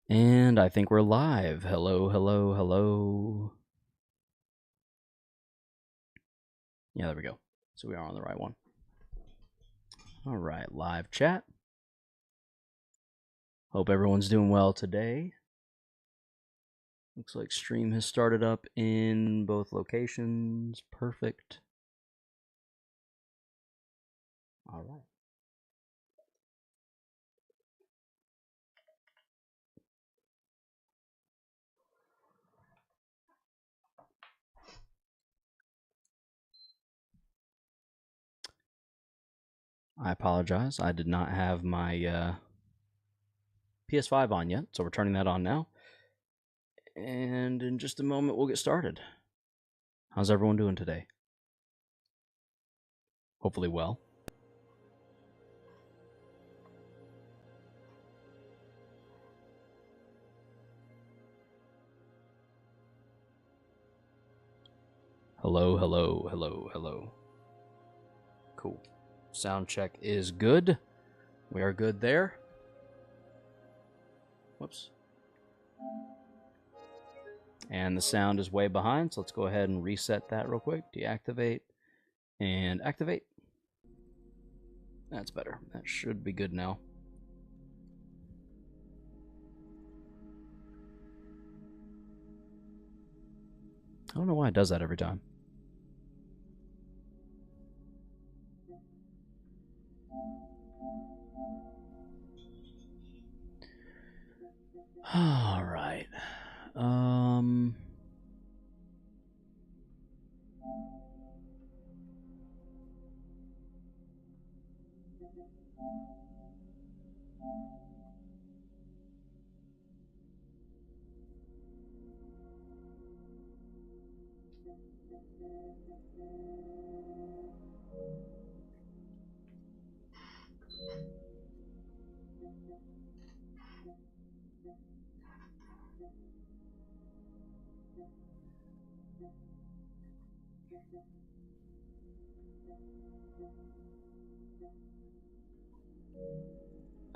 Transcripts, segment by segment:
And I think we're live. Hello, hello, hello. Yeah, there we go. So we are on the right one. All right, live chat. Hope everyone's doing well today. Looks like stream has started up in both locations. Perfect. All right. I apologize. I did not have my PS5 on yet, so we're turning that on now. And in just a moment, we'll get started. How's everyone doing today? Hopefully well. Hello, hello, hello, hello. Cool. Sound check is good. We are good there. Whoops. And the sound is way behind, so let's go ahead and reset that real quick. Deactivate and activate. That's better. That should be good now. I don't know why it does that every time. All right.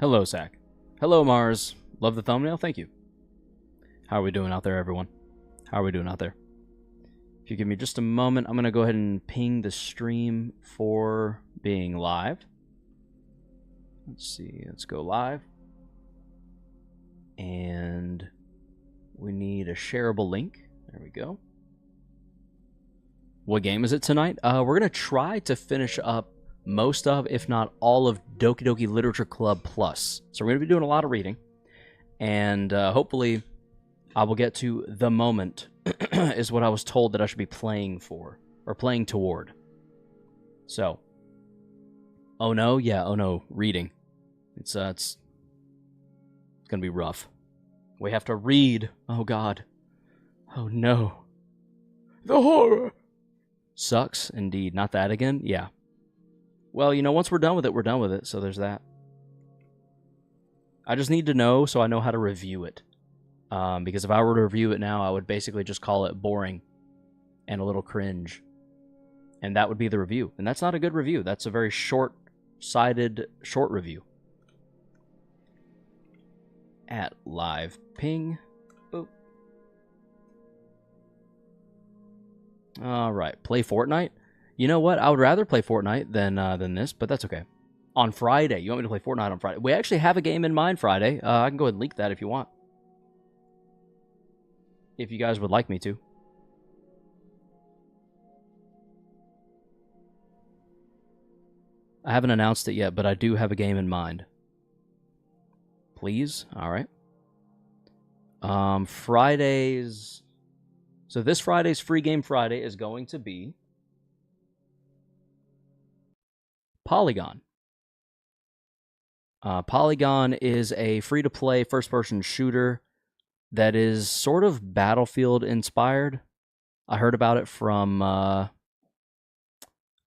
Hello, Zach. Hello, Mars. Love the thumbnail. Thank you. How are we doing out there, everyone? How are we doing out there? If you give me just a moment, I'm going to go ahead and ping the stream for being live. Let's see. Let's go live. And we need a shareable link. There we go. What game is it tonight? We're going to try to finish up most of, if not all of, Doki Doki Literature Club Plus. So we're going to be doing a lot of reading. And hopefully I will get to the moment is what I was told that I should be playing for, or playing toward. So, oh no, yeah, oh no, reading. It's gonna be rough. We have to read. Oh god. Oh no. The horror. Sucks, indeed. Not that again? Yeah. Well, you know, once we're done with it, we're done with it, so there's that. I just need to know so I know how to review it. Because if I were to review it now, I would basically just call it boring and a little cringe. And that would be the review. And that's not a good review. That's a very short-sighted, short review. At live ping. Boop. All right, play Fortnite. You know what? I would rather play Fortnite than this, but that's okay. On Friday, you want me to play Fortnite on Friday? We actually have a game in mind Friday. I can go ahead and leak that if you want. If you guys would like me to. I haven't announced it yet, but I do have a game in mind. Please? All right. Fridays. So this Friday's Free Game Friday is going to be Polygon. Polygon is a free-to-play first-person shooter that is sort of Battlefield inspired. I heard about it from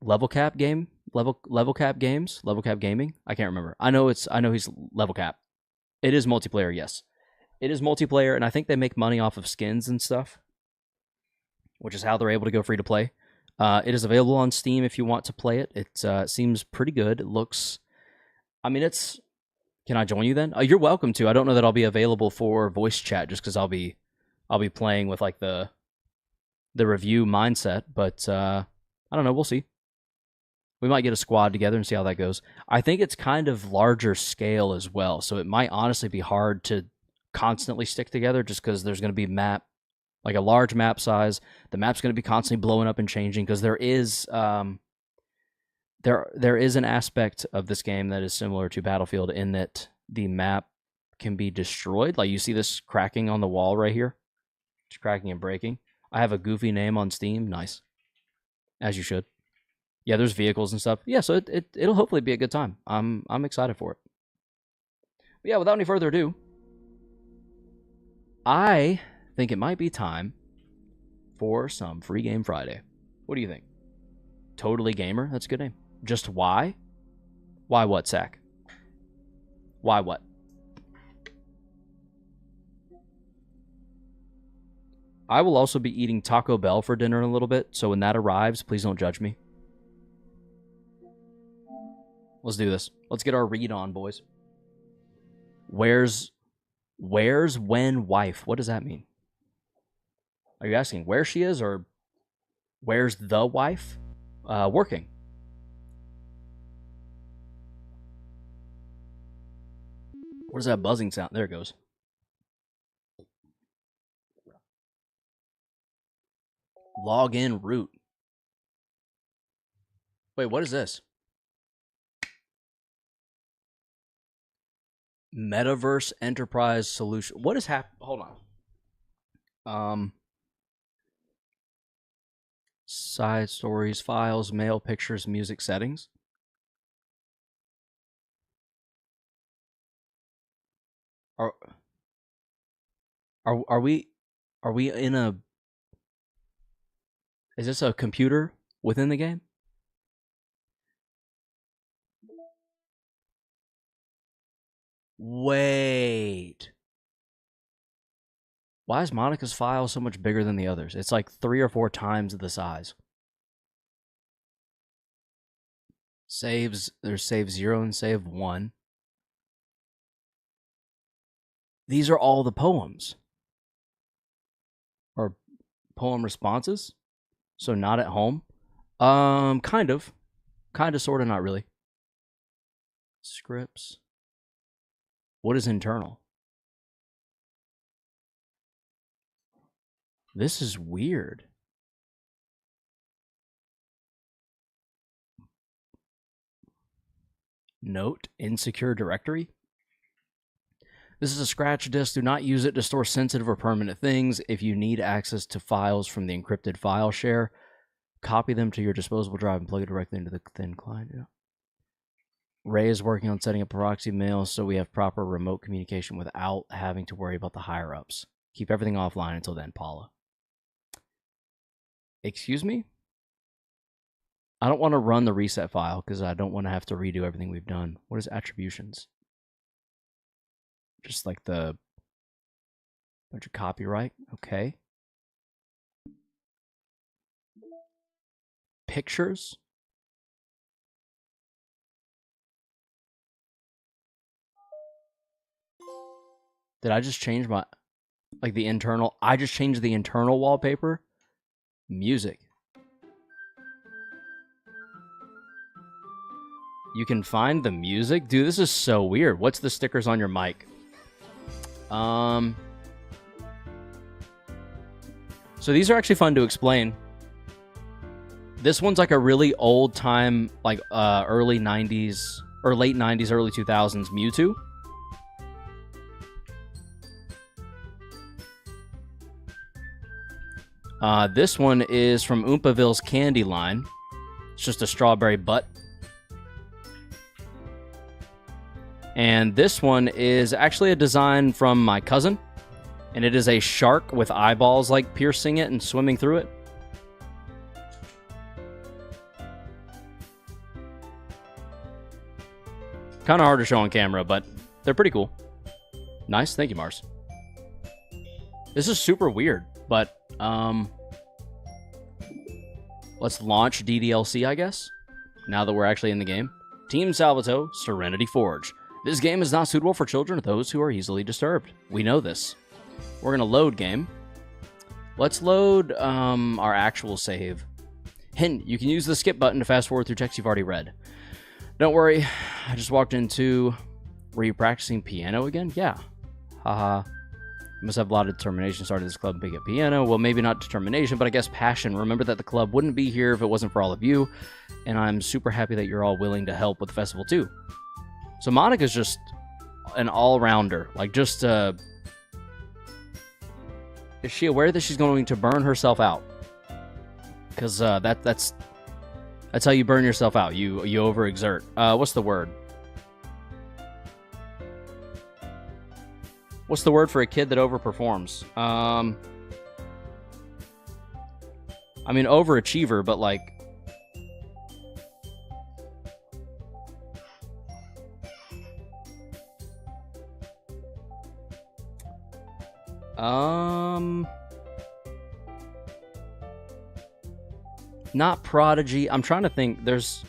Level Cap Gaming. I can't remember. I know he's Level Cap. It is multiplayer, yes. It is multiplayer, and I think they make money off of skins and stuff, which is how they're able to go free to play. It is available on Steam if you want to play it. It seems pretty good. It looks, I mean, it's Can I join you then? You're welcome to. I don't know that I'll be available for voice chat just because I'll be playing with like the review mindset, but I don't know. We'll see. We might get a squad together and see how that goes. I think it's kind of larger scale as well, so it might honestly be hard to constantly stick together just because there's going to be like a large map size. The map's going to be constantly blowing up and changing because there is there is an aspect of this game that is similar to Battlefield in that the map can be destroyed. Like you see this cracking on the wall right here. It's cracking and breaking. I have a goofy name on Steam. Nice. As you should. Yeah, there's vehicles and stuff. Yeah, so it'll hopefully be a good time. I'm excited for it. But yeah, without any further ado, I think it might be time for some Free Game Friday. What do you think? Totally Gamer? That's a good name. Just why? Why what, Zach? Why what? I will also be eating Taco Bell for dinner in a little bit, so when that arrives, please don't judge me. Let's do this. Let's get our read on, boys. Where's when wife? What does that mean? Are you asking where she is or where's the wife? Working. What is that buzzing sound? There it goes. Login root. Wait, what is this? Metaverse Enterprise Solution. What is happening? Hold on. Side stories, files, mail, pictures, music, settings. Are we in a? Is this a computer within the game? Wait. Why is Monica's file so much bigger than the others? It's like 3 or 4 times the size. Saves, there's save 0 and save 1. These are all the poems. Or poem responses. So not at home. Kind of. Kind of, sort of, not really. Scripts. What is internal? This is weird. Note, insecure directory. This is a scratch disk. Do not use it to store sensitive or permanent things. If you need access to files from the encrypted file share, copy them to your disposable drive and plug it directly into the thin client. Yeah. Ray is working on setting up proxy mail so we have proper remote communication without having to worry about the higher-ups. Keep everything offline until then, Paula. Excuse me? I don't want to run the reset file because I don't want to have to redo everything we've done. What is attributions? Just like the bunch of copyright. Okay. Pictures. Did I just change my, like the internal? I just changed the internal wallpaper. Music. You can find the music? Dude, this is so weird. What's the stickers on your mic? So these are actually fun to explain. This one's like a really old time, like early 90s, or late 90s, early 2000s Mewtwo. This one is from Oompaville's Candy line. It's just a strawberry butt. And this one is actually a design from my cousin. And it is a shark with eyeballs like piercing it and swimming through it. Kind of hard to show on camera, but they're pretty cool. Nice. Thank you, Mars. This is super weird, but let's launch DDLC, I guess, now that we're actually in the game. Team Salvato, Serenity Forge. This game is not suitable for children or those who are easily disturbed. We know this. We're going to load game. Let's load our actual save. Hint, you can use the skip button to fast forward through text you've already read. Don't worry, I just walked into... Were you practicing piano again? Yeah. Haha. You must have a lot of determination starting this club and pick up piano. Well, maybe not determination, but I guess passion. Remember that the club wouldn't be here if it wasn't for all of you, and I'm super happy that you're all willing to help with the festival too. So Monica's just an all-rounder. Like, just, is she aware that she's going to burn herself out? Because that's how you burn yourself out. You overexert. What's the word? What's the word for a kid that overperforms? I mean, overachiever, but like... Not prodigy. I'm trying to think. There's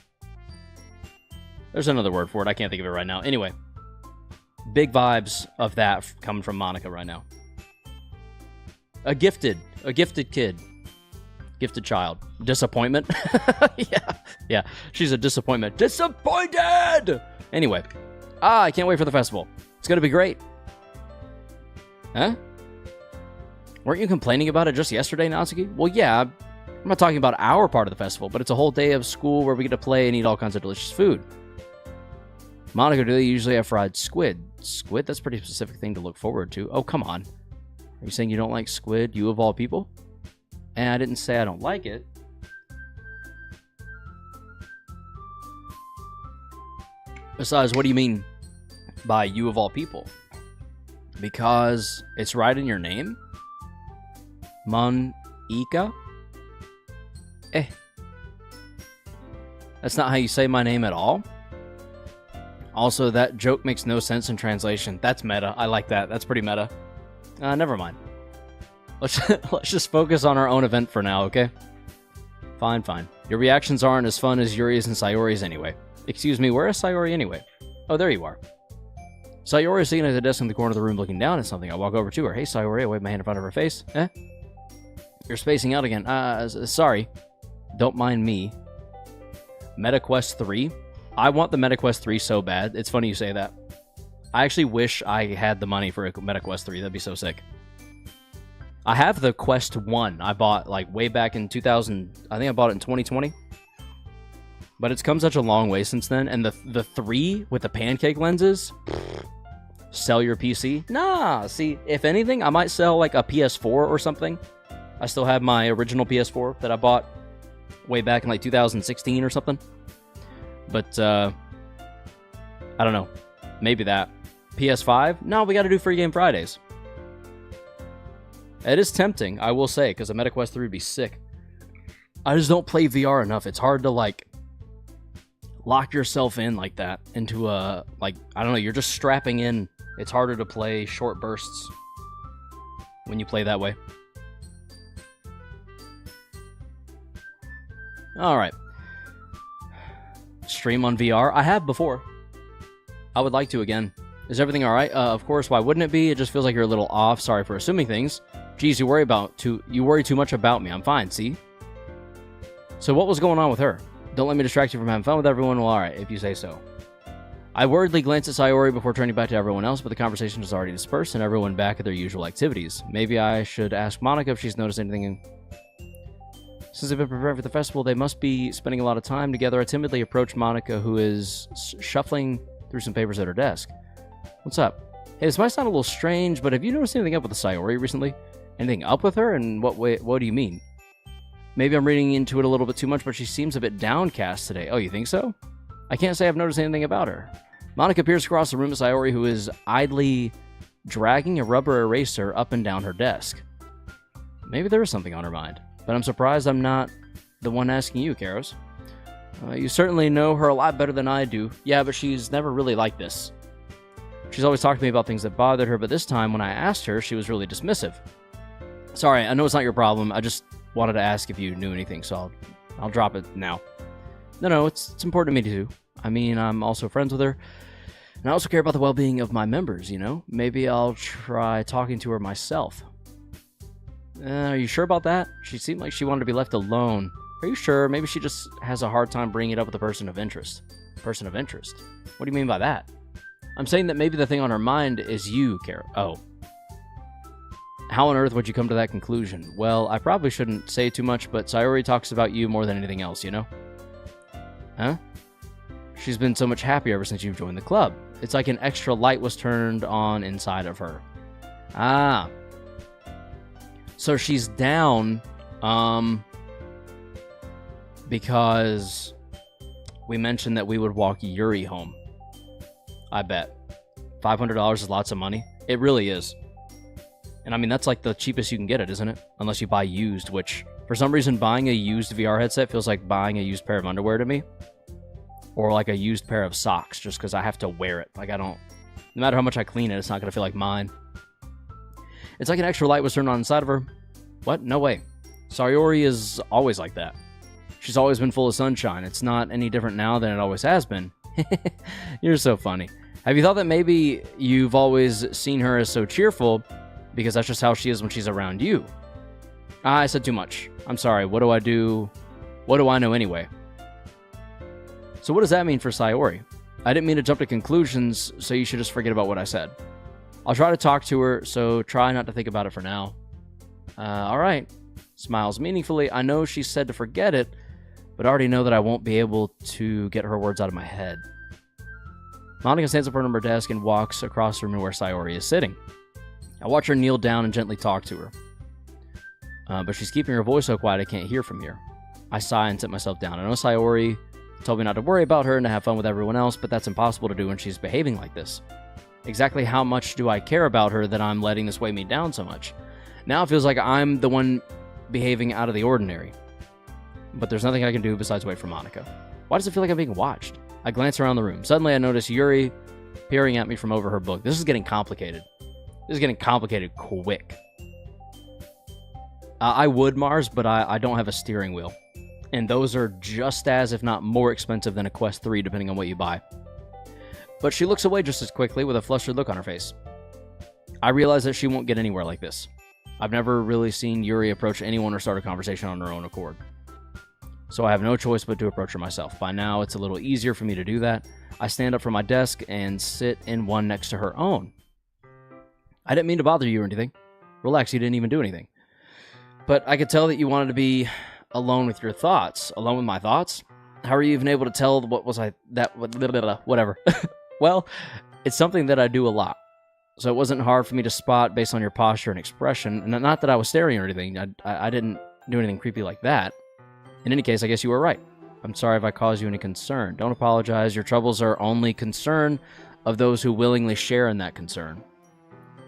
another word for it. I can't think of it right now. Anyway. Big vibes of that coming from Monica right now. A gifted kid. Gifted child. Disappointment? Yeah. She's a disappointment. Disappointed! Anyway. I can't wait for the festival. It's going to be great. Huh? Weren't you complaining about it just yesterday, Natsuki? Well, yeah. I'm not talking about our part of the festival, but it's a whole day of school where we get to play and eat all kinds of delicious food. Monica, do they usually have fried squid? Squid? That's a pretty specific thing to look forward to. Oh, come on. Are you saying you don't like squid, you of all people? And I didn't say I don't like it. Besides, what do you mean by you of all people? Because it's right in your name? Monica? That's not how you say my name at all? Also, that joke makes no sense in translation. That's meta. I like that. That's pretty meta. Never mind. Let's just focus on our own event for now, okay? Fine. Your reactions aren't as fun as Yuri's and Sayori's anyway. Excuse me, where is Sayori anyway? Oh, there you are. Sayori is sitting at the desk in the corner of the room looking down at something. I walk over to her. Hey, Sayori. I wave my hand in front of her face. You're spacing out again. Sorry. Don't mind me. MetaQuest 3? I want the MetaQuest 3 so bad. It's funny you say that. I actually wish I had the money for a MetaQuest 3. That'd be so sick. I have the Quest 1 I bought like way back in 2000. I think I bought it in 2020. But it's come such a long way since then. And the 3 with the pancake lenses, sell your PC? Nah, see, if anything, I might sell like a PS4 or something. I still have my original PS4 that I bought way back in like 2016 or something. But, I don't know. Maybe that. PS5? No, we gotta do Free Game Fridays. It is tempting, I will say, because a MetaQuest 3 would be sick. I just don't play VR enough. It's hard to, like, lock yourself in like that into a, like, I don't know, you're just strapping in. It's harder to play short bursts when you play that way. Alright. Stream on VR? I have before. I would like to again. Is everything alright? Of course, why wouldn't it be? It just feels like you're a little off. Sorry for assuming things. Geez, you worry too much about me. I'm fine, see? So what was going on with her? Don't let me distract you from having fun with everyone. Well, alright, if you say so. I worriedly glanced at Sayori before turning back to everyone else, but the conversation was already dispersed and everyone back at their usual activities. Maybe I should ask Monica if she's noticed anything. Since they've been preparing for the festival, they must be spending a lot of time together. I timidly approached Monica, who is shuffling through some papers at her desk. What's up? Hey, this might sound a little strange, but have you noticed anything up with the Sayori recently? Anything up with her? And what way? What do you mean? Maybe I'm reading into it a little bit too much, but she seems a bit downcast today. Oh, you think so? I can't say I've noticed anything about her. Monica peers across the room at Sayori, who is idly dragging a rubber eraser up and down her desk. Maybe there is something on her mind, but I'm surprised I'm not the one asking you, Karos. You certainly know her a lot better than I do. Yeah, but she's never really like this. She's always talked to me about things that bothered her, but this time when I asked her, she was really dismissive. Sorry, I know it's not your problem. I just wanted to ask if you knew anything, so I'll drop it now. No, it's important to me too. I mean, I'm also friends with her. And I also care about the well-being of my members, you know? Maybe I'll try talking to her myself. Are you sure about that? She seemed like she wanted to be left alone. Are you sure? Maybe she just has a hard time bringing it up with a person of interest. Person of interest? What do you mean by that? I'm saying that maybe the thing on her mind is you, Kara. Oh. How on earth would you come to that conclusion? Well, I probably shouldn't say too much, but Sayori talks about you more than anything else, you know? Huh? She's been so much happier ever since you've joined the club. It's like an extra light was turned on inside of her. Ah. So she's down, because we mentioned that we would walk Yuri home. I bet. $500 is lots of money. It really is. And I mean, that's like the cheapest you can get it, isn't it? Unless you buy used, which, for some reason, buying a used VR headset feels like buying a used pair of underwear to me. Or like a used pair of socks, just because I have to wear it. Like, I don't... No matter how much I clean it, it's not going to feel like mine. It's like an extra light was turned on inside of her. What? No way. Sayori is always like that. She's always been full of sunshine. It's not any different now than it always has been. You're so funny. Have you thought that maybe you've always seen her as so cheerful because that's just how she is when she's around you? I said too much. I'm sorry. What do I do? What do I know anyway? So what does that mean for Sayori? I didn't mean to jump to conclusions, so you should just forget about what I said. I'll try to talk to her, so try not to think about it for now. Alright. Smiles meaningfully. I know she said to forget it, but I already know that I won't be able to get her words out of my head. Monica stands up from her desk and walks across the room to where Sayori is sitting. I watch her kneel down and gently talk to her. But she's keeping her voice so quiet I can't hear from here. I sigh and sit myself down. I know Sayori told me not to worry about her and to have fun with everyone else, but that's impossible to do when she's behaving like this. Exactly how much do I care about her that I'm letting this weigh me down so much? Now it feels like I'm the one behaving out of the ordinary. But there's nothing I can do besides wait for Monica. Why does it feel like I'm being watched? I glance around the room. Suddenly I notice Yuri peering at me from over her book. This is getting complicated. This is getting complicated quick. I would, Mars, but I don't have a steering wheel. And those are just as, if not more expensive than a Quest 3, depending on what you buy. But she looks away just as quickly with a flustered look on her face. I realize that she won't get anywhere like this. I've never really seen Yuri approach anyone or start a conversation on her own accord. So I have no choice but to approach her myself. By now, it's a little easier for me to do that. I stand up from my desk and sit in one next to her own. I didn't mean to bother you or anything. Relax, you didn't even do anything. But I could tell that you wanted to be alone with your thoughts. Alone with my thoughts? How are you even able to tell whatever? Well, it's something that I do a lot. So it wasn't hard for me to spot based on your posture and expression. And not that I was staring or anything. I didn't do anything creepy like that. In any case, I guess you were right. I'm sorry if I caused you any concern. Don't apologize. Your troubles are only concern of those who willingly share in that concern.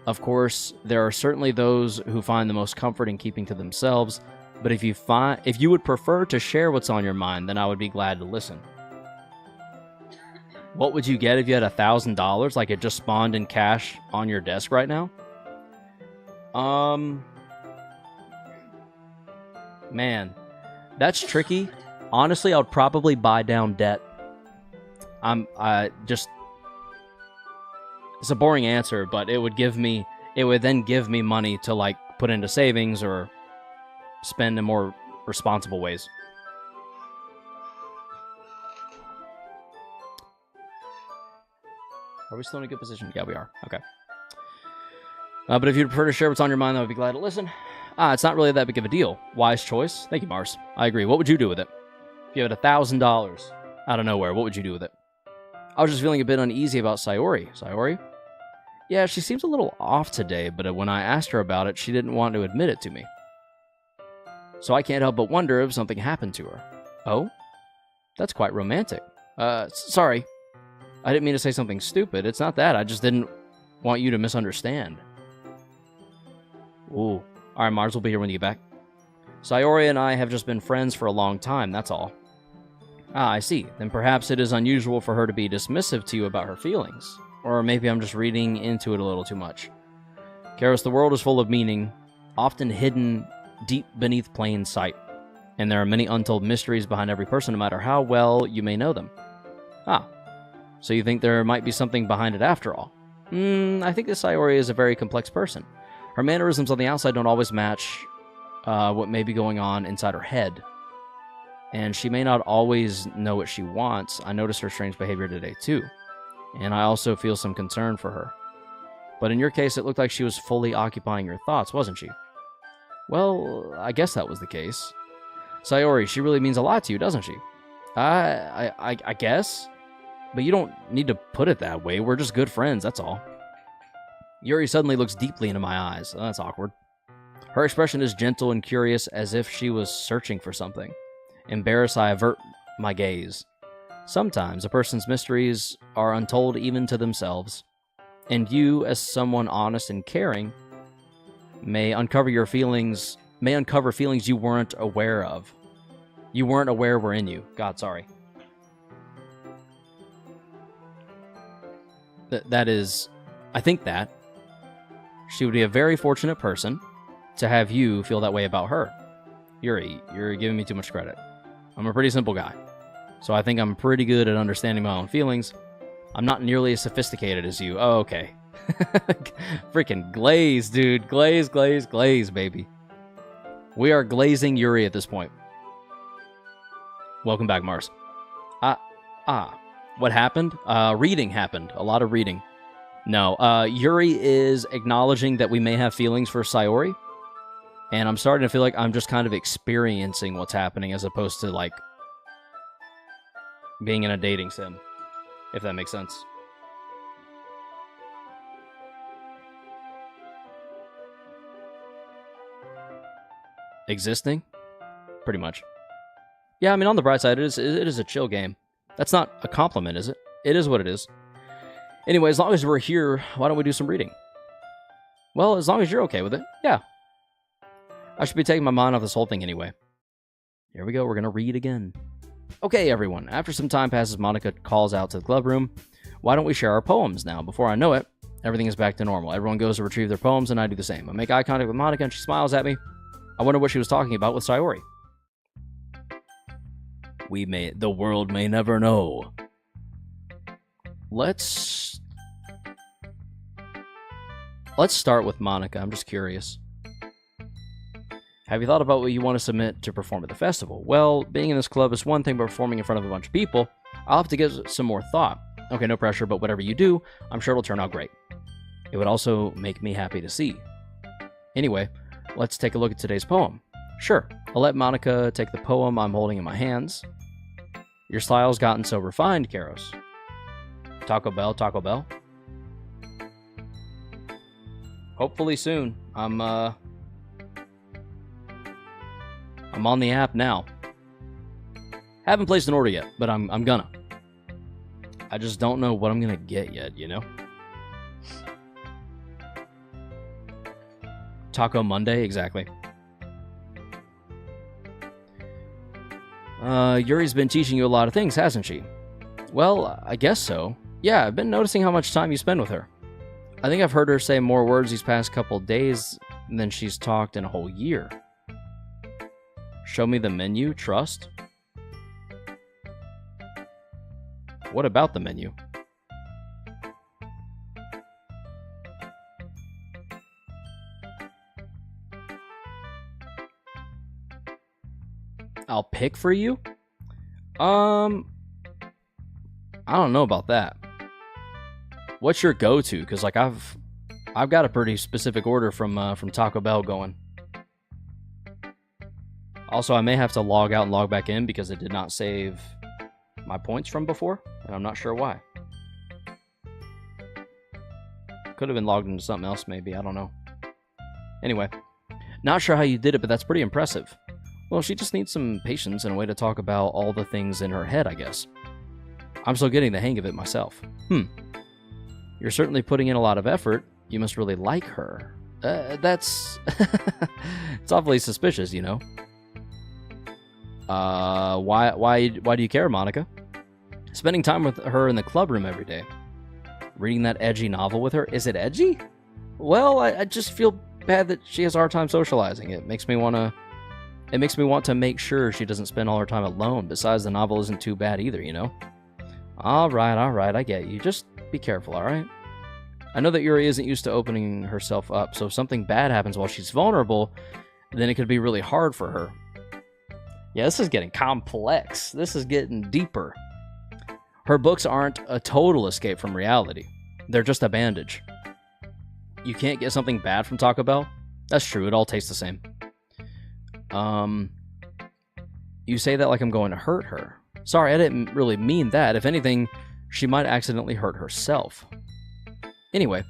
Of course, there are certainly those who find the most comfort in keeping to themselves, but if you would prefer to share what's on your mind, then I would be glad to listen. What would you get if you had $1,000, like it just spawned in cash on your desk right now? Man, that's tricky. Honestly, I would probably buy down debt. It's a boring answer, but it would then give me money to like put into savings or spend in more responsible ways. Are we still in a good position? Yeah, we are. Okay. But if you'd prefer to share what's on your mind, I would be glad to listen. It's not really that big of a deal. Wise choice. Thank you, Mars. I agree. What would you do with it? If you had $1,000 out of nowhere, what would you do with it? I was just feeling a bit uneasy about Sayori. Sayori? Yeah, she seems a little off today, but when I asked her about it, she didn't want to admit it to me. So I can't help but wonder if something happened to her. Oh? That's quite romantic. Sorry. I didn't mean to say something stupid. It's not that. I just didn't want you to misunderstand. Ooh. Alright, Mars will be here when you get back. Sayori and I have just been friends for a long time, that's all. I see. Then perhaps it is unusual for her to be dismissive to you about her feelings. Or maybe I'm just reading into it a little too much. Karos, the world is full of meaning, often hidden deep beneath plain sight. And there are many untold mysteries behind every person, no matter how well you may know them. So you think there might be something behind it after all? I think this Sayori is a very complex person. Her mannerisms on the outside don't always match what may be going on inside her head. And she may not always know what she wants. I noticed her strange behavior today, too. And I also feel some concern for her. But in your case, it looked like she was fully occupying your thoughts, wasn't she? Well, I guess that was the case. Sayori, she really means a lot to you, doesn't she? I guess. But you don't need to put it that way. We're just good friends, that's all. Yuri suddenly looks deeply into my eyes. Oh, that's awkward. Her expression is gentle and curious, as if she was searching for something. Embarrassed, I avert my gaze. Sometimes a person's mysteries are untold even to themselves, and you, as someone honest and caring, may uncover feelings you weren't aware of. You weren't aware were in you. God, sorry. That is, I think that she would be a very fortunate person to have you feel that way about her. Yuri, you're giving me too much credit. I'm a pretty simple guy, so I think I'm pretty good at understanding my own feelings. I'm not nearly as sophisticated as you. Oh, okay. Freaking glaze, dude. Glaze, glaze, glaze, baby. We are glazing Yuri at this point. Welcome back, Mars. What happened? Reading happened. A lot of reading. No, Yuri is acknowledging that we may have feelings for Sayori. And I'm starting to feel like I'm just kind of experiencing what's happening as opposed to, like, being in a dating sim. If that makes sense. Existing? Pretty much. Yeah, I mean, on the bright side, it is a chill game. That's not a compliment, is it? It is what it is. Anyway, as long as we're here, why don't we do some reading? Well, as long as you're okay with it, yeah. I should be taking my mind off this whole thing anyway. Here we go, we're going to read again. Okay, everyone. After some time passes, Monica calls out to the club room. Why don't we share our poems now? Before I know it, everything is back to normal. Everyone goes to retrieve their poems, and I do the same. I make eye contact with Monica, and she smiles at me. I wonder what she was talking about with Sayori. The world may never know. Let's start with Monica. I'm just curious. Have you thought about what you want to submit to perform at the festival? Well, being in this club is one thing, but performing in front of a bunch of people, I'll have to give some more thought. Okay, no pressure, but whatever you do, I'm sure it'll turn out great. It would also make me happy to see. Anyway, let's take a look at today's poem. Sure, I'll let Monica take the poem I'm holding in my hands. Your style's gotten so refined, Karos. Taco Bell, Taco Bell. Hopefully soon. I'm on the app now. Haven't placed an order yet, but I'm gonna. I just don't know what I'm gonna get yet, you know? Taco Monday, exactly. Yuri's been teaching you a lot of things, hasn't she? Well, I guess so. Yeah, I've been noticing how much time you spend with her. I think I've heard her say more words these past couple days than she's talked in a whole year. Show me the menu, trust? What about the menu? I'll pick for you? I don't know about that. What's your go-to? Because like I've got a pretty specific order from Taco Bell going. Also, I may have to log out and log back in because it did not save my points from before, and I'm not sure why. Could have been logged into something else, maybe. I don't know. Anyway, not sure how you did it, but that's pretty impressive. Well, she just needs some patience and a way to talk about all the things in her head, I guess. I'm still getting the hang of it myself. You're certainly putting in a lot of effort. You must really like her. That's... It's awfully suspicious, you know? Why do you care, Monica? Spending time with her in the club room every day. Reading that edgy novel with her. Is it edgy? Well, I just feel bad that she has a hard time socializing. It makes me want to make sure she doesn't spend all her time alone. Besides, the novel isn't too bad either, you know? All right, I get you. Just be careful, all right? I know that Yuri isn't used to opening herself up, so if something bad happens while she's vulnerable, then it could be really hard for her. Yeah, this is getting complex. This is getting deeper. Her books aren't a total escape from reality. They're just a bandage. You can't get something bad from Taco Bell? That's true, it all tastes the same. You say that like I'm going to hurt her. Sorry, I didn't really mean that. If anything, she might accidentally hurt herself. Anyway,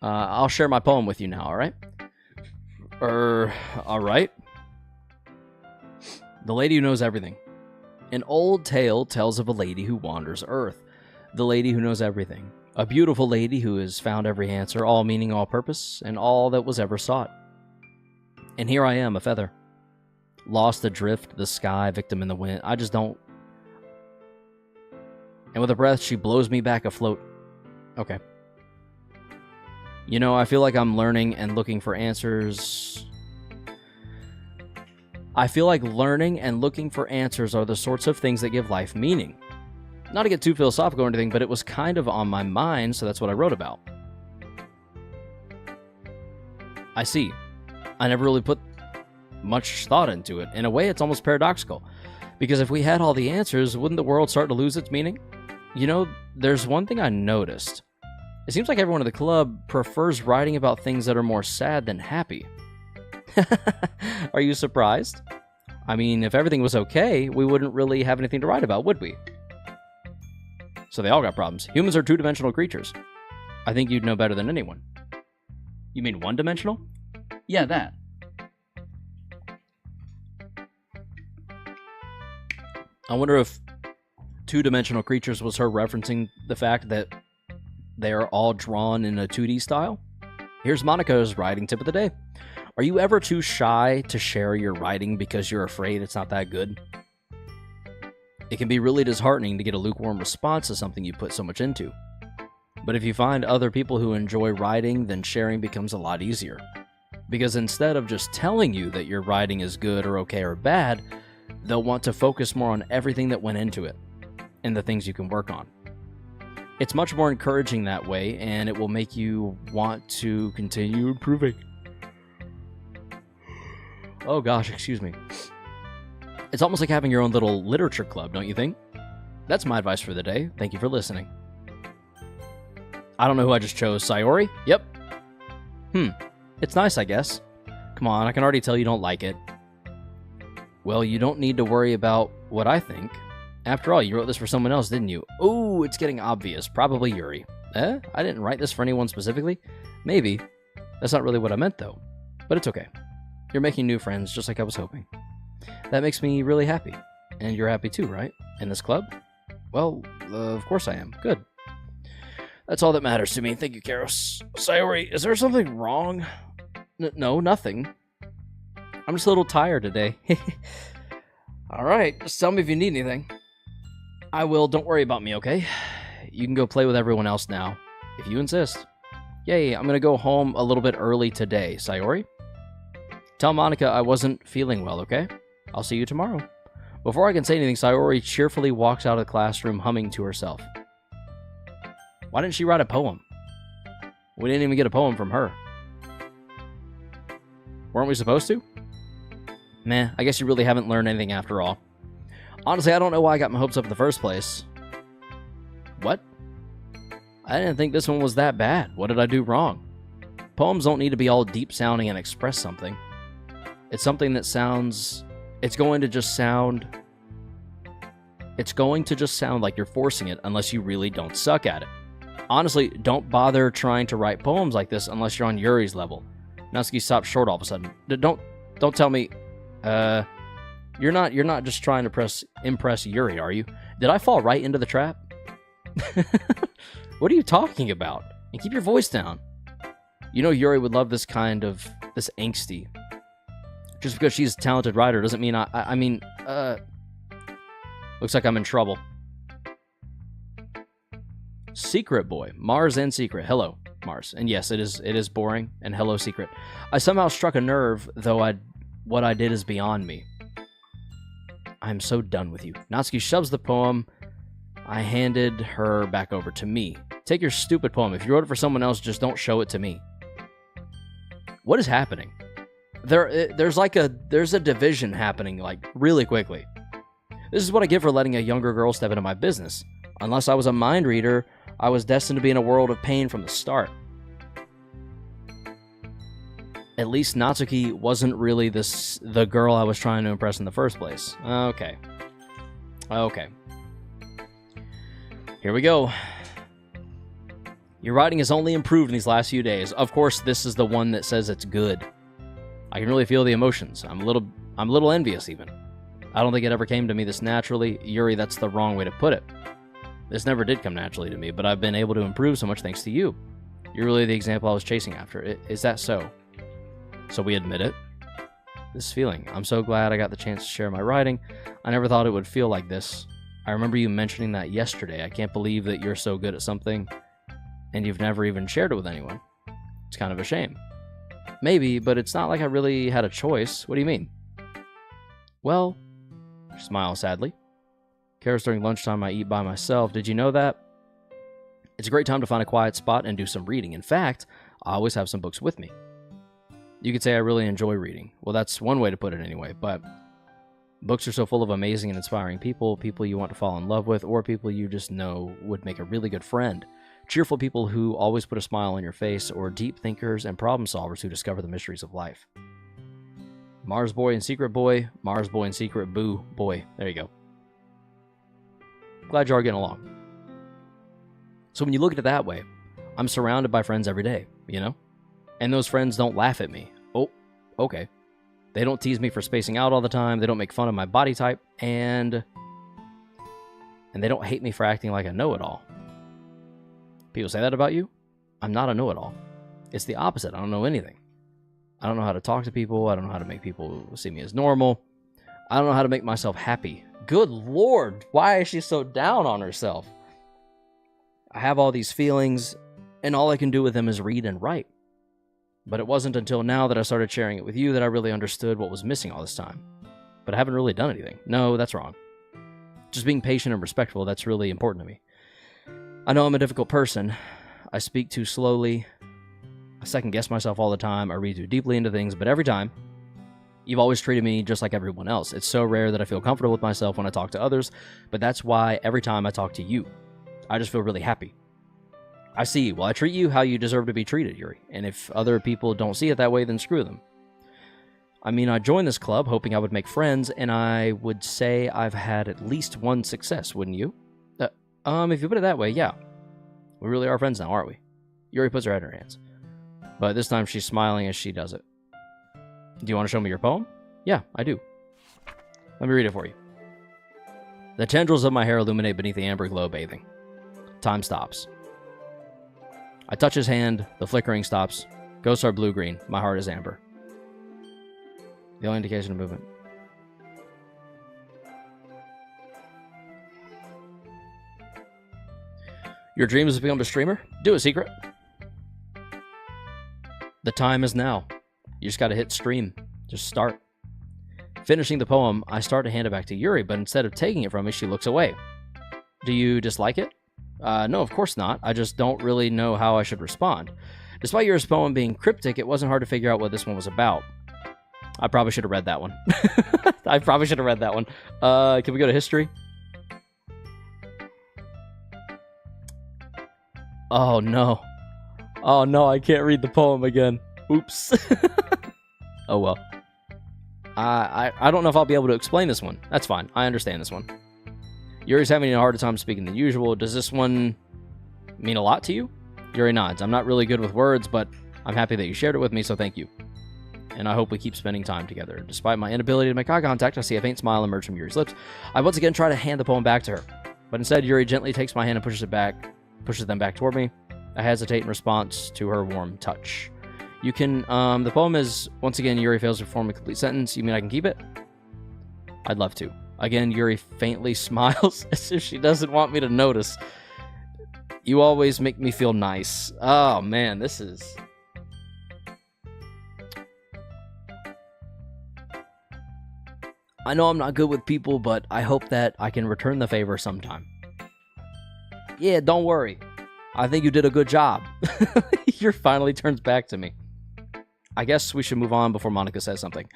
I'll share my poem with you now, alright? Alright. The Lady Who Knows Everything. An old tale tells of a lady who wanders Earth. The lady who knows everything. A beautiful lady who has found every answer, all meaning, all purpose, and all that was ever sought. And here I am, a feather. Lost adrift, the sky, victim in the wind. I just don't... And with a breath, she blows me back afloat. Okay. You know, I feel like I'm learning and looking for answers. I feel like learning and looking for answers are the sorts of things that give life meaning. Not to get too philosophical or anything, but it was kind of on my mind, so that's what I wrote about. I see. I never really put much thought into it. In a way, it's almost paradoxical. Because if we had all the answers, wouldn't the world start to lose its meaning? You know, there's one thing I noticed. It seems like everyone at the club prefers writing about things that are more sad than happy. Are you surprised? I mean, if everything was okay, we wouldn't really have anything to write about, would we? So they all got problems. Humans are two-dimensional creatures. I think you'd know better than anyone. You mean one-dimensional? Yeah, that. I wonder if two-dimensional creatures was her referencing the fact that they are all drawn in a 2D style? Here's Monica's writing tip of the day. Are you ever too shy to share your writing because you're afraid it's not that good? It can be really disheartening to get a lukewarm response to something you put so much into. But if you find other people who enjoy writing, then sharing becomes a lot easier. Because instead of just telling you that your writing is good or okay or bad, they'll want to focus more on everything that went into it and the things you can work on. It's much more encouraging that way, and it will make you want to continue improving. Oh gosh, excuse me. It's almost like having your own little literature club, don't you think? That's my advice for the day. Thank you for listening. I don't know who I just chose. Sayori? Yep. It's nice, I guess. Come on, I can already tell you don't like it. Well, you don't need to worry about what I think. After all, you wrote this for someone else, didn't you? Oh, it's getting obvious. Probably Yuri. I didn't write this for anyone specifically. Maybe. That's not really what I meant, though. But it's okay. You're making new friends, just like I was hoping. That makes me really happy. And you're happy too, right? In this club? Well, of course I am. Good. That's all that matters to me. Thank you, Karos. Sayori, is there something wrong? No, nothing. I'm just a little tired today. Alright, just tell me if you need anything. I will. Don't worry about me, okay? You can go play with everyone else now, if you insist. Yay, I'm gonna go home a little bit early today, Sayori. Tell Monica I wasn't feeling well, okay? I'll see you tomorrow. Before I can say anything, Sayori cheerfully walks out of the classroom humming to herself. Why didn't she write a poem? We didn't even get a poem from her. Weren't we supposed to? Meh, I guess you really haven't learned anything after all. Honestly, I don't know why I got my hopes up in the first place. What? I didn't think this one was that bad. What did I do wrong? Poems don't need to be all deep-sounding and express something. It's something that sounds... It's going to just sound like you're forcing it unless you really don't suck at it. Honestly, don't bother trying to write poems like this unless you're on Yuri's level. Natsuki stopped short all of a sudden. Don't tell me... You're not just trying to impress Yuri, are you? Did I fall right into the trap? What are you talking about? And keep your voice down. You know Yuri would love this angsty. Just because she's a talented writer doesn't mean I mean, looks like I'm in trouble. Secret boy. Mars and Secret. Hello, Mars. And yes, it is boring. And hello, Secret. I somehow struck a nerve, though what I did is beyond me. I'm so done with you. Natsuki shoves the poem I handed her back over to me. Take your stupid poem. If you wrote it for someone else, just don't show it to me. What is happening? There's a division happening, like, really quickly. This is what I get for letting a younger girl step into my business. Unless I was a mind reader, I was destined to be in a world of pain from the start. At least Natsuki wasn't really the girl I was trying to impress in the first place. Okay. Here we go. Your writing has only improved in these last few days. Of course, this is the one that says it's good. I can really feel the emotions. I'm a little envious even. I don't think it ever came to me this naturally. Yuri, that's the wrong way to put it. This never did come naturally to me, but I've been able to improve so much thanks to you. You're really the example I was chasing after. Is that so? So we admit it. This feeling. I'm so glad I got the chance to share my writing. I never thought it would feel like this. I remember you mentioning that yesterday. I can't believe that you're so good at something and you've never even shared it with anyone. It's kind of a shame. Maybe, but it's not like I really had a choice. What do you mean? Well, she smiles sadly. Kara's during lunchtime I eat by myself. Did you know that? It's a great time to find a quiet spot and do some reading. In fact, I always have some books with me. You could say I really enjoy reading. Well, that's one way to put it anyway, but books are so full of amazing and inspiring people you want to fall in love with, or people you just know would make a really good friend. Cheerful people who always put a smile on your face, or deep thinkers and problem solvers who discover the mysteries of life. Mars Boy and Secret Boy, Mars Boy and Secret Boo Boy. There you go. Glad you are getting along. So when you look at it that way, I'm surrounded by friends every day, you know? And those friends don't laugh at me. Oh, okay. They don't tease me for spacing out all the time. They don't make fun of my body type. And they don't hate me for acting like a know-it-all. People say that about you? I'm not a know-it-all. It's the opposite. I don't know anything. I don't know how to talk to people. I don't know how to make people see me as normal. I don't know how to make myself happy. Good Lord, why is she so down on herself? I have all these feelings, and all I can do with them is read and write. But it wasn't until now that I started sharing it with you that I really understood what was missing all this time. But I haven't really done anything. No, that's wrong. Just being patient and respectful, that's really important to me. I know I'm a difficult person. I speak too slowly. I second-guess myself all the time. I read too deeply into things, but every time, you've always treated me just like everyone else. It's so rare that I feel comfortable with myself when I talk to others, but that's why every time I talk to you, I just feel really happy. I see. Well, I treat you how you deserve to be treated, Yuri. And if other people don't see it that way, then screw them. I mean, I joined this club hoping I would make friends, and I would say I've had at least one success, wouldn't you? If you put it that way, yeah. We really are friends now, aren't we? Yuri puts her head in her hands. But this time she's smiling as she does it. Do you want to show me your poem? Yeah, I do. Let me read it for you. The tendrils of my hair illuminate beneath the amber glow bathing. Time stops. I touch his hand, the flickering stops. Ghosts are blue-green, my heart is amber. The only indication of movement. Your dream is to become a streamer? Do a secret. The time is now. You just gotta hit stream. Just start. Finishing the poem, I start to hand it back to Yuri, but instead of taking it from me, she looks away. Do you dislike it? No, of course not. I just don't really know how I should respond. Despite Yuri's poem being cryptic, it wasn't hard to figure out what this one was about. I probably should have read that one. Can we go to history? Oh no. Oh no, I can't read the poem again. Oops. Oh well. I don't know if I'll be able to explain this one. That's fine. I understand this one. Yuri's having a harder time speaking than usual. Does this one mean a lot to you? Yuri nods. I'm not really good with words, but I'm happy that you shared it with me, so thank you. And I hope we keep spending time together. Despite my inability to make eye contact, I see a faint smile emerge from Yuri's lips. I once again try to hand the poem back to her, but instead Yuri gently takes my hand and pushes them back toward me. I hesitate in response to her warm touch. You can, the poem is, once again, Yuri fails to form a complete sentence. You mean I can keep it? I'd love to. Again, Yuri faintly smiles as if she doesn't want me to notice. You always make me feel nice. Oh, man, this is... I know I'm not good with people, but I hope that I can return the favor sometime. Yeah, don't worry. I think you did a good job. Yuri finally turns back to me. I guess we should move on before Monica says something.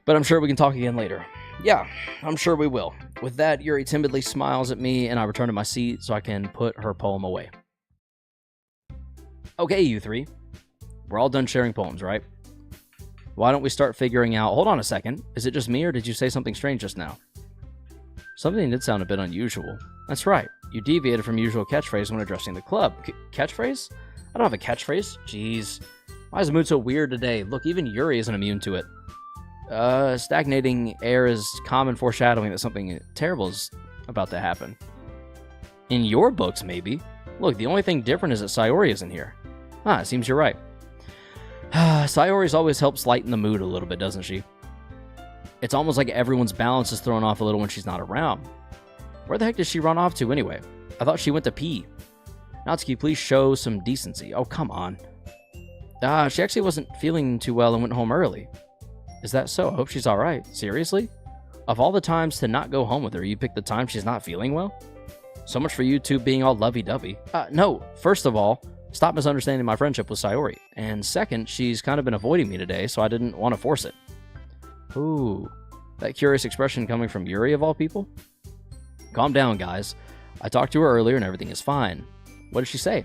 But I'm sure we can talk again later. Yeah, I'm sure we will. With that, Yuri timidly smiles at me, and I return to my seat so I can put her poem away. Okay, you three. We're all done sharing poems, right? Why don't we start figuring out... Hold on a second. Is it just me, or did you say something strange just now? Something did sound a bit unusual. That's right. You deviated from usual catchphrase when addressing the club. Catchphrase? I don't have a catchphrase. Jeez. Why is the mood so weird today? Look, even Yuri isn't immune to it. Stagnating air is common foreshadowing that something terrible is about to happen. In your books, maybe. Look, the only thing different is that Sayori isn't here. It seems you're right. Sayori's always helps lighten the mood a little bit, doesn't she? It's almost like everyone's balance is thrown off a little when she's not around. Where the heck did she run off to anyway? I thought she went to pee. Natsuki, please show some decency. Oh, come on. She actually wasn't feeling too well and went home early. Is that so? I hope she's alright. Seriously? Of all the times to not go home with her, you picked the time she's not feeling well? So much for you two being all lovey-dovey. No. First of all, stop misunderstanding my friendship with Sayori. And second, she's kind of been avoiding me today, so I didn't want to force it. Ooh. That curious expression coming from Yuri of all people? Calm down, guys. I talked to her earlier and everything is fine. What did she say?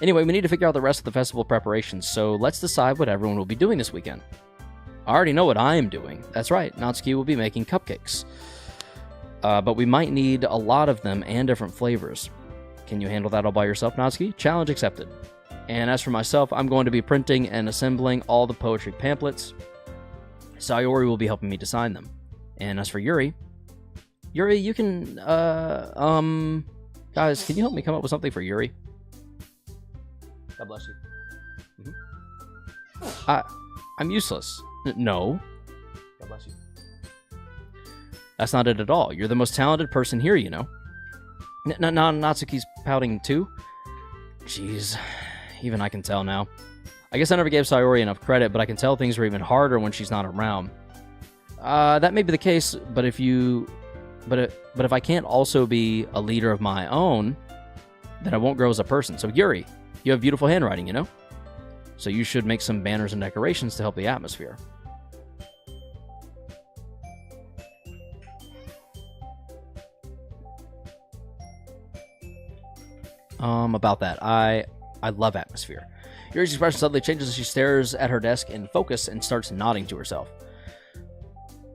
Anyway, we need to figure out the rest of the festival preparations, so let's decide what everyone will be doing this weekend. I already know what I am doing. That's right, Natsuki will be making cupcakes. But we might need a lot of them and different flavors. Can you handle that all by yourself, Natsuki? Challenge accepted. And as for myself, I'm going to be printing and assembling all the poetry pamphlets. Sayori will be helping me design them. And as for Yuri, you can, guys, can you help me come up with something for Yuri? God bless you. I'm useless. No. God bless you. That's not it at all. You're the most talented person here, you know. Natsuki's pouting too? Jeez. Even I can tell now. I guess I never gave Sayori enough credit, but I can tell things are even harder when she's not around. That may be the case, but if I can't also be a leader of my own, then I won't grow as a person. So Yuri, you have beautiful handwriting, you know? So you should make some banners and decorations to help the atmosphere. About that, I love atmosphere. Yuri's expression suddenly changes as she stares at her desk in focus and starts nodding to herself.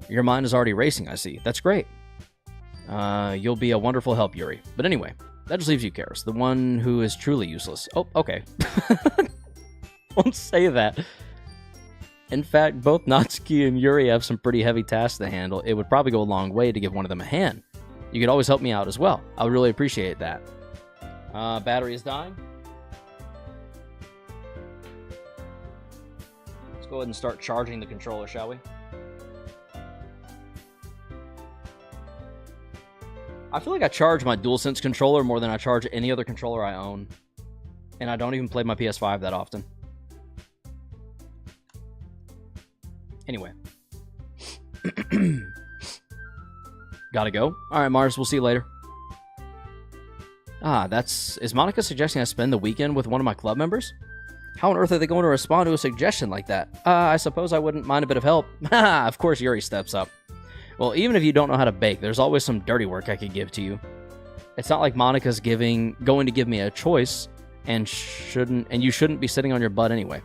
Your mind is already racing, I see. That's great. You'll be a wonderful help, Yuri. But anyway, that just leaves you, Karis, the one who is truly useless. Oh, okay. Don't say that. In fact, both Natsuki and Yuri have some pretty heavy tasks to handle. It would probably go a long way to give one of them a hand. You could always help me out as well. I would really appreciate that. Battery is dying. Let's go ahead and start charging the controller, shall we? I feel like I charge my DualSense controller more than I charge any other controller I own. And I don't even play my PS5 that often. Anyway. Gotta go. Alright, Mars, we'll see you later. Is Monica suggesting I spend the weekend with one of my club members? How on earth are they going to respond to a suggestion like that? I suppose I wouldn't mind a bit of help. Of course Yuri steps up. Well, even if you don't know how to bake, there's always some dirty work I could give to you. It's not like Monica's going to give me a choice, and you shouldn't be sitting on your butt anyway.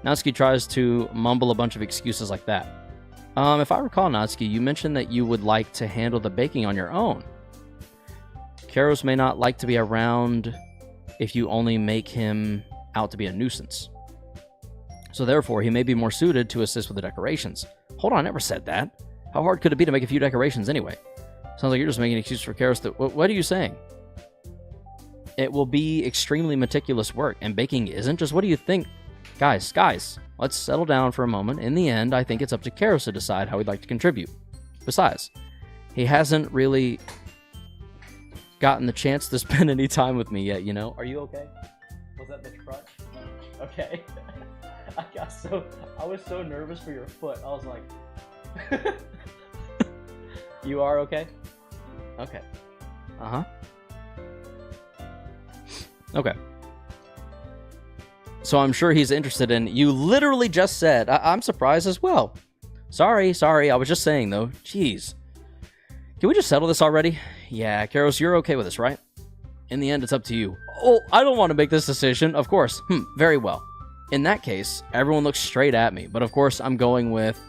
Natsuki tries to mumble a bunch of excuses like that. If I recall, Natsuki, you mentioned that you would like to handle the baking on your own. Karos may not like to be around if you only make him out to be a nuisance. So therefore, he may be more suited to assist with the decorations. Hold on, I never said that. How hard could it be to make a few decorations anyway? Sounds like you're just making an excuse for Karos to... What are you saying? It will be extremely meticulous work, and baking isn't. Just what do you think? Guys, let's settle down for a moment. In the end, I think it's up to Karos to decide how he'd like to contribute. Besides, he hasn't really gotten the chance to spend any time with me yet, you know? Are you okay? Was that the crutch? Okay. I was so nervous for your foot. I was like... You are okay? Okay. Uh-huh. Okay. So I'm sure he's interested in... You literally just said... I'm surprised as well. Sorry. I was just saying, though. Jeez. Can we just settle this already? Yeah, Karos, you're okay with this, right? In the end, it's up to you. Oh, I don't want to make this decision. Of course. Very well. In that case, everyone looks straight at me. But of course, I'm going with...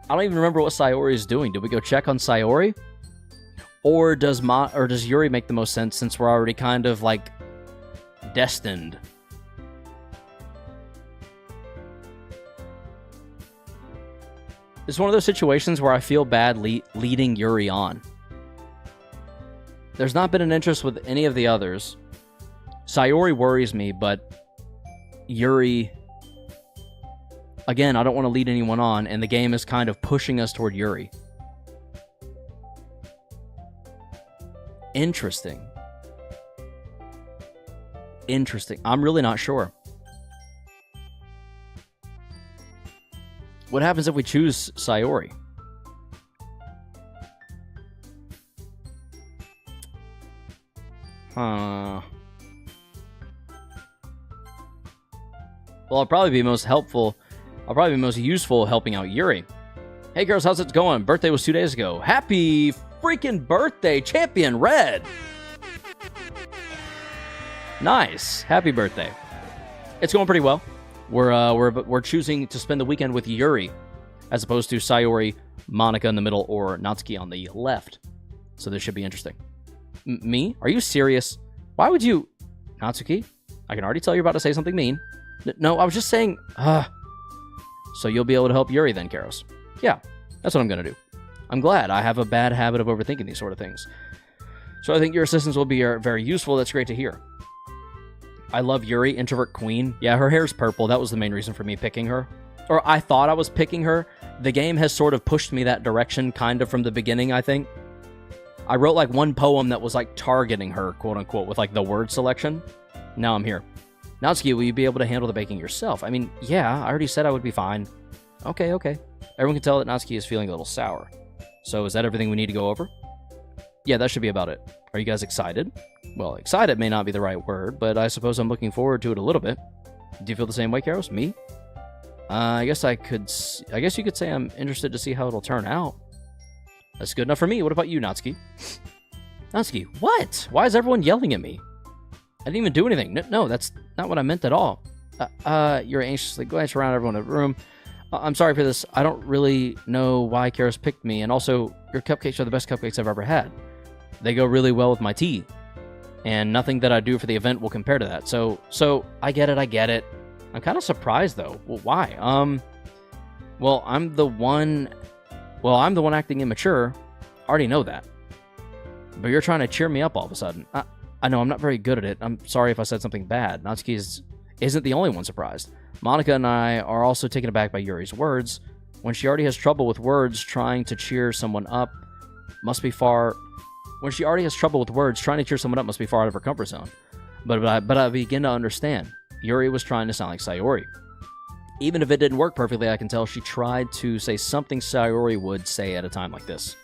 I don't even remember what Sayori is doing. Did we go check on Sayori? Or does Yuri make the most sense since we're already kind of, like, destined? It's one of those situations where I feel bad leading Yuri on. There's not been an interest with any of the others. Sayori worries me, but Yuri... Again, I don't want to lead anyone on, and the game is kind of pushing us toward Yuri. Interesting. I'm really not sure. What happens if we choose Sayori? Well, I'll probably be most useful helping out Yuri. Hey girls, how's it going? Birthday was 2 days ago. Happy freaking birthday, Champion Red! Nice. Happy birthday. It's going pretty well. We're choosing to spend the weekend with Yuri, as opposed to Sayori, Monica in the middle, or Natsuki on the left. So this should be interesting. Me? Are you serious? Why would you... Natsuki? I can already tell you're about to say something mean. No, I was just saying... So you'll be able to help Yuri then, Karos. Yeah, that's what I'm going to do. I'm glad. I have a bad habit of overthinking these sort of things. So I think your assistance will be very useful. That's great to hear. I love Yuri, introvert queen. Yeah, her hair's purple. That was the main reason for me picking her. Or I thought I was picking her. The game has sort of pushed me that direction kind of from the beginning, I think. I wrote like one poem that was like targeting her, quote unquote, with like the word selection. Now I'm here. Natsuki, will you be able to handle the baking yourself? I mean, yeah, I already said I would be fine. Okay. Everyone can tell that Natsuki is feeling a little sour. So is that everything we need to go over? Yeah, that should be about it. Are you guys excited? Well, excited may not be the right word, but I suppose I'm looking forward to it a little bit. Do you feel the same way, Karos? Me? I guess you could say I'm interested to see how it'll turn out. That's good enough for me. What about you, Natsuki? Natsuki, what? Why is everyone yelling at me? I didn't even do anything. No, that's not what I meant at all. You're anxiously glancing around everyone in the room. I'm sorry for this. I don't really know why Karos picked me, and also, your cupcakes are the best cupcakes I've ever had. They go really well with my tea, and nothing that I do for the event will compare to that. So I get it. I'm kind of surprised though. Well, why? Well, I'm the one acting immature. I already know that. But you're trying to cheer me up all of a sudden. I know I'm not very good at it. I'm sorry if I said something bad. Natsuki isn't the only one surprised. Monica and I are also taken aback by Yuri's words. When she already has trouble with words, trying to cheer someone up must be far out of her comfort zone. But I begin to understand. Yuri was trying to sound like Sayori. Even if it didn't work perfectly, I can tell she tried to say something Sayori would say at a time like this.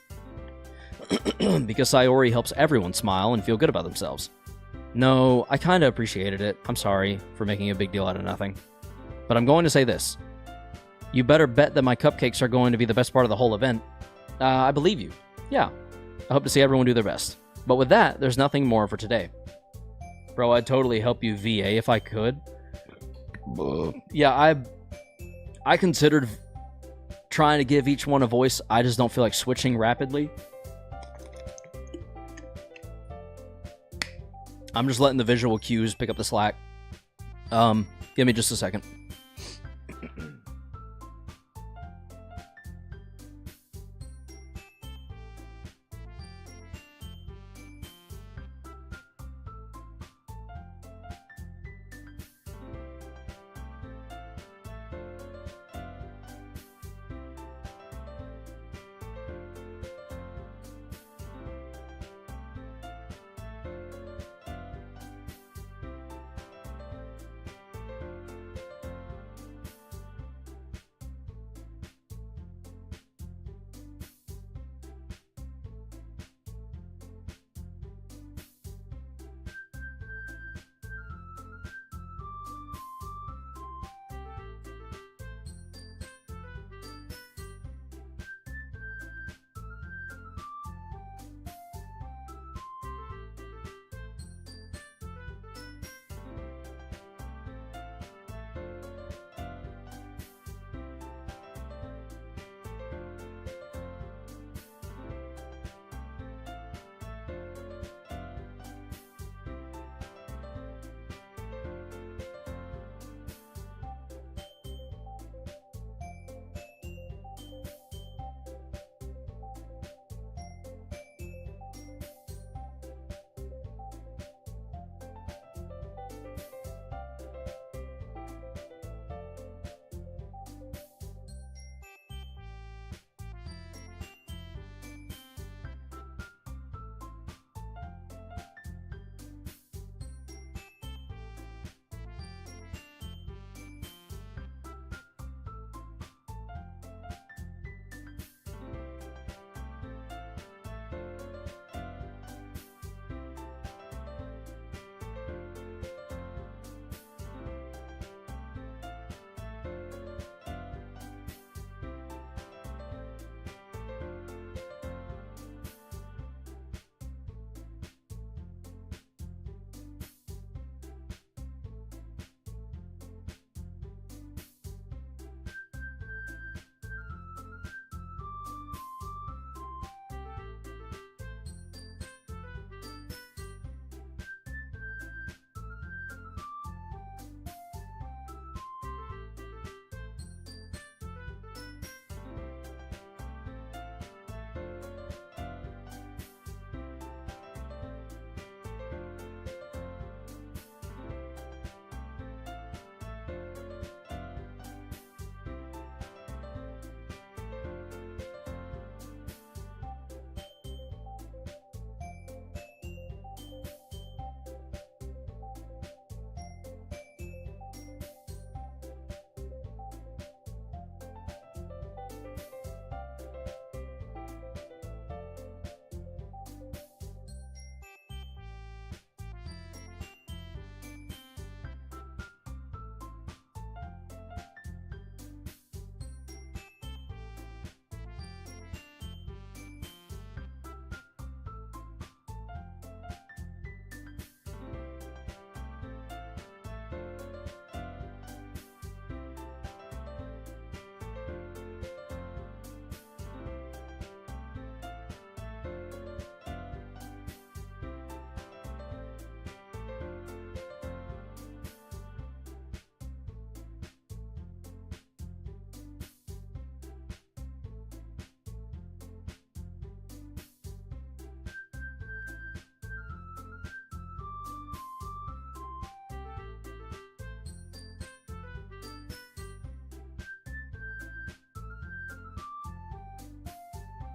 Because Sayori helps everyone smile and feel good about themselves. No, I kind of appreciated it. I'm sorry for making a big deal out of nothing. But I'm going to say this. You better bet that my cupcakes are going to be the best part of the whole event. I believe you. Yeah. I hope to see everyone do their best. But with that, there's nothing more for today. Bro, I'd totally help you VA if I could. Yeah, I considered trying to give each one a voice. I just don't feel like switching rapidly. I'm just letting the visual cues pick up the slack. Give me just a second.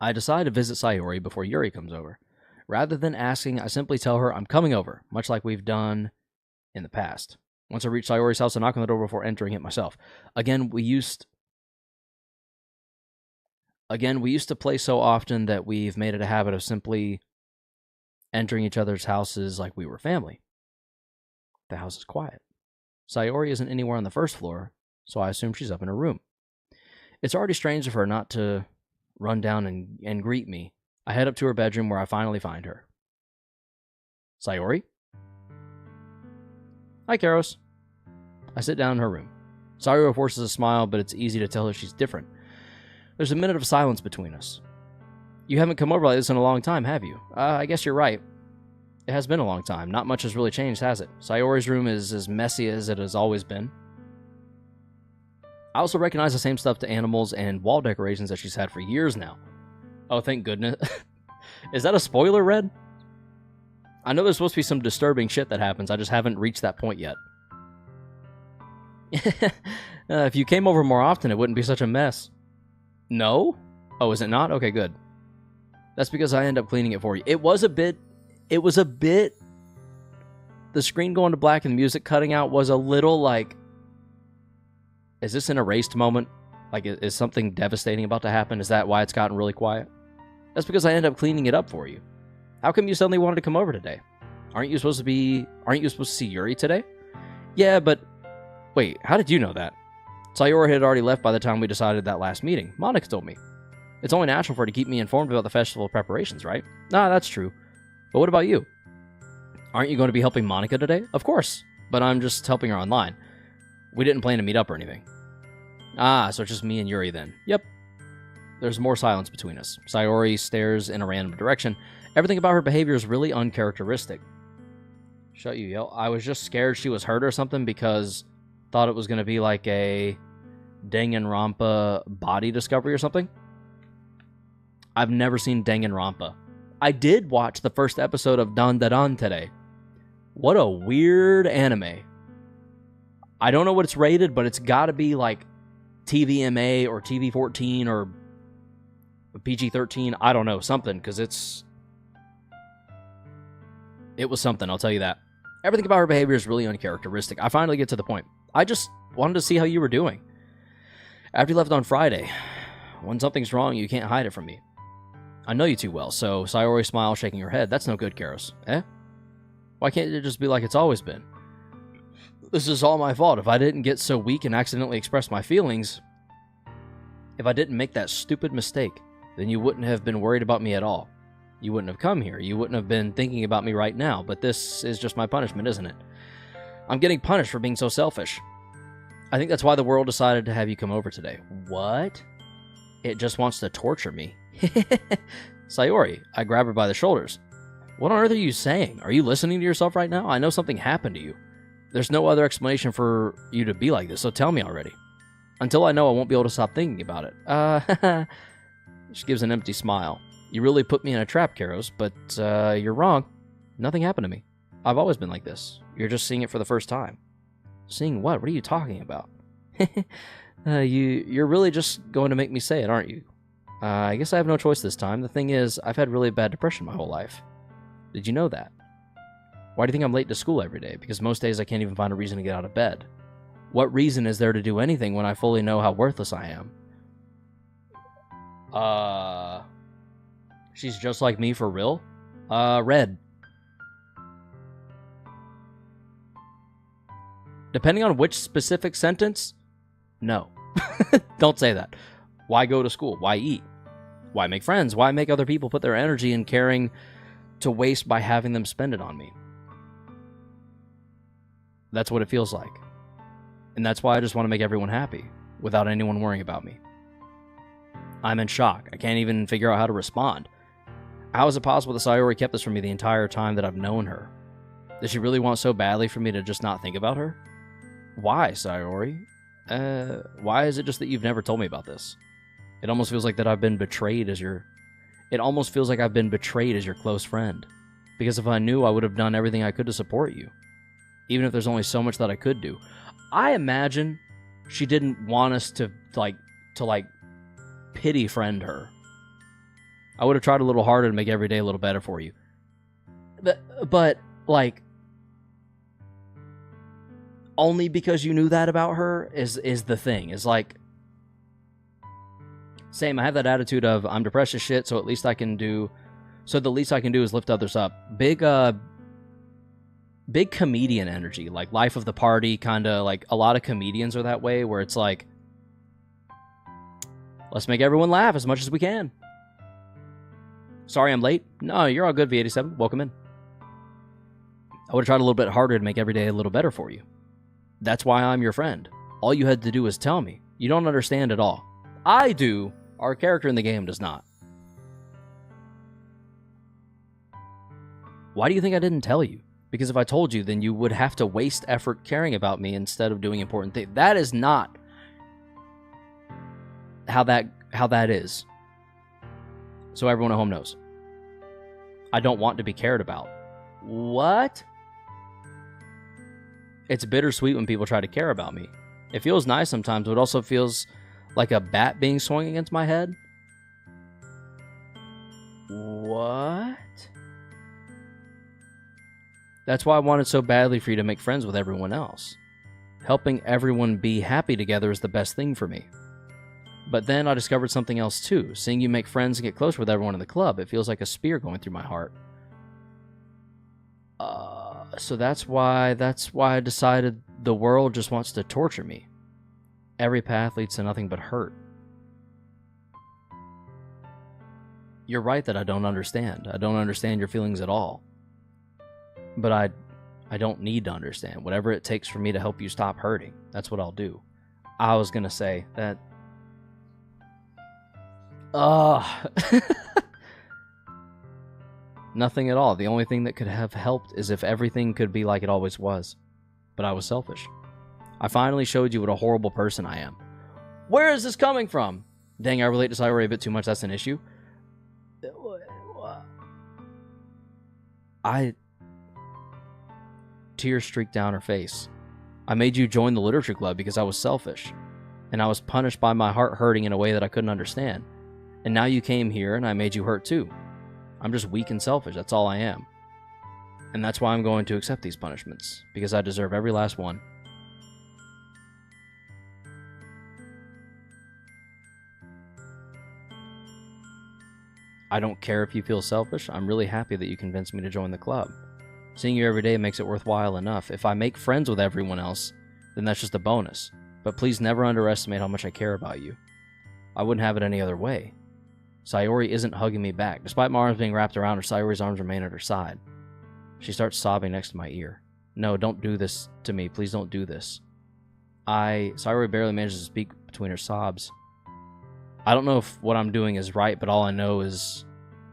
I decide to visit Sayori before Yuri comes over. Rather than asking, I simply tell her I'm coming over, much like we've done in the past. Once I reach Sayori's house, I knock on the door before entering it myself. Again, we used to play so often that we've made it a habit of simply entering each other's houses like we were family. The house is quiet. Sayori isn't anywhere on the first floor, so I assume she's up in her room. It's already strange of her not to run down and greet me. I head up to her bedroom where I finally find her. Sayori? Hi, Karos. I sit down in her room. Sayori forces a smile, but it's easy to tell her she's different. There's a minute of silence between us. You haven't come over like this in a long time, have you? I guess you're right. It has been a long time. Not much has really changed, has it? Sayori's room is as messy as it has always been. I also recognize the same stuffed animals and wall decorations that she's had for years now. Oh, thank goodness. Is that a spoiler, Red? I know there's supposed to be some disturbing shit that happens. I just haven't reached that point yet. If you came over more often, it wouldn't be such a mess. No? Oh, is it not? Okay, good. That's because I end up cleaning it for you. It was a bit... The screen going to black and the music cutting out was a little like... Is this an erased moment? Like, is something devastating about to happen? Is that why it's gotten really quiet? That's because I end up cleaning it up for you. How come you suddenly wanted to come over today? Aren't you supposed to see Yuri today? Yeah, but... Wait, how did you know that? Sayori had already left by the time we decided that last meeting. Monica told me. It's only natural for her to keep me informed about the festival preparations, right? Nah, that's true. But what about you? Aren't you going to be helping Monica today? Of course, but I'm just helping her online. We didn't plan to meet up or anything. Ah, so it's just me and Yuri then. Yep. There's more silence between us. Sayori stares in a random direction. Everything about her behavior is really uncharacteristic. Shut you, yo. I was just scared she was hurt or something because thought it was going to be like a Danganronpa body discovery or something. I've never seen Danganronpa. I did watch the first episode of Dan today. What a weird anime. I don't know what it's rated, but it's got to be like TVMA or TV-14 or PG-13. I don't know, something, because it was something, I'll tell you that. Everything about her behavior is really uncharacteristic. I finally get to the point. I just wanted to see how you were doing. After you left on Friday, when something's wrong, you can't hide it from me. I know you too well, so Sayori smiles, shaking her head. That's no good, Karos. Eh? Why can't it just be like it's always been? This is all my fault. If I didn't get so weak and accidentally express my feelings, if I didn't make that stupid mistake, then you wouldn't have been worried about me at all. You wouldn't have come here. You wouldn't have been thinking about me right now, but this is just my punishment, isn't it? I'm getting punished for being so selfish. I think that's why the world decided to have you come over today. What? It just wants to torture me. Sayori, I grab her by the shoulders. What on earth are you saying? Are you listening to yourself right now? I know something happened to you. There's no other explanation for you to be like this, so tell me already. Until I know, I won't be able to stop thinking about it. She gives an empty smile. You really put me in a trap, Karos, but you're wrong. Nothing happened to me. I've always been like this. You're just seeing it for the first time. Seeing what? What are you talking about? You're really just going to make me say it, aren't you? I guess I have no choice this time. The thing is, I've had really bad depression my whole life. Did you know that? Why do you think I'm late to school every day? Because most days I can't even find a reason to get out of bed. What reason is there to do anything when I fully know how worthless I am? She's just like me for real? Red. Depending on which specific sentence, no. Don't say that. Why go to school? Why eat? Why make friends? Why make other people put their energy and caring to waste by having them spend it on me? That's what it feels like. And that's why I just want to make everyone happy, without anyone worrying about me. I'm in shock. I can't even figure out how to respond. How is it possible that Sayori kept this from me the entire time that I've known her? Does she really want so badly for me to just not think about her? Why, Sayori? Why is it just that you've never told me about this? It almost feels like that I've been betrayed as your... It almost feels like I've been betrayed as your close friend. Because if I knew, I would have done everything I could to support you. Even if there's only so much that I could do. I imagine she didn't want us to pity friend her. I would have tried a little harder to make every day a little better for you. But like, only because you knew that about her is the thing. Is like, same, I have that attitude of, I'm depressed as shit, so at least I can do, so the least I can do is lift others up. Big comedian energy, like life of the party, kind of like a lot of comedians are that way, where it's like, let's make everyone laugh as much as we can. Sorry I'm late. No, you're all good, V87. Welcome in. I would have tried a little bit harder to make every day a little better for you. That's why I'm your friend. All you had to do was tell me. You don't understand at all. I do. Our character in the game does not. Why do you think I didn't tell you? Because if I told you, then you would have to waste effort caring about me instead of doing important things. That is not how that is. So everyone at home knows. I don't want to be cared about. What? It's bittersweet when people try to care about me. It feels nice sometimes, but it also feels like a bat being swung against my head. What? That's why I wanted so badly for you to make friends with everyone else. Helping everyone be happy together is the best thing for me. But then I discovered something else too. Seeing you make friends and get close with everyone in the club, it feels like a spear going through my heart. So that's why I decided the world just wants to torture me. Every path leads to nothing but hurt. You're right that I don't understand. I don't understand your feelings at all. But I don't need to understand. Whatever it takes for me to help you stop hurting, that's what I'll do. I was going to say that... Nothing at all. The only thing that could have helped is if everything could be like it always was. But I was selfish. I finally showed you what a horrible person I am. Where is this coming from? Dang, I relate to Sayori a bit too much. That's an issue. Tears streaked down her face. I made you join the literature club because I was selfish. And I was punished by my heart hurting in a way that I couldn't understand. And now you came here and I made you hurt too. I'm just weak and selfish. That's all I am. And that's why I'm going to accept these punishments. Because I deserve every last one. I don't care if you feel selfish. I'm really happy that you convinced me to join the club. Seeing you every day makes it worthwhile enough. If I make friends with everyone else, then that's just a bonus. But please never underestimate how much I care about you. I wouldn't have it any other way. Sayori isn't hugging me back. Despite my arms being wrapped around her, Sayori's arms remain at her side. She starts sobbing next to my ear. No, don't do this to me. Please don't do this. Sayori barely manages to speak between her sobs. I don't know if what I'm doing is right, but all I know is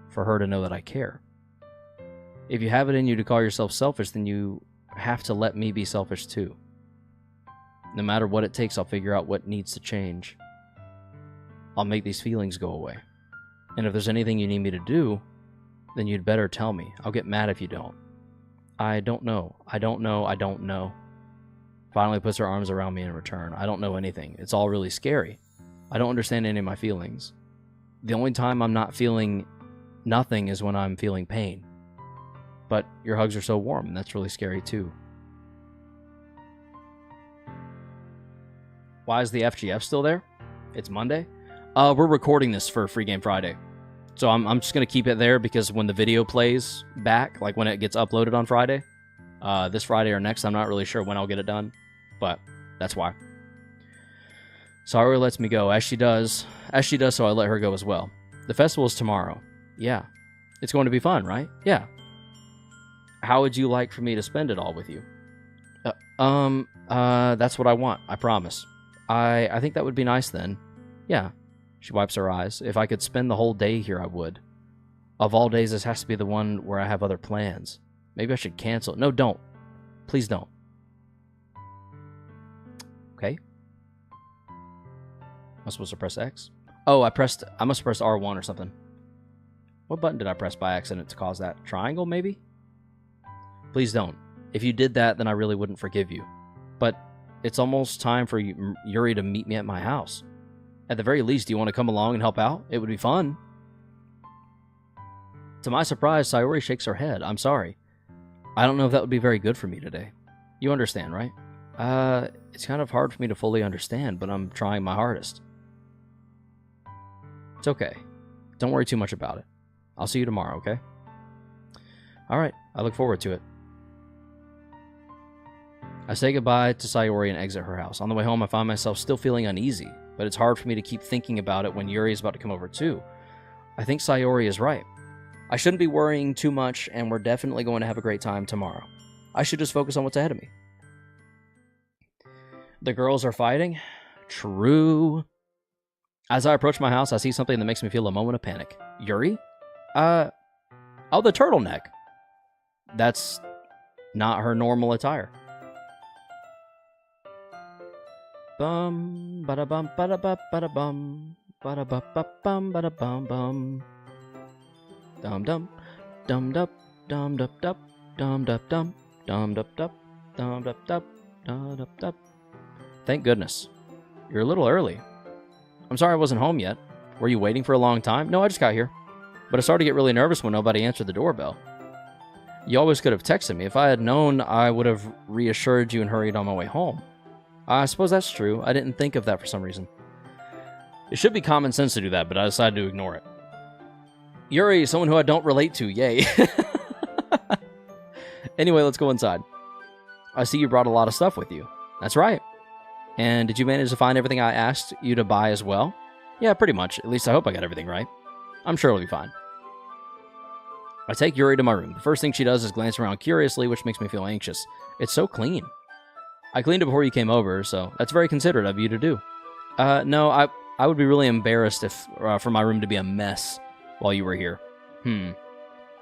for her to know that I care. If you have it in you to call yourself selfish, then you have to let me be selfish too. No matter what it takes, I'll figure out what needs to change. I'll make these feelings go away. And if there's anything you need me to do, then you'd better tell me. I'll get mad if you don't. I don't know. I don't know. I don't know. Finally puts her arms around me in return. I don't know anything. It's all really scary. I don't understand any of my feelings. The only time I'm not feeling nothing is when I'm feeling pain. But your hugs are so warm, and that's really scary too. Why is the FGF still there? It's Monday? We're recording this for Free Game Friday. So I'm just going to keep it there because when the video plays back, like when it gets uploaded on Friday, this Friday or next, I'm not really sure when I'll get it done. But that's why. Sayori lets me go, as she does, so I let her go as well. The festival is tomorrow. Yeah. It's going to be fun, right? Yeah. How would you like for me to spend it all with you? That's what I want, I promise. I think that would be nice then. Yeah. She wipes her eyes. If I could spend the whole day here, I would. Of all days, this has to be the one where I have other plans. Maybe I should cancel. No, don't. Please don't. Okay. I'm supposed to press X? Oh, I must have pressed R1 or something. What button did I press by accident to cause that? Triangle, maybe? Please don't. If you did that, then I really wouldn't forgive you. But it's almost time for Yuri to meet me at my house. At the very least, do you want to come along and help out? It would be fun. To my surprise, Sayori shakes her head. I'm sorry. I don't know if that would be very good for me today. You understand, right? It's kind of hard for me to fully understand, but I'm trying my hardest. It's okay. Don't worry too much about it. I'll see you tomorrow, okay? Alright, I look forward to it. I say goodbye to Sayori and exit her house. On the way home, I find myself still feeling uneasy, but it's hard for me to keep thinking about it when Yuri is about to come over too. I think Sayori is right. I shouldn't be worrying too much, and we're definitely going to have a great time tomorrow. I should just focus on what's ahead of me. The girls are fighting? True. As I approach my house, I see something that makes me feel a moment of panic. Yuri? Oh, the turtleneck. That's not her normal attire. Bum, bada bum, bada bum, bada bum, bada bum, bum, bada bum, bum. Dum dum, dum dup, dum dup dup, dum dup dum, dum dup dup, dum dup dup, dum dup dup. Thank goodness. You're a little early. I'm sorry I wasn't home yet. Were you waiting for a long time? No, I just got here. But I started to get really nervous when nobody answered the doorbell. You always could have texted me. If I had known, I would have reassured you and hurried on my way home. I suppose that's true. I didn't think of that for some reason. It should be common sense to do that, but I decided to ignore it. Yuri, someone who I don't relate to. Yay. Anyway, let's go inside. I see you brought a lot of stuff with you. That's right. And did you manage to find everything I asked you to buy as well? Yeah, pretty much. At least I hope I got everything right. I'm sure it'll be fine. I take Yuri to my room. The first thing she does is glance around curiously, which makes me feel anxious. It's so clean. I cleaned it before you came over, so that's very considerate of you to do. No, I would be really embarrassed if for my room to be a mess while you were here.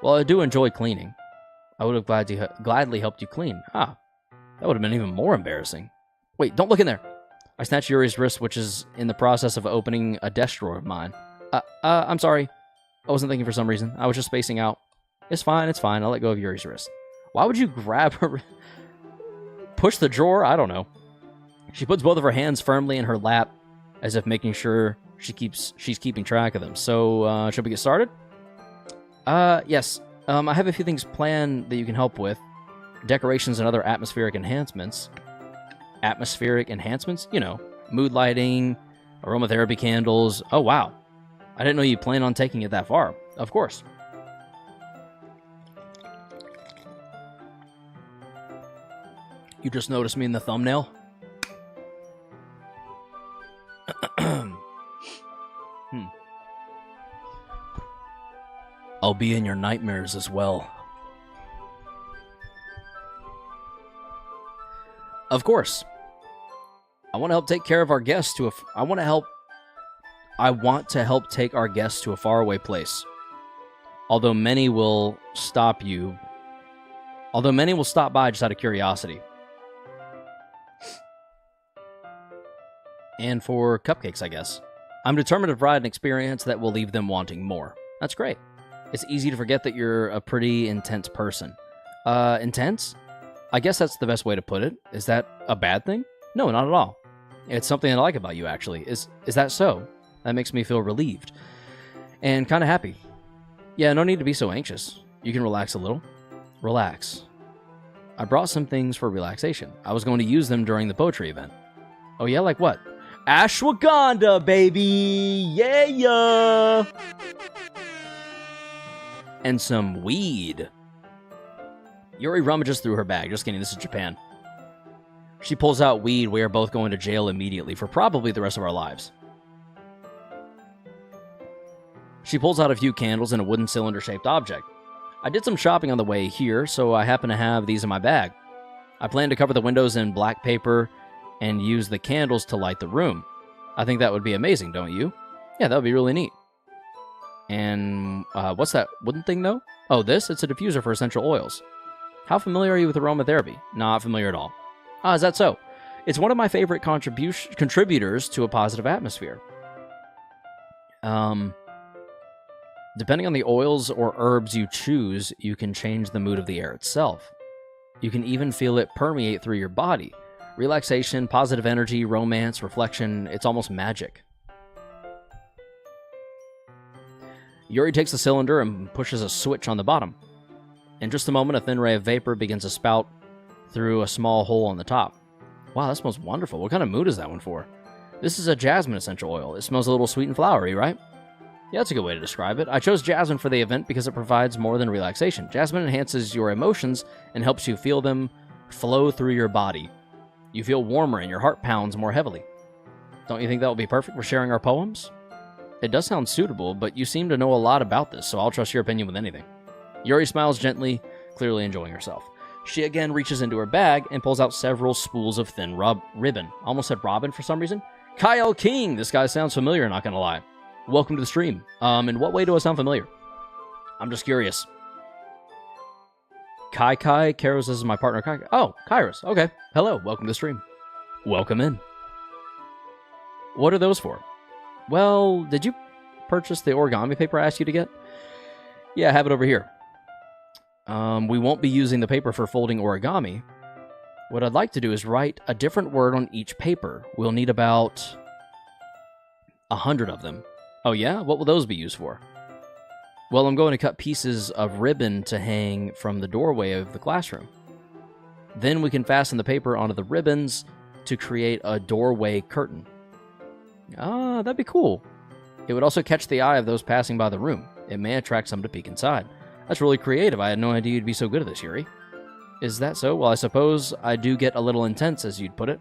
Well, I do enjoy cleaning. I would have gladly helped you clean. Ah, that would have been even more embarrassing. Wait, don't look in there. I snatch Yuri's wrist, which is in the process of opening a desk drawer of mine. I'm sorry. I wasn't thinking for some reason. I was just spacing out. It's fine, it's fine. I'll let go of Yuri's wrist. Why would you grab her... Push the drawer? I don't know. She puts both of her hands firmly in her lap, as if making sure she's keeping track of them. So, should we get started? Yes. I have a few things planned that you can help with. Decorations and other atmospheric enhancements. Atmospheric enhancements? You know, mood lighting, aromatherapy candles. Oh, wow. I didn't know you planned on taking it that far. Of course. You just noticed me in the thumbnail? I'll be in your nightmares as well. Of course. I want to help take care of our guests to I want to help take our guests to a faraway place. Although many will stop by just out of curiosity. And for cupcakes, I guess. I'm determined to provide an experience that will leave them wanting more. That's great. It's easy to forget that you're a pretty intense person. Intense? I guess that's the best way to put it. Is that a bad thing? No, not at all. It's something I like about you, actually. Is that so? That makes me feel relieved. And kind of happy. Yeah, no need to be so anxious. You can relax a little. Relax. I brought some things for relaxation. I was going to use them during the poetry event. Oh yeah, like what? Ashwagandha, baby! Yeah! And some weed. Yuri rummages through her bag. Just kidding, this is Japan. She pulls out weed. We are both going to jail immediately for probably the rest of our lives. She pulls out a few candles and a wooden cylinder-shaped object. I did some shopping on the way here, so I happen to have these in my bag. I plan to cover the windows in black paper and use the candles to light the room. I think that would be amazing, don't you? Yeah, that would be really neat. And what's that wooden thing, though? Oh, this? It's a diffuser for essential oils. How familiar are you with aromatherapy? Not familiar at all. Ah, is that so? It's one of my favorite contributors to a positive atmosphere. Depending on the oils or herbs you choose, you can change the mood of the air itself. You can even feel it permeate through your body. Relaxation, positive energy, romance, reflection, it's almost magic. Yuri takes the cylinder and pushes a switch on the bottom. In just a moment, a thin ray of vapor begins to spout through a small hole on the top. Wow, that smells wonderful. What kind of mood is that one for? This is a jasmine essential oil. It smells a little sweet and flowery, right? Yeah, that's a good way to describe it. I chose jasmine for the event because it provides more than relaxation. Jasmine enhances your emotions and helps you feel them flow through your body. You feel warmer and your heart pounds more heavily. Don't you think that would be perfect for sharing our poems? It does sound suitable, but you seem to know a lot about this, so I'll trust your opinion with anything. Yuri smiles gently, clearly enjoying herself. She again reaches into her bag and pulls out several spools of thin ribbon. Almost said Robin for some reason. Kyle King! This guy sounds familiar, not gonna lie. Welcome to the stream. In what way do I sound familiar? I'm just curious. Kai, Kairos is my partner. Kai. Oh, Kairos. Okay. Hello. Welcome to the stream. Welcome in. What are those for? Well, did you purchase the origami paper I asked you to get? Yeah, I have it over here. We won't be using the paper for folding origami. What I'd like to do is write a different word on each paper. We'll need about 100 of them. Oh yeah? What will those be used for? Well, I'm going to cut pieces of ribbon to hang from the doorway of the classroom. Then we can fasten the paper onto the ribbons to create a doorway curtain. Ah, that'd be cool. It would also catch the eye of those passing by the room. It may attract some to peek inside. That's really creative. I had no idea you'd be so good at this, Yuri. Is that so? Well, I suppose I do get a little intense, as you'd put it.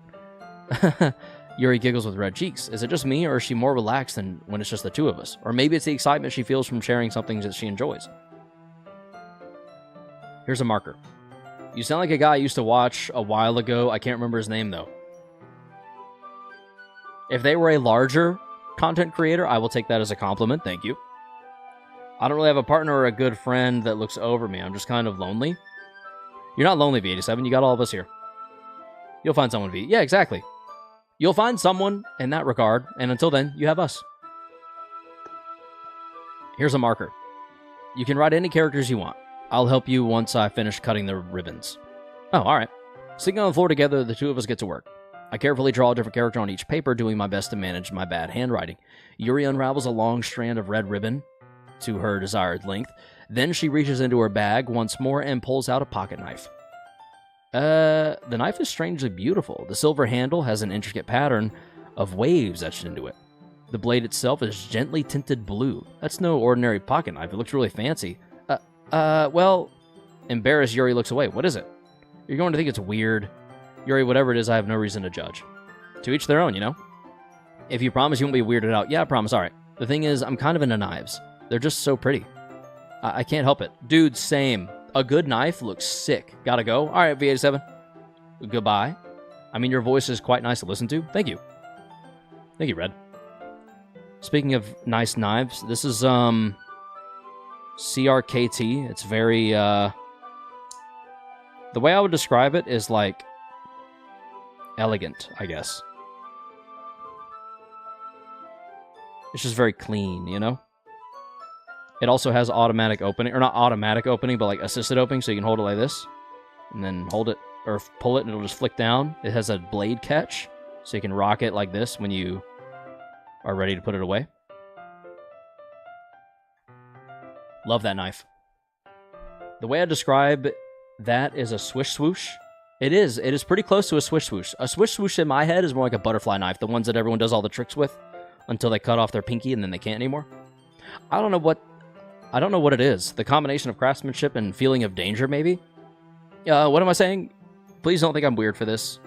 Yuri giggles with red cheeks. Is it just me, or is she more relaxed than when it's just the two of us? Or maybe it's the excitement she feels from sharing something that she enjoys. Here's a marker. You sound like a guy I used to watch a while ago. I can't remember his name, though. If they were a larger content creator, I will take that as a compliment. Thank you. I don't really have a partner or a good friend that looks over me. I'm just kind of lonely. You're not lonely, V87. You got all of us here. You'll find someone, V. Yeah, exactly. You'll find someone in that regard, and until then, you have us. Here's a marker. You can write any characters you want. I'll help you once I finish cutting the ribbons. Oh, alright. Sitting on the floor together, the two of us get to work. I carefully draw a different character on each paper, doing my best to manage my bad handwriting. Yuri unravels a long strand of red ribbon to her desired length. Then she reaches into her bag once more and pulls out a pocket knife. The knife is strangely beautiful. The silver handle has an intricate pattern of waves etched into it. The blade itself is gently tinted blue. That's no ordinary pocket knife. It looks really fancy. Well... Embarrassed, Yuri looks away. What is it? You're going to think it's weird. Yuri, whatever it is, I have no reason to judge. To each their own, you know? If you promise you won't be weirded out. Yeah, I promise. Alright. The thing is, I'm kind of into knives. They're just so pretty. I can't help it. Dude, same. A good knife looks sick. Gotta go. Alright, V87. Goodbye. I mean, your voice is quite nice to listen to. Thank you. Thank you, Red. Speaking of nice knives, this is, CRKT. It's very, the way I would describe it is, like, elegant, I guess. It's just very clean, you know? It also has automatic opening, or not automatic opening, but like assisted opening, so you can hold it like this, and then hold it, or pull it, and it'll just flick down. It has a blade catch, so you can rock it like this when you are ready to put it away. Love that knife. The way I describe that is a swish swoosh. It is pretty close to a swish swoosh. A swish swoosh in my head is more like a butterfly knife, the ones that everyone does all the tricks with until they cut off their pinky and then they can't anymore. I don't know what it is. The combination of craftsmanship and feeling of danger, maybe? What am I saying? Please don't think I'm weird for this.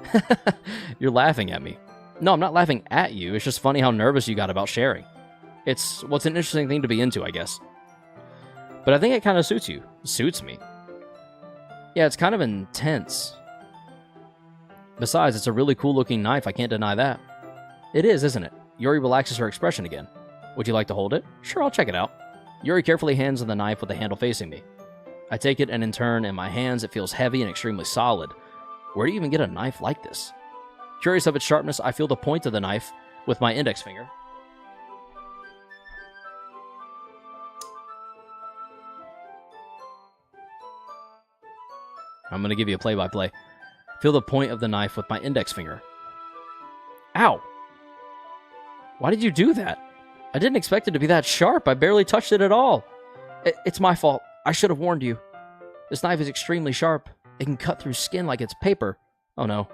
You're laughing at me. No, I'm not laughing at you. It's just funny how nervous you got about sharing. It's what's an interesting thing to be into, I guess. But I think it kind of suits you. Suits me. Yeah, it's kind of intense. Besides, it's a really cool-looking knife. I can't deny that. It is, isn't it? Yuri relaxes her expression again. Would you like to hold it? Sure, I'll check it out. Yuri carefully hands the knife with the handle facing me. I take it, and in turn, in my hands, it feels heavy and extremely solid. Where do you even get a knife like this? Curious of its sharpness, I feel the point of the knife with my index finger. I'm going to give you a play-by-play. Feel the point of the knife with my index finger. Ow! Why did you do that? I didn't expect it to be that sharp. I barely touched it at all. It's my fault. I should have warned you. This knife is extremely sharp. It can cut through skin like it's paper. Oh no.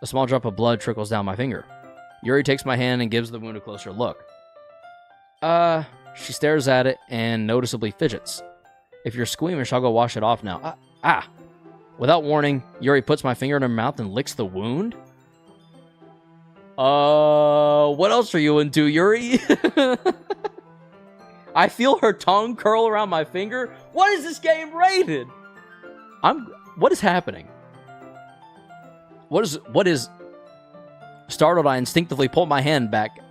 A small drop of blood trickles down my finger. Yuri takes my hand and gives the wound a closer look. She stares at it and noticeably fidgets. If you're squeamish, I'll go wash it off now. Without warning, Yuri puts my finger in her mouth and licks the wound. What else are you into, Yuri? I feel her tongue curl around my finger. What is this game rated? What is happening? What is... Startled, I instinctively pull my hand back.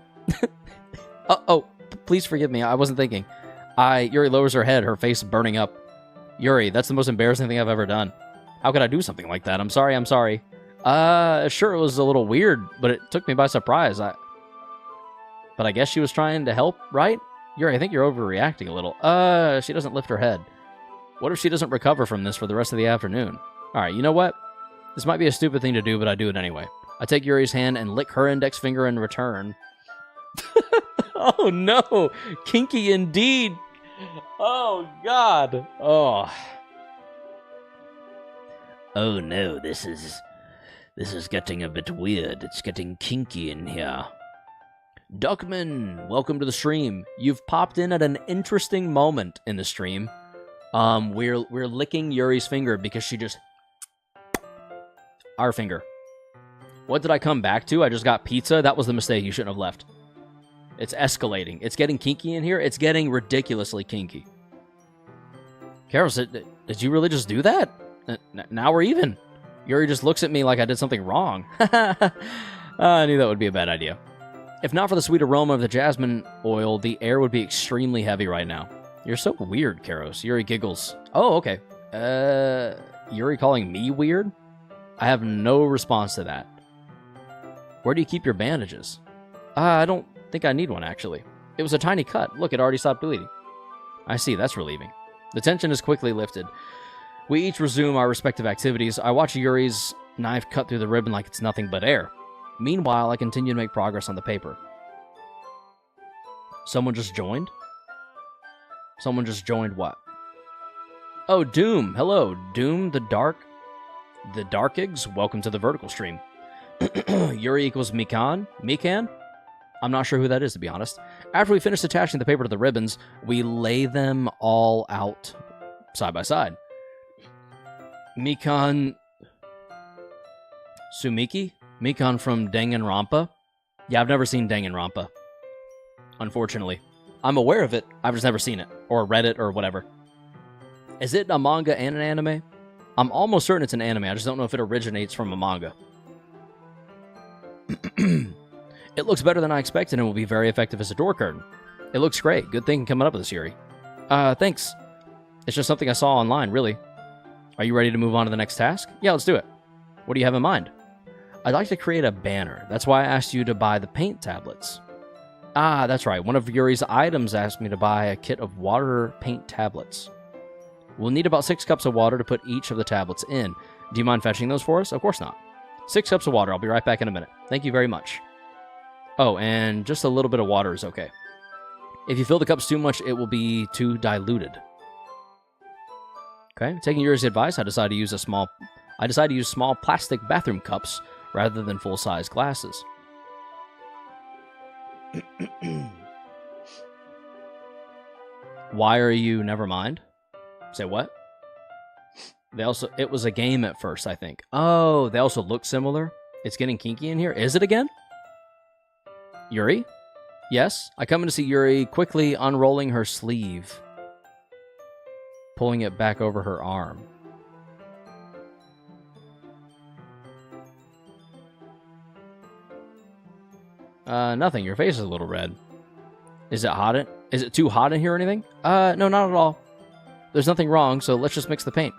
Please forgive me. I wasn't thinking. Yuri lowers her head, her face burning up. Yuri, that's the most embarrassing thing I've ever done. How could I do something like that? I'm sorry. Sure, it was a little weird, but it took me by surprise. But I guess she was trying to help, right? Yuri, I think you're overreacting a little. She doesn't lift her head. What if she doesn't recover from this for the rest of the afternoon? Alright, you know what? This might be a stupid thing to do, but I do it anyway. I take Yuri's hand and lick her index finger in return. Oh no! Kinky indeed! Oh god! Oh no, this is getting a bit weird. It's getting kinky in here. Duckman, welcome to the stream. You've popped in at an interesting moment in the stream. We're licking Yuri's finger because she just... Our finger. What did I come back to? I just got pizza? That was the mistake. You shouldn't have left. It's escalating. It's getting kinky in here. It's getting ridiculously kinky. Karos, did you really just do that? Now we're even. Yuri just looks at me like I did something wrong. I knew that would be a bad idea. If not for the sweet aroma of the jasmine oil, the air would be extremely heavy right now. You're so weird, Karos. Yuri giggles. Oh, okay. Yuri calling me weird? I have no response to that. Where do you keep your bandages? I don't think I need one, actually. It was a tiny cut. Look, it already stopped bleeding. I see, that's relieving. The tension is quickly lifted. We each resume our respective activities. I watch Yuri's knife cut through the ribbon like it's nothing but air. Meanwhile, I continue to make progress on the paper. Someone just joined? Someone just joined what? Oh, Doom. Hello, Doom the Darkigs. Welcome to the vertical stream. Yuri equals Mikan? Mikan? I'm not sure who that is, to be honest. After we finish attaching the paper to the ribbons, we lay them all out side by side. Mikan... Sumiki? Mikan from Danganronpa? Yeah, I've never seen Danganronpa. Unfortunately. I'm aware of it, I've just never seen it. Or read it, or whatever. Is it a manga and an anime? I'm almost certain it's an anime, I just don't know if it originates from a manga. It looks better than I expected and will be very effective as a door curtain. It looks great. Good thing coming up with this, Yuri. Thanks. It's just something I saw online, really. Are you ready to move on to the next task? Yeah, let's do it. What do you have in mind? I'd like to create a banner. That's why I asked you to buy the paint tablets. Ah, that's right. One of Yuri's items asked me to buy a kit of water paint tablets. We'll need about 6 cups of water to put each of the tablets in. Do you mind fetching those for us? Of course not. 6 cups of water. I'll be right back in a minute. Thank you very much. Oh, and just a little bit of water is okay. If you fill the cups too much, it will be too diluted. Okay, taking Yuri's advice, I decided to use small plastic bathroom cups rather than full-size glasses. Why are you... Never mind. Say what? It was a game at first, I think. Oh, they also look similar? It's getting kinky in here? Is it again? Yuri? Yes? I come in to see Yuri quickly unrolling her sleeve. Pulling it back over her arm. Nothing. Your face is a little red. Is it hot? Is it too hot in here or anything? No, not at all. There's nothing wrong, so let's just mix the paint.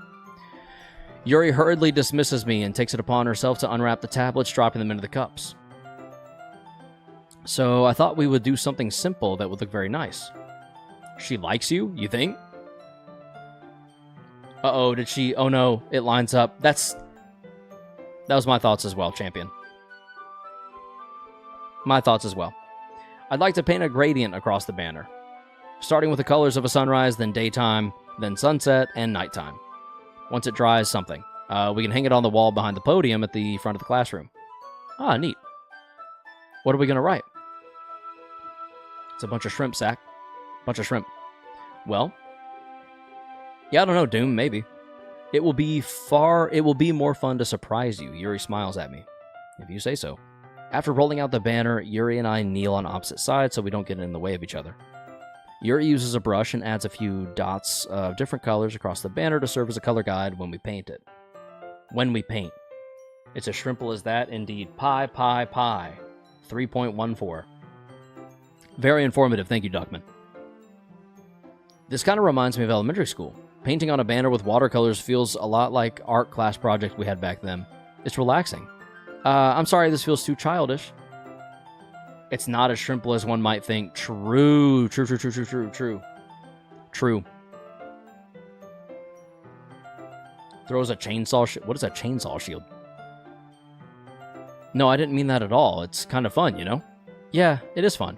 Yuri hurriedly dismisses me and takes it upon herself to unwrap the tablets, dropping them into the cups. So I thought we would do something simple that would look very nice. She likes you, you think? Uh-oh, did she... Oh no, it lines up. That was my thoughts as well, champion. My thoughts as well. I'd like to paint a gradient across the banner, starting with the colors of a sunrise, then daytime, then sunset, and nighttime. Once it dries, something. We can hang it on the wall behind the podium at the front of the classroom. Ah, neat. What are we going to write? It's a bunch of shrimp, Sack. Bunch of shrimp. Well, yeah, I don't know, Doom, maybe. It will be more fun to surprise you. Yuri smiles at me. If you say so. After rolling out the banner, Yuri and I kneel on opposite sides so we don't get in the way of each other. Yuri uses a brush and adds a few dots of different colors across the banner to serve as a color guide when we paint it. When we paint. It's as simple as that, indeed. Pi, pi, pi. 3.14. Very informative, thank you, Duckman. This kind of reminds me of elementary school. Painting on a banner with watercolors feels a lot like art class project we had back then. It's relaxing. I'm sorry this feels too childish. It's not as simple as one might think. True. True. Throws a chainsaw what is a chainsaw shield? No, I didn't mean that at all. It's kind of fun, you know? Yeah, it is fun.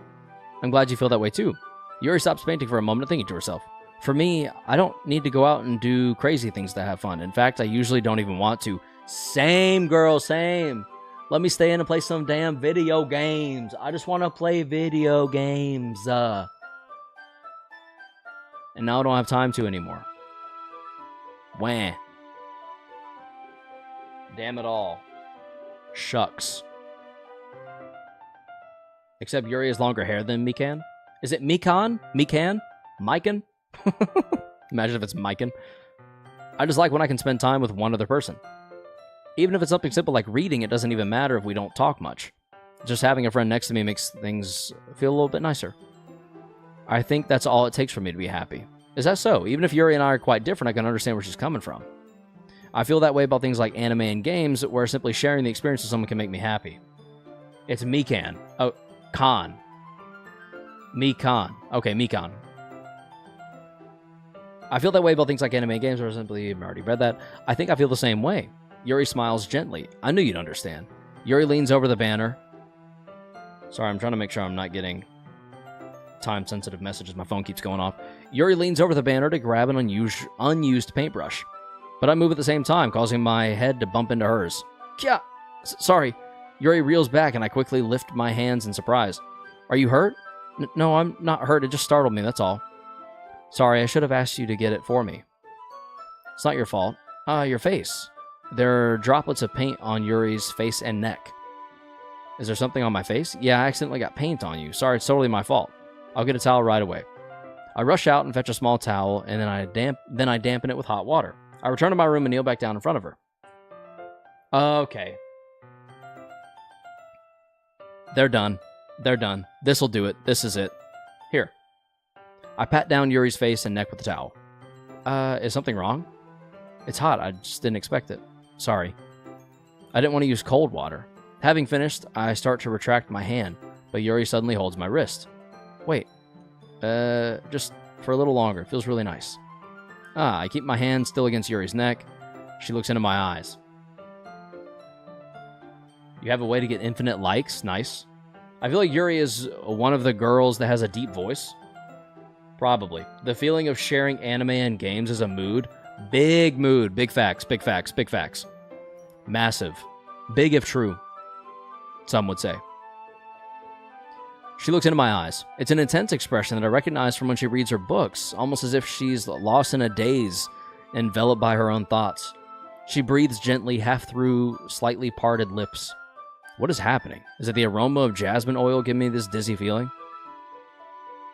I'm glad you feel that way too. Yuri stops painting for a moment, thinking to herself. For me, I don't need to go out and do crazy things to have fun. In fact, I usually don't even want to. Same, girl, same. Let me stay in and play some damn video games. I just want to play video games. And now I don't have time to anymore. Wah. Damn it all. Shucks. Except Yuri has longer hair than Mikan. Is it Mikan? Mikan? Mikan? Imagine if it's Mikan. I just like when I can spend time with one other person. Even if it's something simple like reading, it doesn't even matter if we don't talk much. Just having a friend next to me makes things feel a little bit nicer. I think that's all it takes for me to be happy. Is that so? Even if Yuri and I are quite different, I can understand where she's coming from. I feel that way about things like anime and games, where simply sharing the experience with someone can make me happy. It's Mikan. Oh, Khan. Mikan. Okay, Mikan. I feel that way about things like anime and games, where simply, I've already read that. I think I feel the same way. Yuri smiles gently. I knew you'd understand. Yuri leans over the banner. Sorry, I'm trying to make sure I'm not getting time-sensitive messages. My phone keeps going off. Yuri leans over the banner to grab an unused paintbrush. But I move at the same time, causing my head to bump into hers. Kya! Sorry. Yuri reels back, and I quickly lift my hands in surprise. Are you hurt? No, I'm not hurt. It just startled me, that's all. Sorry, I should have asked you to get it for me. It's not your fault. Your face. There are droplets of paint on Yuri's face and neck. Is there something on my face? Yeah, I accidentally got paint on you. Sorry, it's totally my fault. I'll get a towel right away. I rush out and fetch a small towel, and then I dampen it with hot water. I return to my room and kneel back down in front of her. Okay. They're done. They're done. This'll do it. This is it. Here. I pat down Yuri's face and neck with the towel. Is something wrong? It's hot. I just didn't expect it. Sorry. I didn't want to use cold water. Having finished, I start to retract my hand, but Yuri suddenly holds my wrist. Wait. Just for a little longer. It feels really nice. I keep my hand still against Yuri's neck. She looks into my eyes. You have a way to get infinite likes? Nice. I feel like Yuri is one of the girls that has a deep voice. Probably. The feeling of sharing anime and games is a mood. Big mood. Big facts, big facts, big facts. Massive. Big if true, some would say. She looks into my eyes. It's an intense expression that I recognize from when she reads her books, almost as if she's lost in a daze, enveloped by her own thoughts. She breathes gently, half through slightly parted lips. What is happening? Is it the aroma of jasmine oil giving me this dizzy feeling?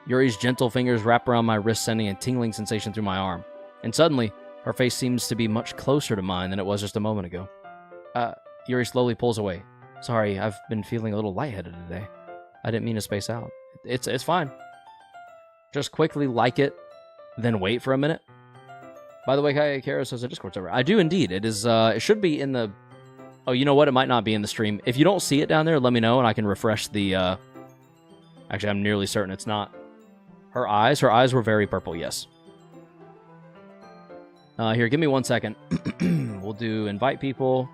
Yuri's gentle fingers wrap around my wrist, sending a tingling sensation through my arm. And suddenly, her face seems to be much closer to mine than it was just a moment ago. Yuri slowly pulls away. Sorry, I've been feeling a little lightheaded today. I didn't mean to space out. It's fine. Just quickly like it, then wait for a minute. By the way, Kara says the Discord's over. I do indeed. It is. It should be in the... Oh, you know what? It might not be in the stream. If you don't see it down there, let me know, and I can refresh the... Actually, I'm nearly certain it's not. Her eyes were very purple, yes. Here, give me 1 second. We'll do invite people.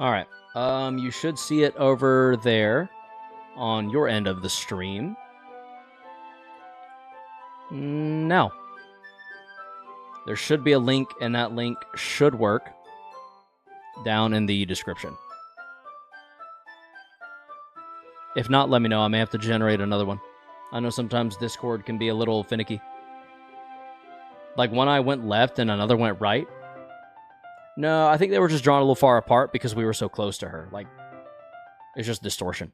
Alright. You should see it over there on your end of the stream. Now. There should be a link, and that link should work down in the description. If not, let me know. I may have to generate another one. I know sometimes Discord can be a little finicky. Like, one eye went left and another went right. No, I think they were just drawn a little far apart because we were so close to her. Like, it's just distortion.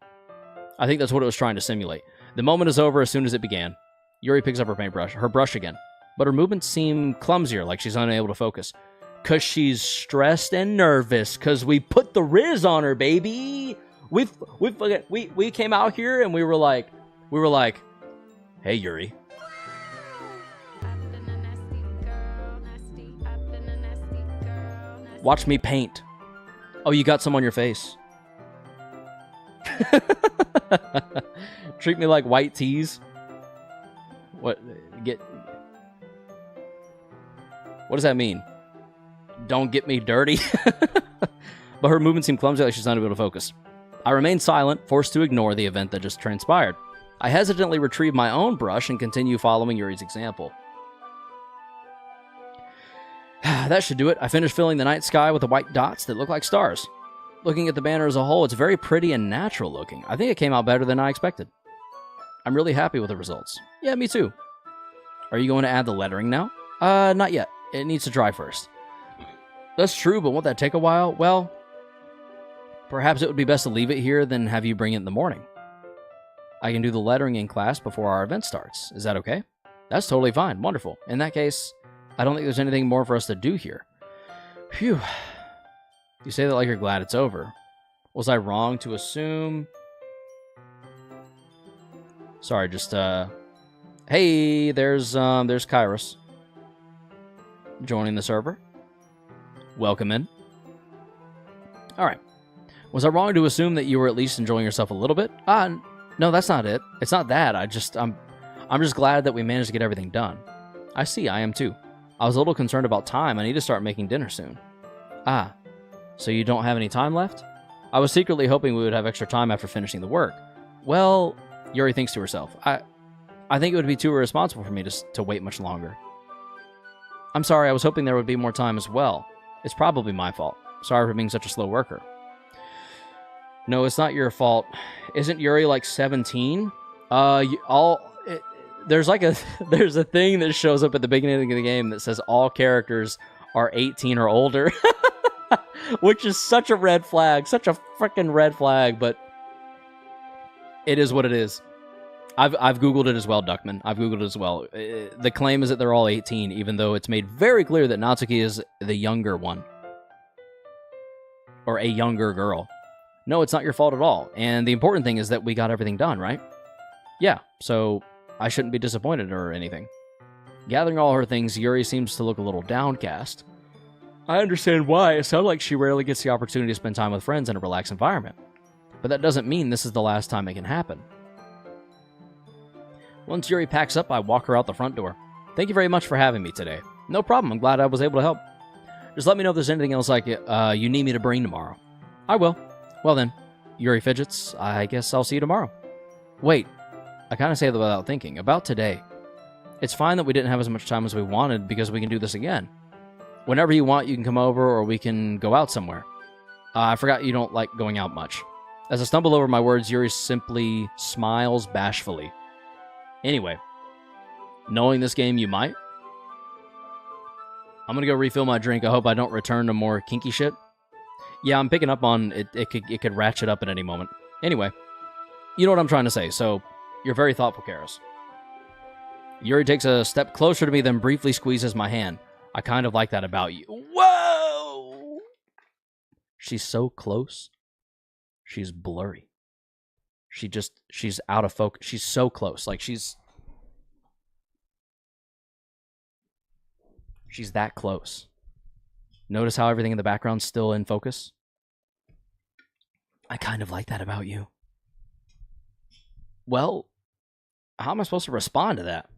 I think that's what it was trying to simulate. The moment is over as soon as it began. Yuri picks up her paintbrush, her brush again. But her movements seem clumsier, like she's unable to focus. Because she's stressed and nervous, because we put the Riz on her, baby! We came out here and we were like, hey, Yuri. Watch me paint. Oh, you got some on your face. Treat me like white teas. What does that mean? Don't get me dirty. But her movements seem clumsy, like she's not able to focus. I remain silent, forced to ignore the event that just transpired. I hesitantly retrieve my own brush and continue following Yuri's example. That should do it. I finished filling the night sky with the white dots that look like stars. Looking at the banner as a whole, it's very pretty and natural looking. I think it came out better than I expected. I'm really happy with the results. Yeah, me too. Are you going to add the lettering now? Not yet. It needs to dry first. That's true, but won't that take a while? Well, perhaps it would be best to leave it here than have you bring it in the morning. I can do the lettering in class before our event starts. Is that okay? That's totally fine. Wonderful. In that case, I don't think there's anything more for us to do here. Phew. You say that like you're glad it's over. Was I wrong to assume? Sorry, just, Hey, there's Kairos. Joining the server. Welcome in. Alright. Was I wrong to assume that you were at least enjoying yourself a little bit? No, that's not it. It's not that. I'm just glad that we managed to get everything done. I see, I am too. I was a little concerned about time. I need to start making dinner soon. So you don't have any time left? I was secretly hoping we would have extra time after finishing the work. Well, Yuri thinks to herself, I think it would be too irresponsible for me to wait much longer. I'm sorry, I was hoping there would be more time as well. It's probably my fault. Sorry for being such a slow worker. No, it's not your fault. Isn't Yuri like 17? There's a thing that shows up at the beginning of the game that says all characters are 18 or older. Which is such a red flag, such a freaking red flag, but it is what it is. I've Googled it as well, Duckman. I've Googled it as well. The claim is that they're all 18, even though it's made very clear that Natsuki is the younger one. Or a younger girl. No, it's not your fault at all. And the important thing is that we got everything done, right? Yeah, so I shouldn't be disappointed or anything. Gathering all her things, Yuri seems to look a little downcast. I understand why. It sounds like she rarely gets the opportunity to spend time with friends in a relaxed environment. But that doesn't mean this is the last time it can happen. Once Yuri packs up, I walk her out the front door. Thank you very much for having me today. No problem. I'm glad I was able to help. Just let me know if there's anything else like you need me to bring tomorrow. I will. Well then, Yuri fidgets. I guess I'll see you tomorrow. Wait. I kind of say that without thinking. About today. It's fine that we didn't have as much time as we wanted because we can do this again. Whenever you want, you can come over or we can go out somewhere. I forgot you don't like going out much. As I stumble over my words, Yuri simply smiles bashfully. Anyway, knowing this game, you might. I'm gonna go refill my drink. I hope I don't return to more kinky shit. Yeah, I'm picking up on it. It could ratchet up at any moment. Anyway, you know what I'm trying to say, so you're very thoughtful, Karis. Yuri takes a step closer to me, then briefly squeezes my hand. I kind of like that about you. Whoa! She's so close. She's blurry. She's out of focus. She's so close. Like, she's that close. Notice how everything in the background's still in focus? I kind of like that about you. Well, how am I supposed to respond to that?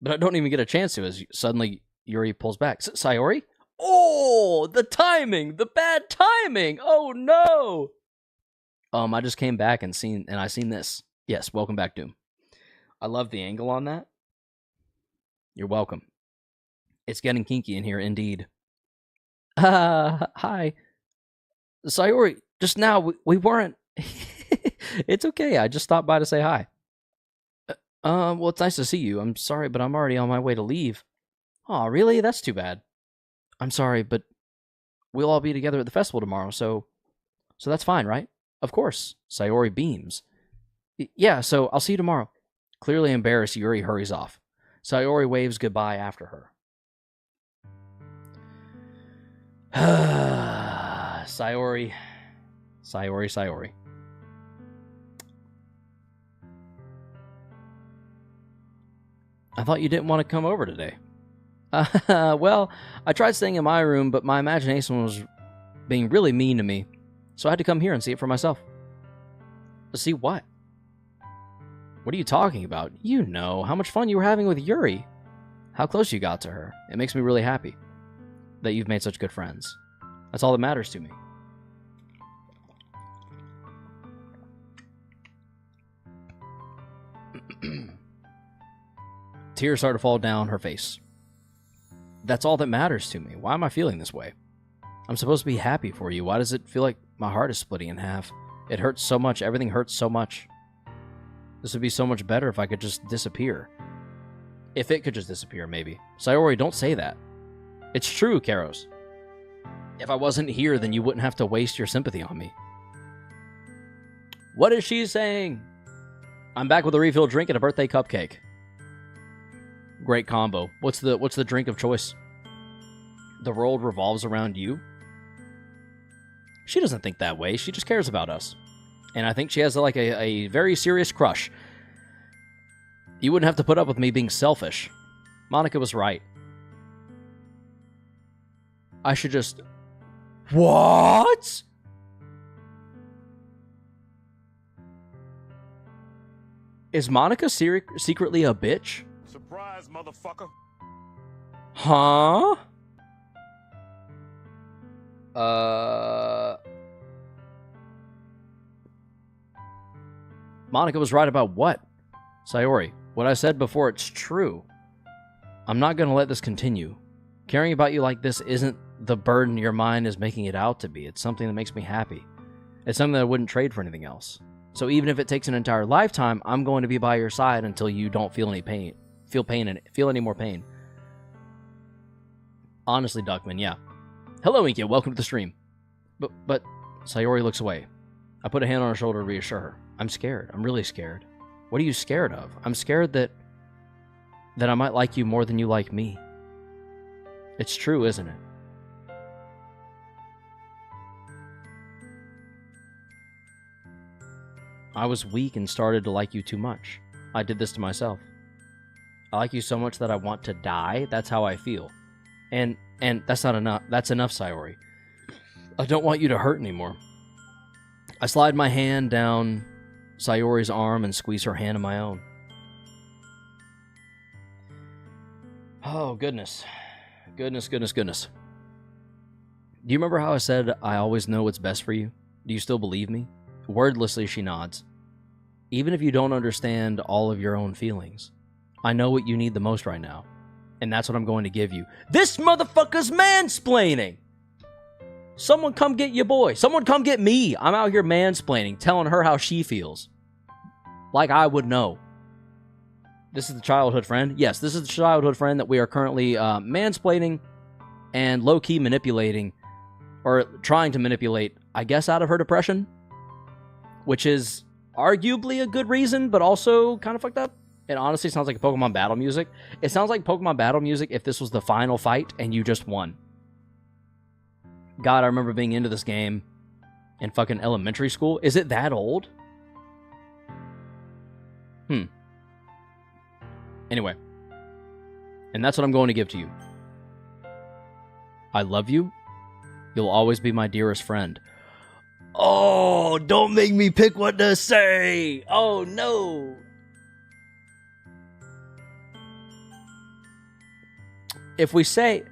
But I don't even get a chance to as suddenly Yuri pulls back. Sayori? Oh, the timing, the bad timing. Oh no. I just came back and I seen this. Yes, welcome back, Doom. I love the angle on that. You're welcome. It's getting kinky in here, indeed. Hi. Sayori, just now, we weren't... It's okay, I just stopped by to say hi. Well, it's nice to see you. I'm sorry, but I'm already on my way to leave. Aw, really? That's too bad. I'm sorry, but we'll all be together at the festival tomorrow, so that's fine, right? Of course. Sayori beams. Yeah, so I'll see you tomorrow. Clearly embarrassed, Yuri hurries off. Sayori waves goodbye after her. Sayori. I thought you didn't want to come over today. Well, I tried staying in my room, but my imagination was being really mean to me, so I had to come here and see it for myself. See what? What are you talking about? You know, how much fun you were having with Yuri. How close you got to her. It makes me really happy that you've made such good friends. That's all that matters to me. Tears start to fall down her face. That's all that matters to me. Why am I feeling this way? I'm supposed to be happy for you. Why does it feel like my heart is splitting in half? It hurts so much. Everything hurts so much. This would be so much better if I could just disappear. If it could just disappear, maybe. Sayori, don't say that. It's true, Karos. If I wasn't here, then you wouldn't have to waste your sympathy on me. What is she saying? I'm back with a refilled drink and a birthday cupcake. Great combo. What's the drink of choice? The world revolves around you? She doesn't think that way. She just cares about us. And I think she has like a very serious crush. You wouldn't have to put up with me being selfish. Monica was right. I should just... What? Is Monica secretly a bitch? Surprise, motherfucker. Huh? Monica was right about what? Sayori, what I said before, it's true. I'm not going to let this continue. Caring about you like this isn't the burden your mind is making it out to be. It's something that makes me happy. It's something that I wouldn't trade for anything else. So even if it takes an entire lifetime, I'm going to be by your side until you don't feel any pain. Feel any more pain. Honestly, Duckman, yeah. Hello, Inkia. Welcome to the stream. But Sayori looks away. I put a hand on her shoulder to reassure her. I'm scared. I'm really scared. What are you scared of? I'm scared that I might like you more than you like me. It's true, isn't it? I was weak and started to like you too much. I did this to myself. I like you so much that I want to die. That's how I feel. And that's not enough. That's enough, Sayori. I don't want you to hurt anymore. I slide my hand down Sayori's arm and squeeze her hand in my own. Oh, goodness. Goodness. Do you remember how I said I always know what's best for you? Do you still believe me? Wordlessly, she nods. Even if you don't understand all of your own feelings, I know what you need the most right now. And that's what I'm going to give you. This motherfucker's mansplaining! Someone come get your boy. Someone come get me. I'm out here mansplaining, telling her how she feels. Like I would know. This is the childhood friend. Yes, this is the childhood friend that we are currently mansplaining and low-key manipulating, or trying to manipulate, I guess, out of her depression, which is arguably a good reason, but also kind of fucked up. It honestly sounds like Pokemon battle music. It sounds like Pokemon battle music if this was the final fight and you just won. God, I remember being into this game in fucking elementary school. Is it that old? Anyway. And that's what I'm going to give to you. I love you. You'll always be my dearest friend. Oh, don't make me pick what to say. Oh, no. If we say,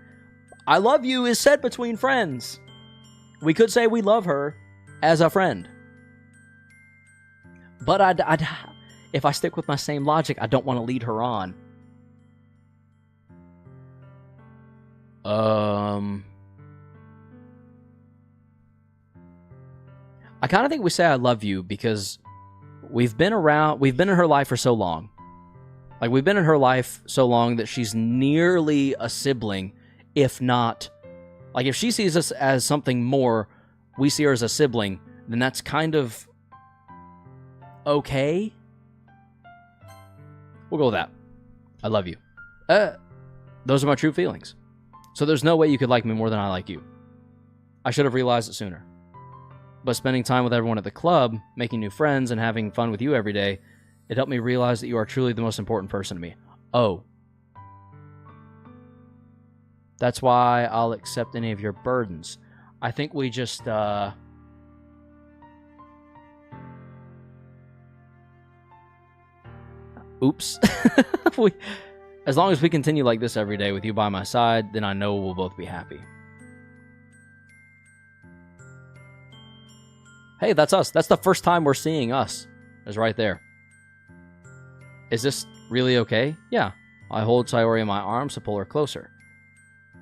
I love you is said between friends. We could say we love her as a friend. But if I stick with my same logic, I don't want to lead her on. I kind of think we say I love you because we've been in her life for so long. Like, we've been in her life so long that she's nearly a sibling, if not... Like, if she sees us as something more, we see her as a sibling, then that's kind of... okay? We'll go with that. I love you. Those are my true feelings. So there's no way you could like me more than I like you. I should have realized it sooner. But spending time with everyone at the club, making new friends, and having fun with you every day, it helped me realize that you are truly the most important person to me. Oh. That's why I'll accept any of your burdens. I think we just, oops. As long as we continue like this every day with you by my side, then I know we'll both be happy. Hey, that's us. That's the first time we're seeing us. It's right there. Is this really okay? Yeah. I hold Sayori in my arms to pull her closer.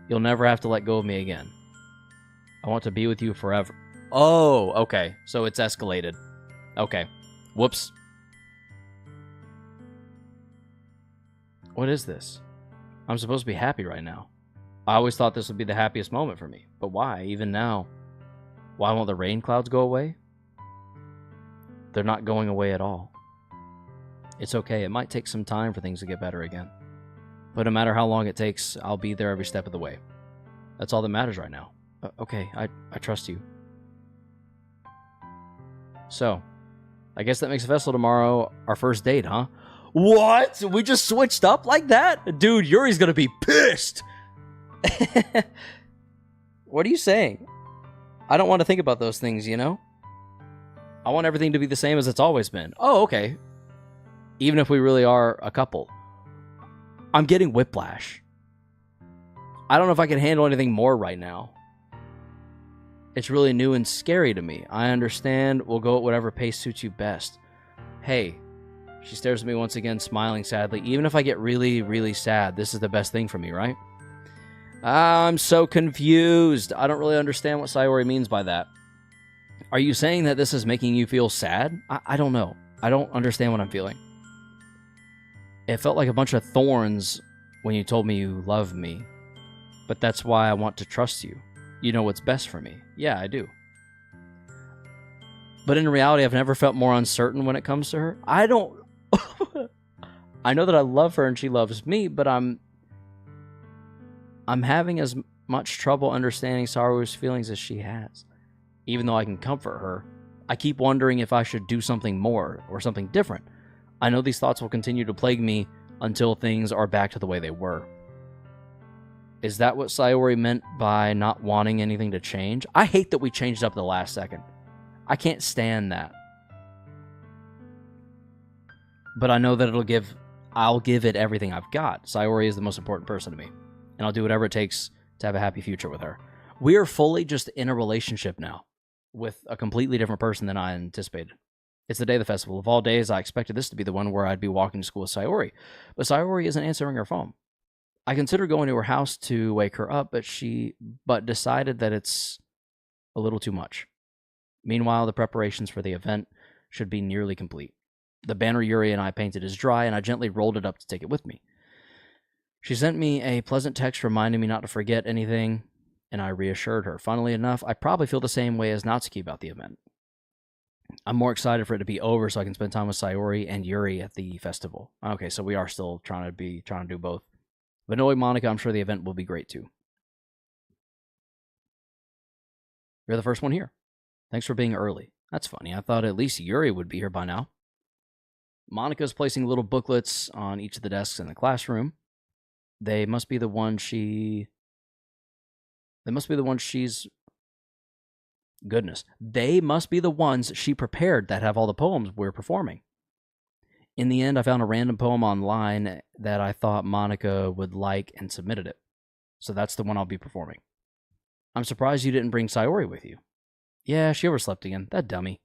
You'll never have to let go of me again. I want to be with you forever. Oh, okay. So it's escalated. Okay. Whoops. What is this? I'm supposed to be happy right now. I always thought this would be the happiest moment for me. But why, even now? Why won't the rain clouds go away? They're not going away at all. It's okay. It might take some time for things to get better again. But no matter how long it takes, I'll be there every step of the way. That's all that matters right now. Okay, I trust you. So, I guess that makes Vessel tomorrow our first date, huh? What? We just switched up like that? Dude, Yuri's gonna be pissed! What are you saying? I don't want to think about those things, you know? I want everything to be the same as it's always been. Oh, okay. Even if we really are a couple. I'm getting whiplash. I don't know if I can handle anything more right now. It's really new and scary to me. I understand. We'll go at whatever pace suits you best. Hey. She stares at me once again, smiling sadly. Even if I get really, really sad, this is the best thing for me, right? I'm so confused. I don't really understand what Sayori means by that. Are you saying that this is making you feel sad? I don't know. I don't understand what I'm feeling. It felt like a bunch of thorns when you told me you love me. But that's why I want to trust you. You know what's best for me. Yeah, I do. But in reality, I've never felt more uncertain when it comes to her. I don't... I know that I love her and she loves me, but I'm having as much trouble understanding Saru's feelings as she has. Even though I can comfort her, I keep wondering if I should do something more or something different. I know these thoughts will continue to plague me until things are back to the way they were. Is that what Sayori meant by not wanting anything to change? I hate that we changed up at the last second. I can't stand that. But I know that I'll give it everything I've got. Sayori is the most important person to me. And I'll do whatever it takes to have a happy future with her. We are fully just in a relationship now. With a completely different person than I anticipated. It's the day of the festival. Of all days, I expected this to be the one where I'd be walking to school with Sayori. But Sayori isn't answering her phone. I considered going to her house to wake her up, but decided that it's a little too much. Meanwhile, the preparations for the event should be nearly complete. The banner Yuri and I painted is dry, and I gently rolled it up to take it with me. She sent me a pleasant text reminding me not to forget anything, and I reassured her. Funnily enough, I probably feel the same way as Natsuki about the event. I'm more excited for it to be over so I can spend time with Sayori and Yuri at the festival. Okay, so we are still trying to do both. But knowing Monica, I'm sure the event will be great too. You're the first one here. Thanks for being early. That's funny. I thought at least Yuri would be here by now. Monica's placing little booklets on each of the desks in the classroom. They must be the ones she's... Goodness. They must be the ones she prepared that have all the poems we're performing. In the end, I found a random poem online that I thought Monica would like and submitted it. so that's the one I'll be performing. I'm surprised you didn't bring Sayori with you. Yeah, she overslept again. That dummy.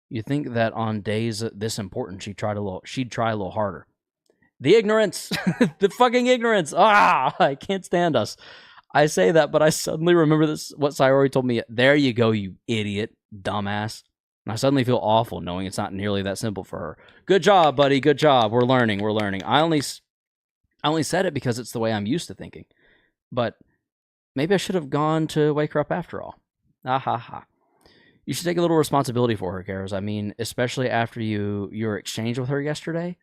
You'd think that on days this important, she'd try a little harder. The ignorance! The fucking ignorance! Ah! I can't stand us. I say that, but I suddenly remember what Sayori told me. There you go, you idiot, dumbass. And I suddenly feel awful knowing it's not nearly that simple for her. Good job, buddy. Good job. We're learning. I only said it because it's the way I'm used to thinking. But maybe I should have gone to wake her up after all. Ah ha ha. You should take a little responsibility for her, Karos. I mean, especially after your exchange with her yesterday.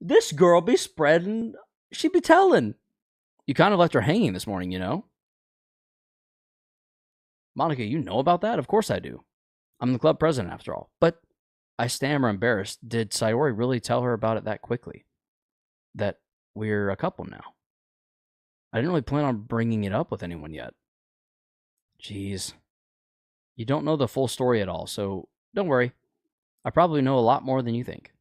This girl be spreading. She be telling. You kind of left her hanging this morning, you know? Monica, you know about that? Of course I do. I'm the club president, after all. But I stammer, embarrassed. Did Sayori really tell her about it that quickly? That we're a couple now? I didn't really plan on bringing it up with anyone yet. Jeez. You don't know the full story at all, so don't worry. I probably know a lot more than you think.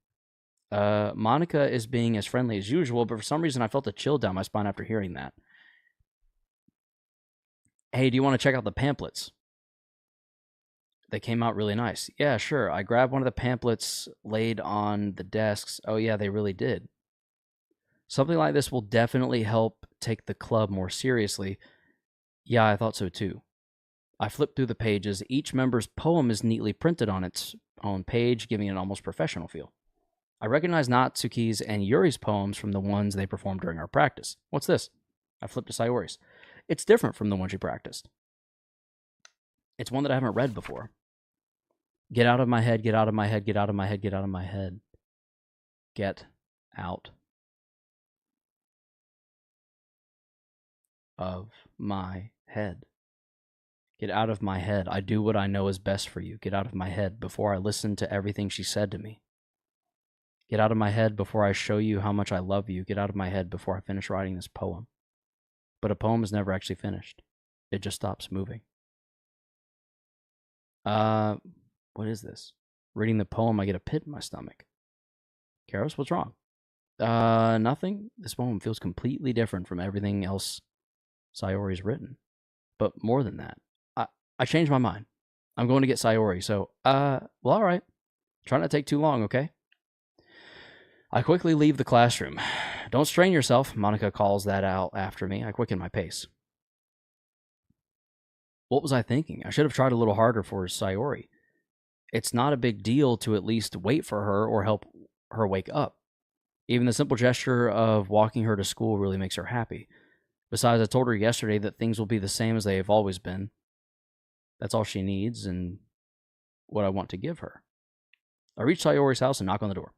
Monica is being as friendly as usual, but for some reason I felt a chill down my spine after hearing that. Hey, do you want to check out the pamphlets? They came out really nice. Yeah, sure. I grabbed one of the pamphlets laid on the desks. Oh yeah, they really did. Something like this will definitely help take the club more seriously. Yeah, I thought so too. I flipped through the pages. Each member's poem is neatly printed on its own page, giving it an almost professional feel. I recognize Natsuki's and Yuri's poems from the ones they performed during our practice. What's this? I flipped to Sayori's. It's different from the one she practiced. It's one that I haven't read before. Get out of my head, get out of my head, get out of my head, get out of my head. Get out of my head. Get out of my head. I do what I know is best for you. Get out of my head before I listen to everything she said to me. Get out of my head before I show you how much I love you. Get out of my head before I finish writing this poem. But a poem is never actually finished. It just stops moving. What is this? Reading the poem, I get a pit in my stomach. Karos, what's wrong? Nothing. This poem feels completely different from everything else Sayori's written. But more than that, I changed my mind. I'm going to get Sayori, so, well, all right. Try not to take too long, okay? I quickly leave the classroom. Don't strain yourself, Monica calls that out after me. I quicken my pace. What was I thinking? I should have tried a little harder for Sayori. It's not a big deal to at least wait for her or help her wake up. Even the simple gesture of walking her to school really makes her happy. Besides, I told her yesterday that things will be the same as they have always been. That's all she needs and what I want to give her. I reach Sayori's house and knock on the door.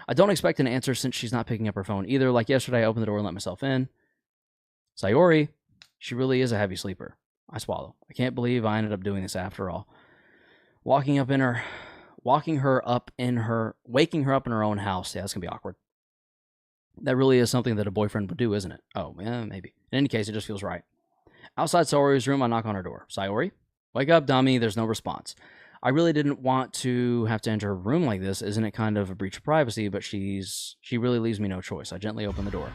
I don't expect an answer since she's not picking up her phone either. Like yesterday, I opened the door and let myself in. Sayori, she really is a heavy sleeper. I swallow. I can't believe I ended up doing this after all. Waking her up in her own house. Yeah, that's going to be awkward. That really is something that a boyfriend would do, isn't it? Oh, yeah, maybe. In any case, it just feels right. Outside Sayori's room, I knock on her door. Sayori? Wake up, dummy. There's no response. I really didn't want to have to enter her room like this. Isn't it kind of a breach of privacy? But she really leaves me no choice. I gently open the door.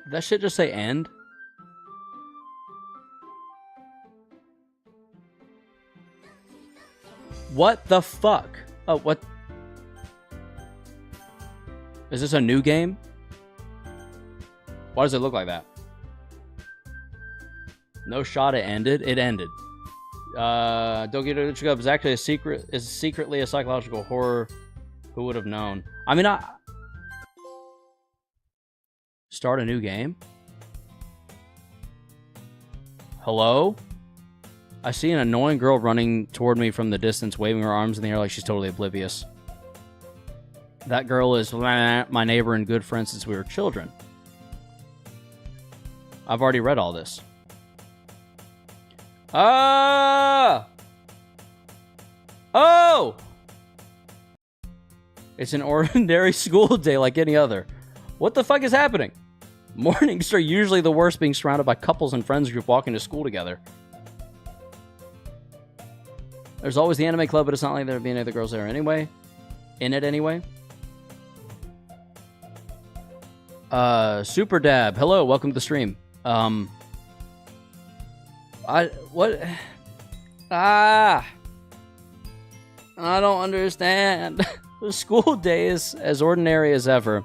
Did that shit just say end? What the fuck? Oh, what? Is this a new game? Why does it look like that? No shot it ended. It ended. Doki Doki Club is actually secretly a psychological horror. Who would have known? I mean, start a new game? Hello? I see an annoying girl running toward me from the distance, waving her arms in the air like she's totally oblivious. That girl is my neighbor and good friend since we were children. I've already read all this. Ah! Oh! It's an ordinary school day like any other. What the fuck is happening? Mornings are usually the worst, being surrounded by couples and friends group walking to school together. There's always the anime club, but it's not like there'd be any other girls there anyway. In it anyway. Super Dab. Hello, welcome to the stream. What? I don't understand. The school day is as ordinary as ever.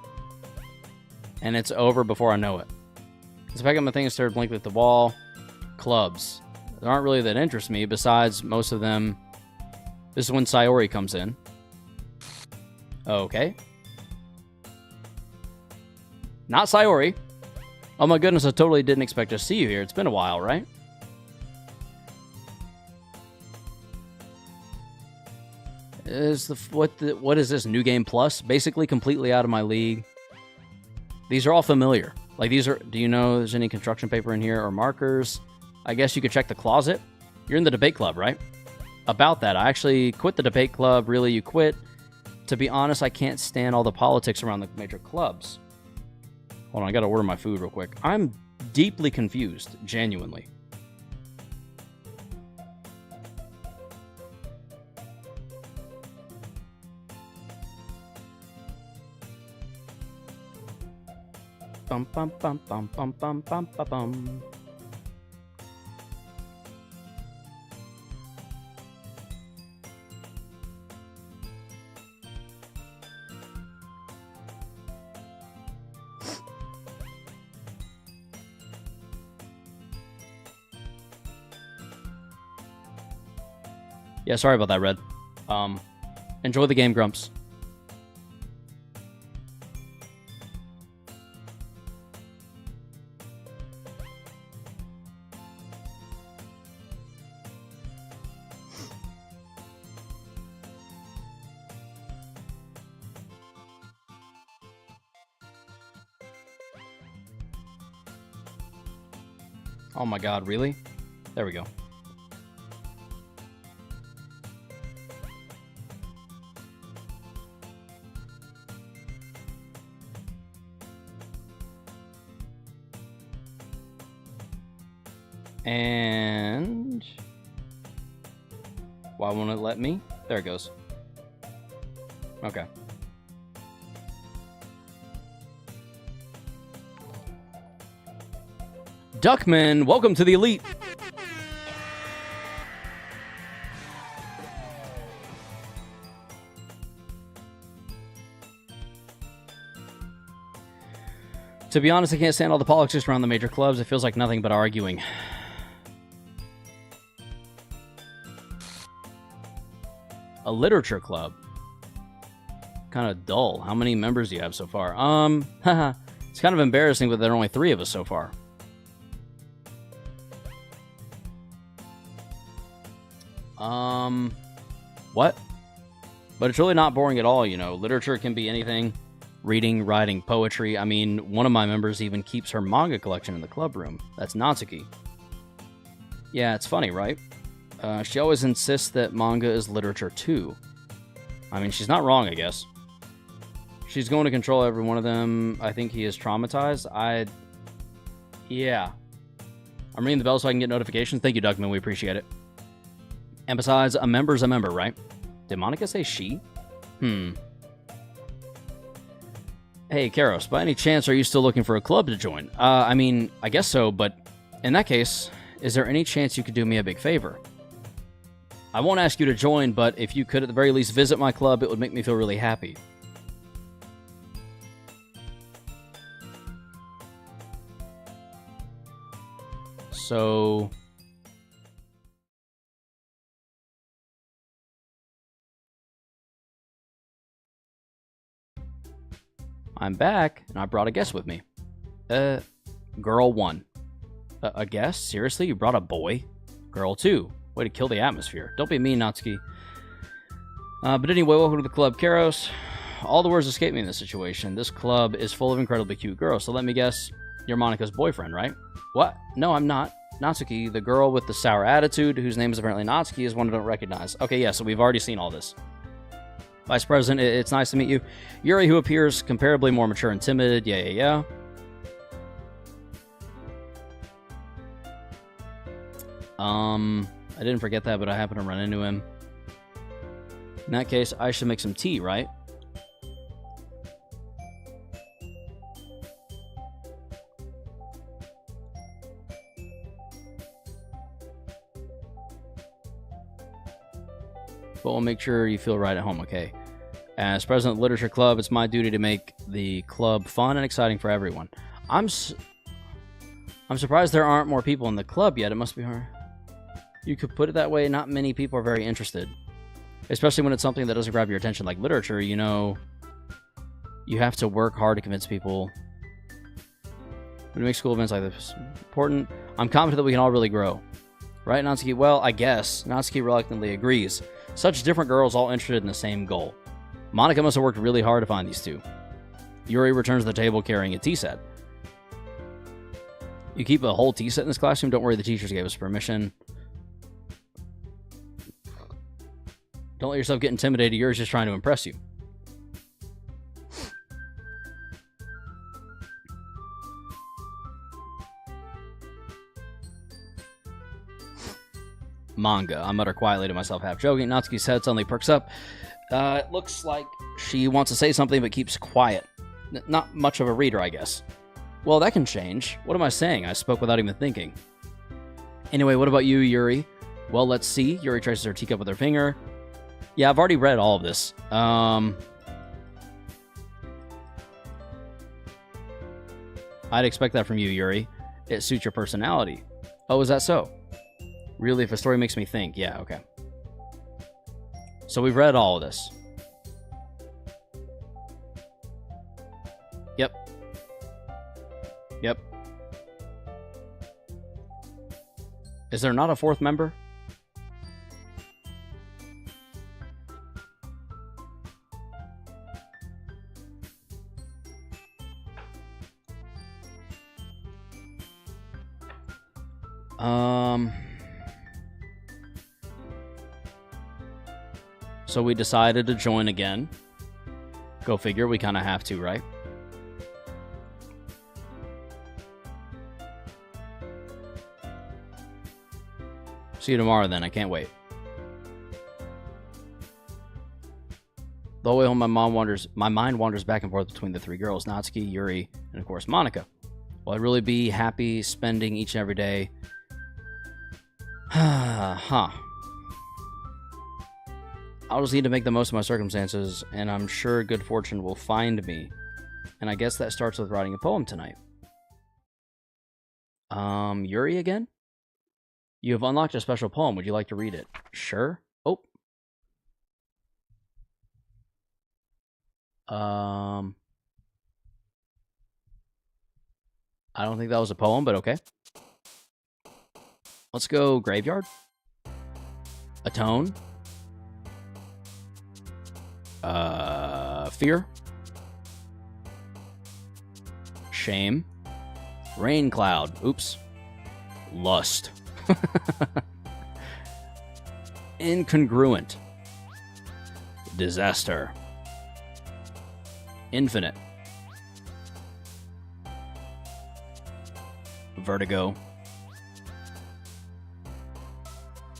And it's over before I know it. So I got my things started blinking at the wall. Clubs. There aren't really that interest me, besides most of them. This is when Sayori comes in. Okay. Not Sayori. Oh my goodness, I totally didn't expect to see you here. It's been a while, right? What is this? New Game Plus? Basically completely out of my league. These are all familiar. Like these are, do you know there's any construction paper in here or markers? I guess you could check the closet. You're in the debate club, right? About that, I actually quit the debate club. Really, you quit? To be honest, I can't stand all the politics around the major clubs. Hold on, I gotta order my food real quick. I'm deeply confused, genuinely. Bum bum bum bum bum bum bum bum bum. Yeah, sorry about that, Red. Enjoy the game, Grumps. Oh my god, really? There we go. And why won't it let me? There it goes. Okay. Duckman, welcome to the elite. To be honest, I can't stand all the politics around the major clubs. It feels like nothing but arguing. A literature club. Kind of dull. How many members do you have so far? Haha. It's kind of embarrassing, but there are only 3 of us so far. What? But it's really not boring at all, you know. Literature can be anything. Reading, writing, poetry. I mean, one of my members even keeps her manga collection in the club room. That's Natsuki. Yeah, it's funny, right? She always insists that manga is literature too. I mean, she's not wrong, I guess. She's going to control every one of them. I think he is traumatized. Yeah. I'm ringing the bell so I can get notifications. Thank you, Duckman. We appreciate it. And besides, a member's a member, right? Did Monica say she? Hey, Karos, by any chance are you still looking for a club to join? I mean, I guess so, but in that case, is there any chance you could do me a big favor? I won't ask you to join, but if you could at the very least visit my club, it would make me feel really happy. So... I'm back, and I brought a guest with me. Girl 1. A guest? Seriously? You brought a boy? Girl 2. Way to kill the atmosphere. Don't be mean, Natsuki. But anyway, welcome to the club, Karos. All the words escape me in this situation. This club is full of incredibly cute girls, so let me guess, you're Monika's boyfriend, right? What? No, I'm not. Natsuki, the girl with the sour attitude, whose name is apparently Natsuki, is one I don't recognize. Okay, yeah, so we've already seen all this. Vice President, it's nice to meet you. Yuri, who appears comparably more mature and timid. Yeah. I didn't forget that, but I happened to run into him. In that case, I should make some tea, right? But we'll make sure you feel right at home, okay? As president of the Literature Club, it's my duty to make the club fun and exciting for everyone. I'm surprised there aren't more people in the club yet. It must be hard. You could put it that way. Not many people are very interested. Especially when it's something that doesn't grab your attention like literature, you know. You have to work hard to convince people. But to make school events like this important, I'm confident that we can all really grow. Right, Natsuki? Well, I guess. Natsuki reluctantly agrees. Such different girls all interested in the same goal. Monika must have worked really hard to find these two. Yuri returns to the table carrying a tea set. You keep a whole tea set in this classroom? Don't worry, the teachers gave us permission. Don't let yourself get intimidated. Yuri's just trying to impress you. Manga. I mutter quietly to myself, half joking. Natsuki's head suddenly perks up. It looks like she wants to say something but keeps quiet. Not much of a reader, I guess. Well, that can change. What am I saying? I spoke without even thinking. Anyway, what about you, Yuri? Well, let's see. Yuri traces her teacup with her finger. Yeah, I've already read all of this. I'd expect that from you, Yuri. It suits your personality. Oh, is that so? Really, if a story makes me think. Yeah, okay. So we've read all of this. Yep. Is there not a fourth member? So we decided to join again. Go figure, we kind of have to, right? See you tomorrow then, I can't wait. The whole way home, my mind wanders back and forth between the three girls, Natsuki, Yuri, and of course Monika. Will I really be happy spending each and every day? Huh. I'll just need to make the most of my circumstances, and I'm sure good fortune will find me. And I guess that starts with writing a poem tonight. Yuri again? You have unlocked a special poem. Would you like to read it? Sure. Oh. I don't think that was a poem, but okay. Let's go graveyard. Atone. Fear. Shame. Rain cloud. Oops. Lust. Incongruent. Disaster. Infinite. Vertigo.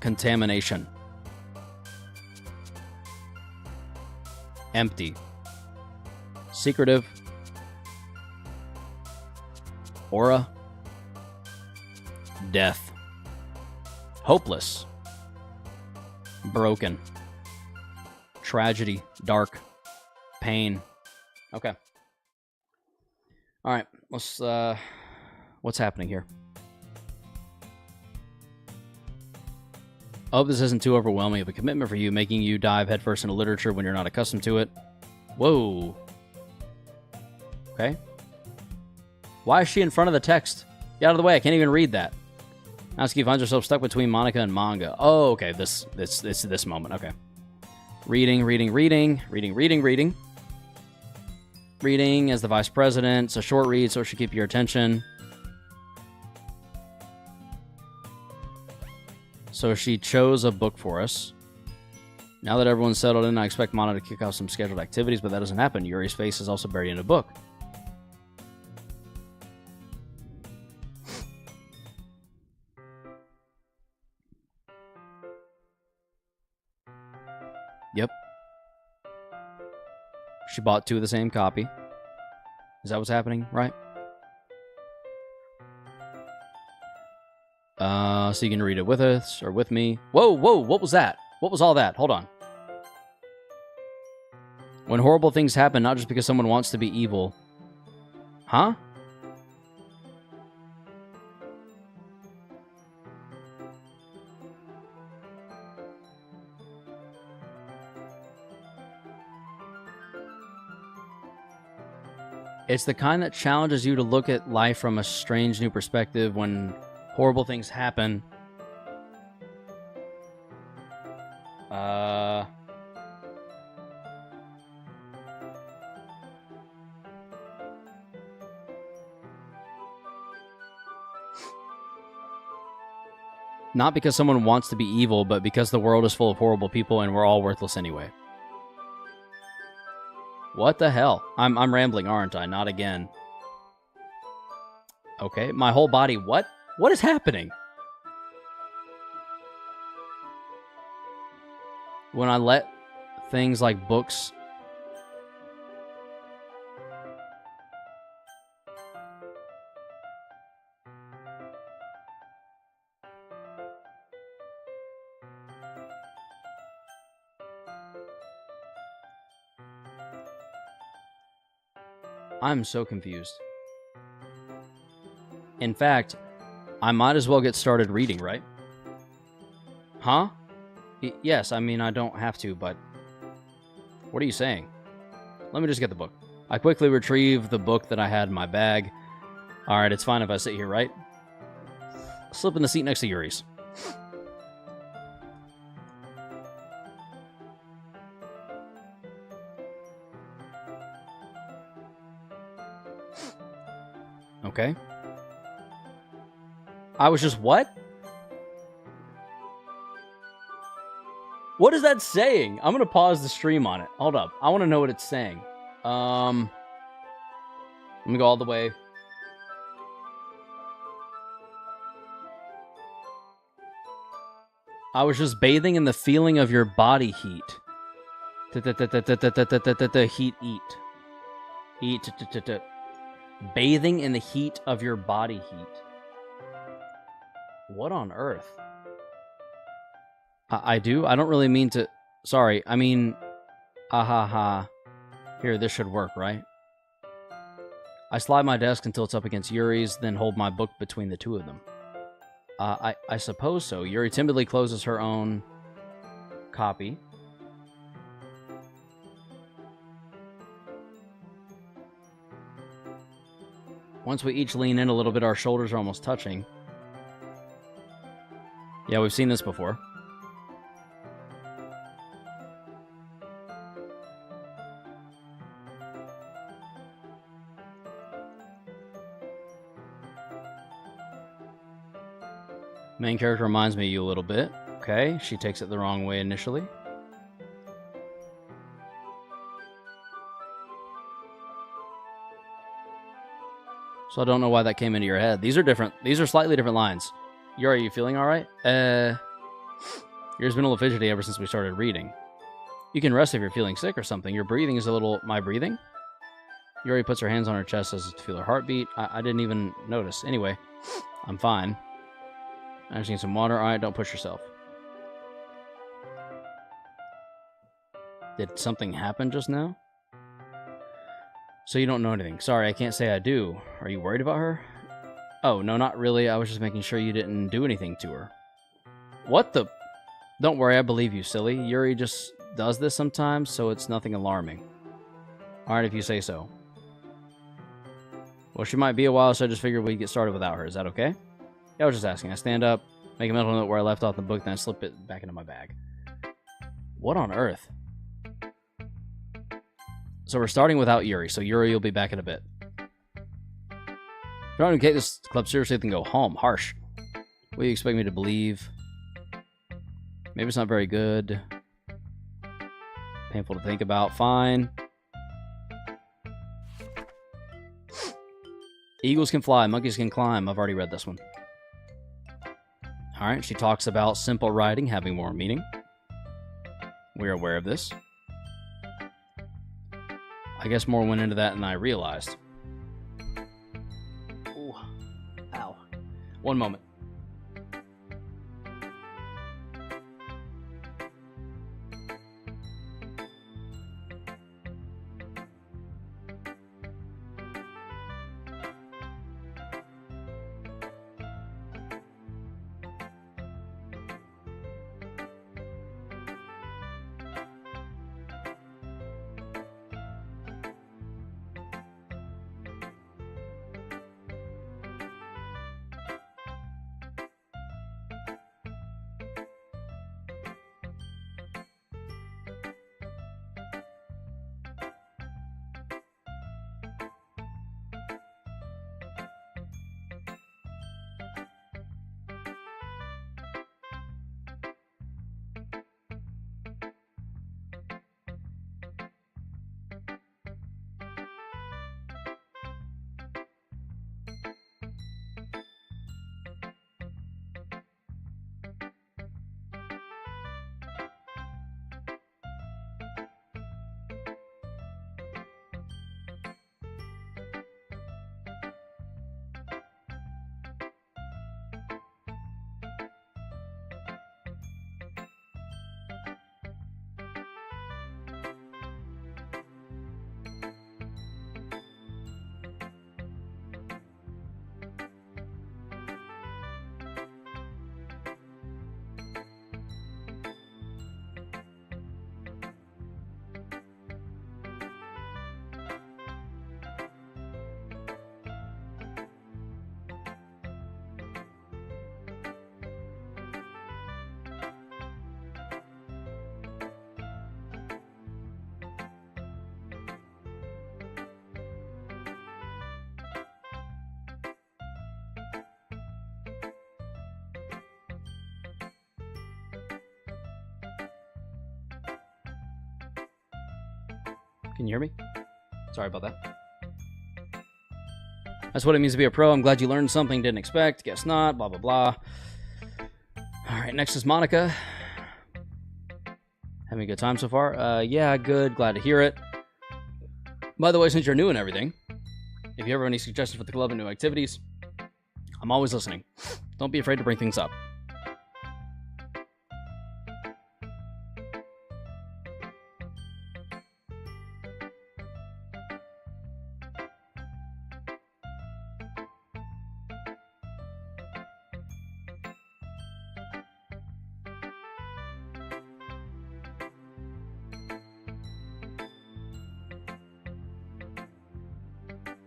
Contamination. Empty. Secretive. Aura. Death. Hopeless. Broken. Tragedy. Dark. Pain. Okay. All right. Let's. What's happening here? I hope this isn't too overwhelming of a commitment for you, making you dive headfirst into literature when you're not accustomed to it. Whoa. Okay. Why is she in front of the text? Get out of the way. I can't even read that. Natsuki finds herself stuck between Monica and manga. Oh, okay. This moment. Okay. Reading. Reading as the vice president. It's a short read, so it should keep your attention. So she chose a book for us. Now that everyone's settled in, I expect Mana to kick off some scheduled activities, but that doesn't happen. Yuri's face is also buried in a book. Yep. She bought 2 of the same copy. Is that what's happening, right? So you can read it with us, or with me. Whoa, what was that? What was all that? Hold on. When horrible things happen, not just because someone wants to be evil. Huh? It's the kind that challenges you to look at life from a strange new perspective when horrible things happen. Not because someone wants to be evil, but because the world is full of horrible people and we're all worthless anyway. What the hell? I'm rambling, aren't I? Not again. Okay, my whole body. What? What is happening? When I let things like books... I'm so confused. In fact, I might as well get started reading, right? Huh? Yes, I mean, I don't have to, but... What are you saying? Let me just get the book. I quickly retrieve the book that I had in my bag. Alright, it's fine if I sit here, right? Slip in the seat next to Yuri's. Okay. I was just, what? What is that saying? I'm going to pause the stream on it. Hold up. I want to know what it's saying. Let me go all the way. I was just bathing in the feeling of your body heat. Heat, eat. Eat, bathing in the heat of your body heat. What on earth? I do? I don't really mean to... Sorry, I mean... Ahaha. Here, this should work, right? I slide my desk until it's up against Yuri's, then hold my book between the two of them. I suppose so. Yuri timidly closes her own copy. Once we each lean in a little bit, our shoulders are almost touching. Yeah, we've seen this before. Main character reminds me of you a little bit. Okay, she takes it the wrong way initially. So I don't know why that came into your head. These are different. These are slightly different lines. Yuri, are you feeling all right? Yours been a little fidgety ever since we started reading. You can rest if you're feeling sick or something. Your breathing is a little... My breathing? Yuri puts her hands on her chest as to feel her heartbeat. I didn't even notice. Anyway, I'm fine. I just need some water. Alright, don't push yourself. Did something happen just now? So you don't know anything. Sorry, I can't say I do. Are you worried about her? Oh, no, not really. I was just making sure you didn't do anything to her. What the... Don't worry, I believe you, silly. Yuri just does this sometimes, so it's nothing alarming. Alright, if you say so. Well, she might be a while, so I just figured we'd get started without her. Is that okay? Yeah, I was just asking. I stand up, make a mental note where I left off the book, then I slip it back into my bag. What on earth? So we're starting without Yuri, so Yuri will be back in a bit. If you don't take this club seriously, then go home. Harsh. What do you expect me to believe? Maybe it's not very good. Painful to think about. Fine. Eagles can fly, monkeys can climb. I've already read this one. Alright, she talks about simple writing having more meaning. We're aware of this. I guess more went into that than I realized. Ooh. Ow. One moment. Can you hear me? Sorry about that. That's what it means to be a pro. I'm glad you learned something didn't expect. Guess not. Blah, blah, blah. Alright, next is Monica. Having a good time so far? Yeah, good. Glad to hear it. By the way, since you're new and everything, if you ever have any suggestions for the club and new activities, I'm always listening. Don't be afraid to bring things up.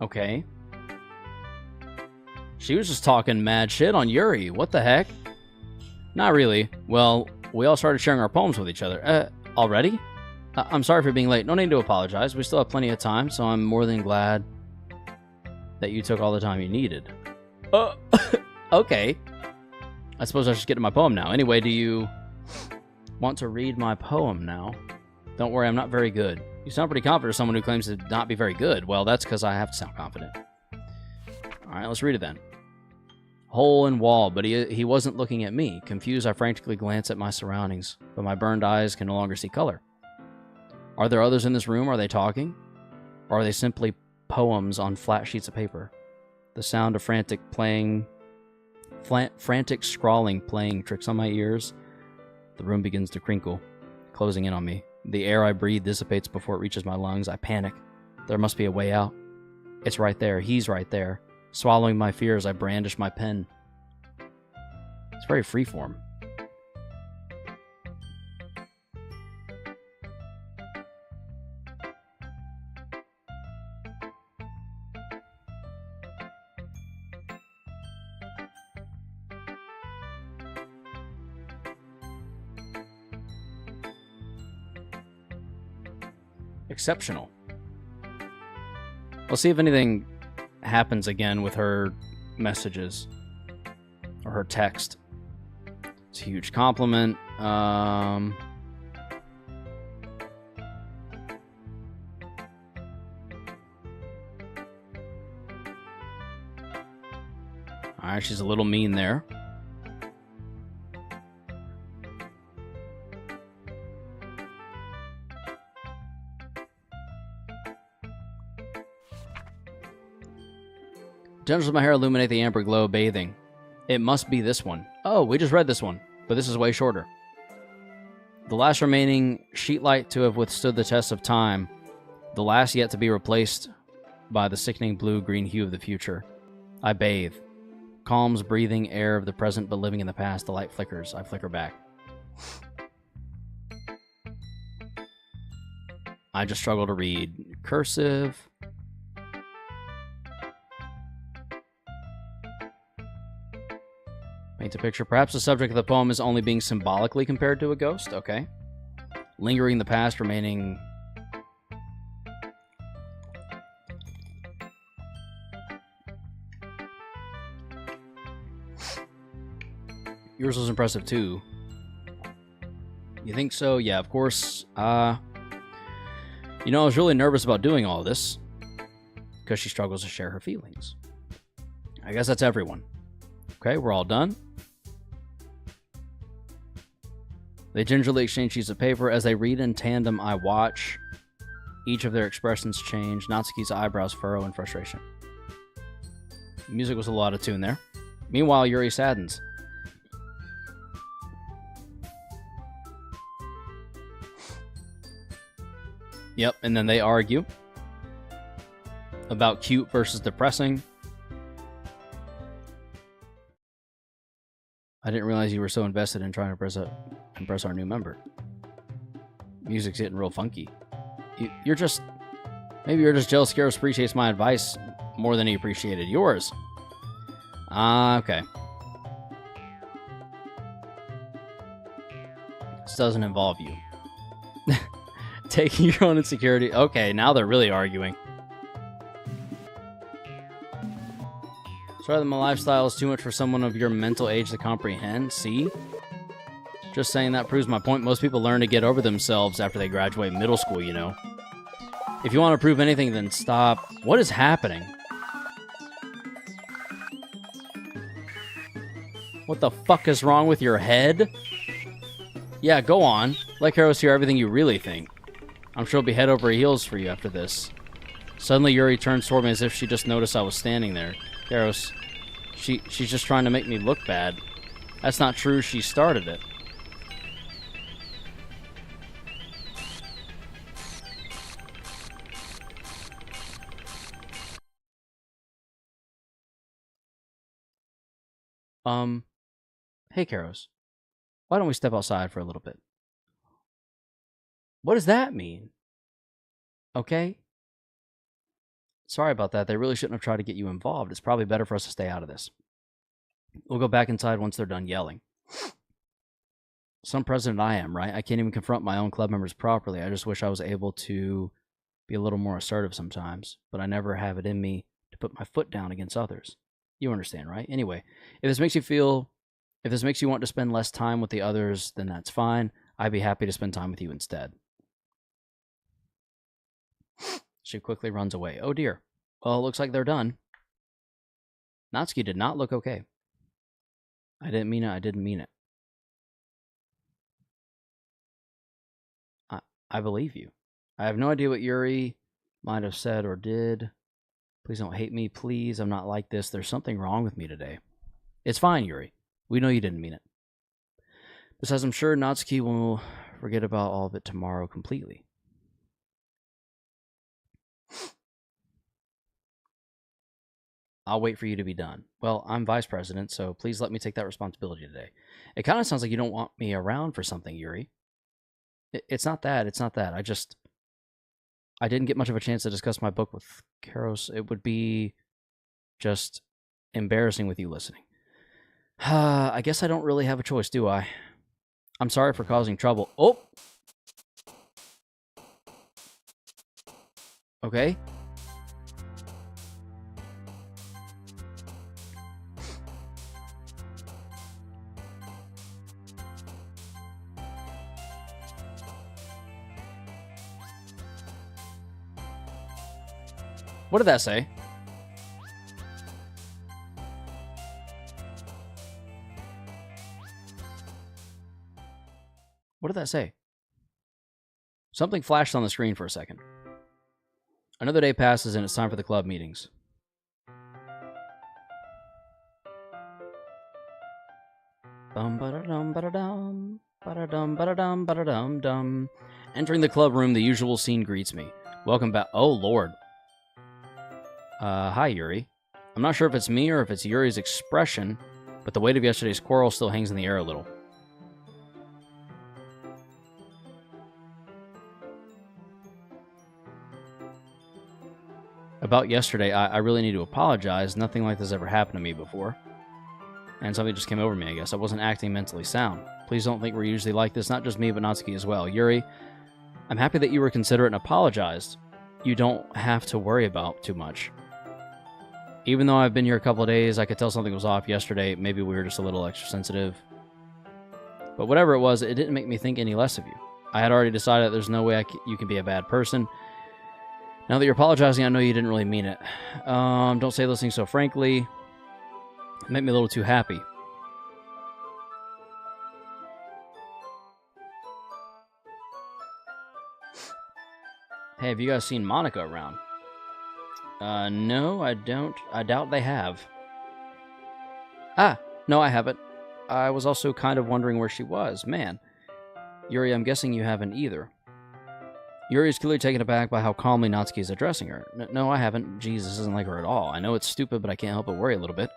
Okay. She was just talking mad shit on Yuri. What the heck? Not really. Well, we all started sharing our poems with each other. Already? I'm sorry for being late. No need to apologize. We still have plenty of time, so I'm more than glad that you took all the time you needed. Okay. I suppose I should get to my poem now. Anyway, do you want to read my poem now? Don't worry, I'm not very good. You sound pretty confident for someone who claims to not be very good. Well, that's because I have to sound confident. Alright, let's read it then. Hole in wall, but he wasn't looking at me. Confused, I frantically glance at my surroundings, but my burned eyes can no longer see color. Are there others in this room? Are they talking? Or are they simply poems on flat sheets of paper. The sound of frantic scrawling playing tricks on my ears. The room begins to crinkle, closing in on me. The air I breathe dissipates before it reaches my lungs. I panic. There must be a way out. It's right there. He's right there. Swallowing my fears, I brandish my pen. It's very freeform. Exceptional. We'll see if anything happens again with her messages or her text. It's a huge compliment. Alright, she's a little mean there. Tendrils of my hair illuminate the amber glow, bathing. It must be this one. Oh, we just read this one, but this is way shorter. The last remaining sheet light to have withstood the test of time. The last yet to be replaced by the sickening blue-green hue of the future. I bathe. Calms breathing air of the present but living in the past. The light flickers. I flicker back. I just struggle to read. Cursive. Paint a picture. Perhaps the subject of the poem is only being symbolically compared to a ghost. Okay. Lingering in the past, remaining... Yours was impressive too. You think so? Yeah, of course. I was really nervous about doing all this because she struggles to share her feelings. I guess that's everyone. Okay, we're all done. They gingerly exchange sheets of paper. As they read in tandem, I watch. Each of their expressions change. Natsuki's eyebrows furrow in frustration. The music was a lot of tune there. Meanwhile, Yuri saddens. Yep, and then they argue about cute versus depressing. I didn't realize you were so invested in trying to impress our new member. Music's getting real funky. Maybe you're just jealous Garros appreciates my advice more than he appreciated yours. Okay. This doesn't involve you. Taking your own insecurity. Okay, now they're really arguing. Sorry that my lifestyle is too much for someone of your mental age to comprehend. See? Just saying that proves my point. Most people learn to get over themselves after they graduate middle school, you know. If you want to prove anything, then stop. What is happening? What the fuck is wrong with your head? Yeah, go on. Let Karos hear everything you really think. I'm sure he'll be head over heels for you after this. Suddenly, Yuri turns toward me as if she just noticed I was standing there. Karos, she's just trying to make me look bad. That's not true. She started it. Hey, Karos. Why don't we step outside for a little bit? What does that mean? Okay? Sorry about that. They really shouldn't have tried to get you involved. It's probably better for us to stay out of this. We'll go back inside once they're done yelling. Some president I am, right? I can't even confront my own club members properly. I just wish I was able to be a little more assertive sometimes, but I never have it in me to put my foot down against others. You understand, right? Anyway, if this makes you want to spend less time with the others, then that's fine. I'd be happy to spend time with you instead. She quickly runs away. Oh dear. Well, it looks like they're done. Natsuki did not look okay. I didn't mean it. I believe you. I have no idea what Yuri might have said or did. Please don't hate me, please. I'm not like this. There's something wrong with me today. It's fine, Yuri. We know you didn't mean it. Besides, I'm sure Natsuki will forget about all of it tomorrow completely. I'll wait for you to be done. Well, I'm vice president, so please let me take that responsibility today. It kind of sounds like you don't want me around for something, Yuri. It's not that. It's not that. I didn't get much of a chance to discuss my book with Karos. It would be just embarrassing with you listening. I guess I don't really have a choice, do I? I'm sorry for causing trouble. Oh! Okay. What did that say? What did that say? Something flashed on the screen for a second. Another day passes and it's time for the club meetings. Bum-ba-da-dum-ba-da-dum, ba-da-dum, ba-da-dum. Entering the club room, the usual scene greets me. Welcome back. Oh, Lord. Hi, Yuri. I'm not sure if it's me or if it's Yuri's expression, but the weight of yesterday's quarrel still hangs in the air a little. About yesterday, I really need to apologize. Nothing like this ever happened to me before. And something just came over me, I guess. I wasn't acting mentally sound. Please don't think we're usually like this. Not just me, but Natsuki as well. Yuri, I'm happy that you were considerate and apologized. You don't have to worry about too much. Even though I've been here a couple of days, I could tell something was off yesterday. Maybe we were just a little extra sensitive. But whatever it was, it didn't make me think any less of you. I had already decided that there's no way you can be a bad person. Now that you're apologizing, I know you didn't really mean it. Don't say those things so frankly. It made me a little too happy. Hey, have you guys seen Monica around? No, I don't. I doubt they have. Ah, no, I haven't. I was also kind of wondering where she was. Man. Yuri, I'm guessing you haven't either. Yuri is clearly taken aback by how calmly Natsuki is addressing her. No, I haven't. Jeez, this isn't like her at all. I know it's stupid, but I can't help but worry a little bit.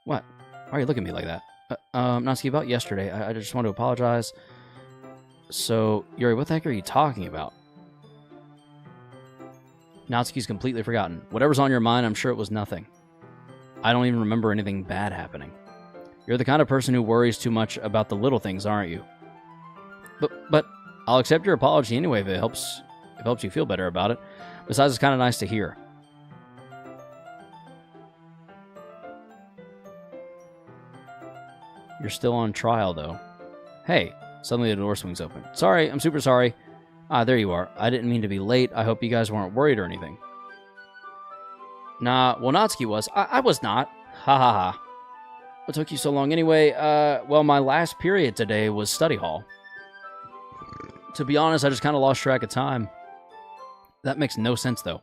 What? Why are you looking at me like that? Natsuki, about yesterday, I just want to apologize. So, Yuri, what the heck are you talking about? Natsuki's completely forgotten. Whatever's on your mind, I'm sure it was nothing. I don't even remember anything bad happening. You're the kind of person who worries too much about the little things, aren't you? But I'll accept your apology anyway if it helps you feel better about it. Besides, it's kind of nice to hear. You're still on trial, though. Hey, suddenly the door swings open. Sorry, I'm super sorry. Ah, there you are. I didn't mean to be late. I hope you guys weren't worried or anything. Nah, well, Natsuki was. I was not. Ha ha ha. What took you so long anyway? Well, my last period today was study hall. To be honest, I just kind of lost track of time. That makes no sense, though.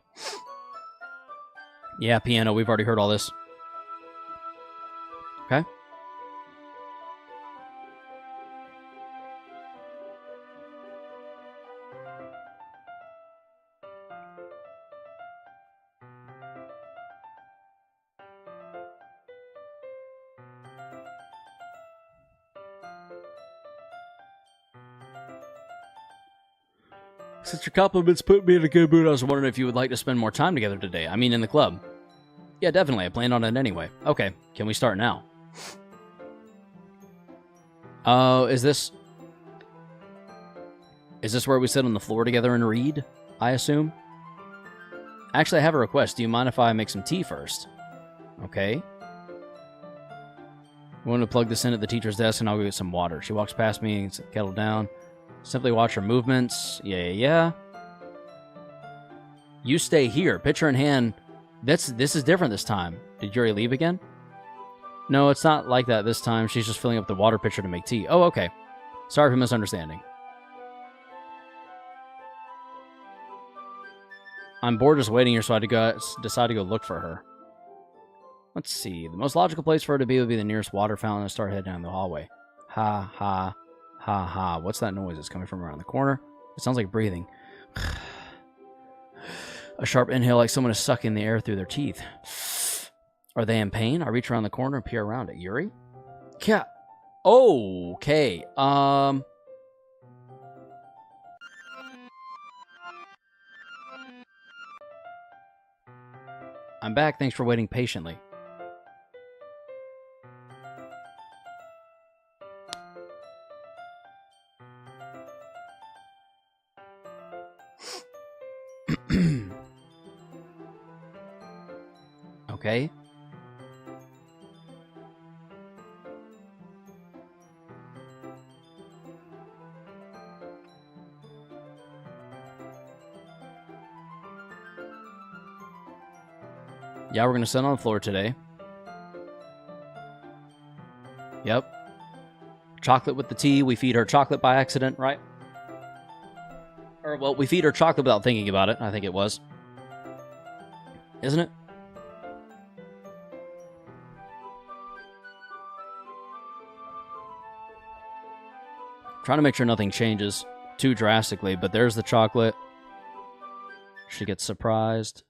Yeah, piano, we've already heard all this. Okay. Since your compliments put me in a good mood, I was wondering if you would like to spend more time together today. I mean, in the club. Yeah, definitely. I planned on it anyway. Okay, can we start now? Is this where we sit on the floor together and read, I assume? Actually, I have a request. Do you mind if I make some tea first? Okay. I'm going to plug this in at the teacher's desk and I'll go get some water. She walks past me and sets the kettle down. Simply watch her movements. Yeah. You stay here. Pitcher in hand. This is different this time. Did Yuri leave again? No, it's not like that this time. She's just filling up the water pitcher to make tea. Oh, okay. Sorry for misunderstanding. I'm bored just waiting here, so I decide to go look for her. Let's see. The most logical place for her to be would be the nearest water fountain and start heading down the hallway. Ha, ha, ha, ha. What's that noise that's coming from around the corner? It sounds like breathing. A sharp inhale like someone is sucking the air through their teeth. Are they in pain? I reach around the corner and peer around it. Yuri? Cat. Okay. I'm back. Thanks for waiting patiently. Okay. Yeah, we're going to sit on the floor today. Yep. Chocolate with the tea. We feed her chocolate by accident, right? Or, well, we feed her chocolate without thinking about it, I think it was. Isn't it? Trying to make sure nothing changes too drastically, but there's the chocolate. She gets surprised.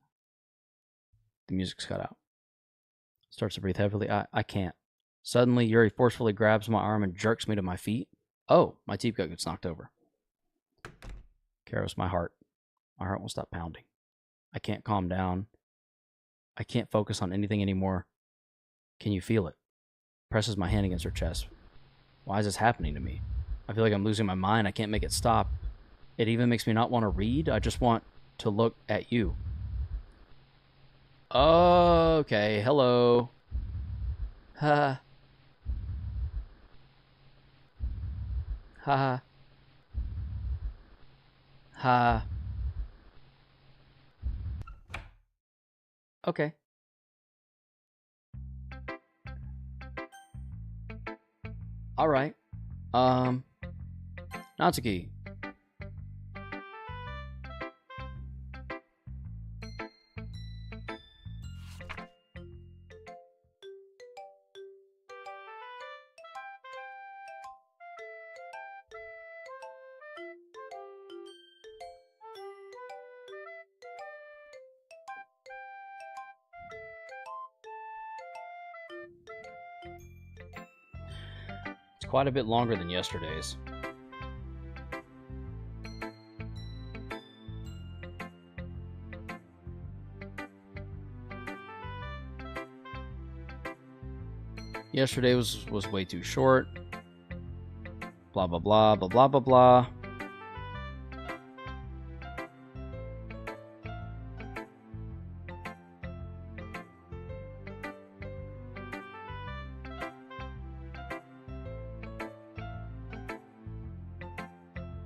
The music's cut out. Starts to breathe heavily. I can't. Suddenly, Yuri forcefully grabs my arm and jerks me to my feet. Oh, my teacup gets knocked over. Karos, my heart. My heart won't stop pounding. I can't calm down. I can't focus on anything anymore. Can you feel it? Presses my hand against her chest. Why is this happening to me? I feel like I'm losing my mind. I can't make it stop. It even makes me not want to read. I just want to look at you. Okay, hello. Ha. Ha. Ha. Okay. All right. Natsuki. It's quite a bit longer than yesterday's. Yesterday was way too short. Blah, blah, blah, blah, blah, blah, blah.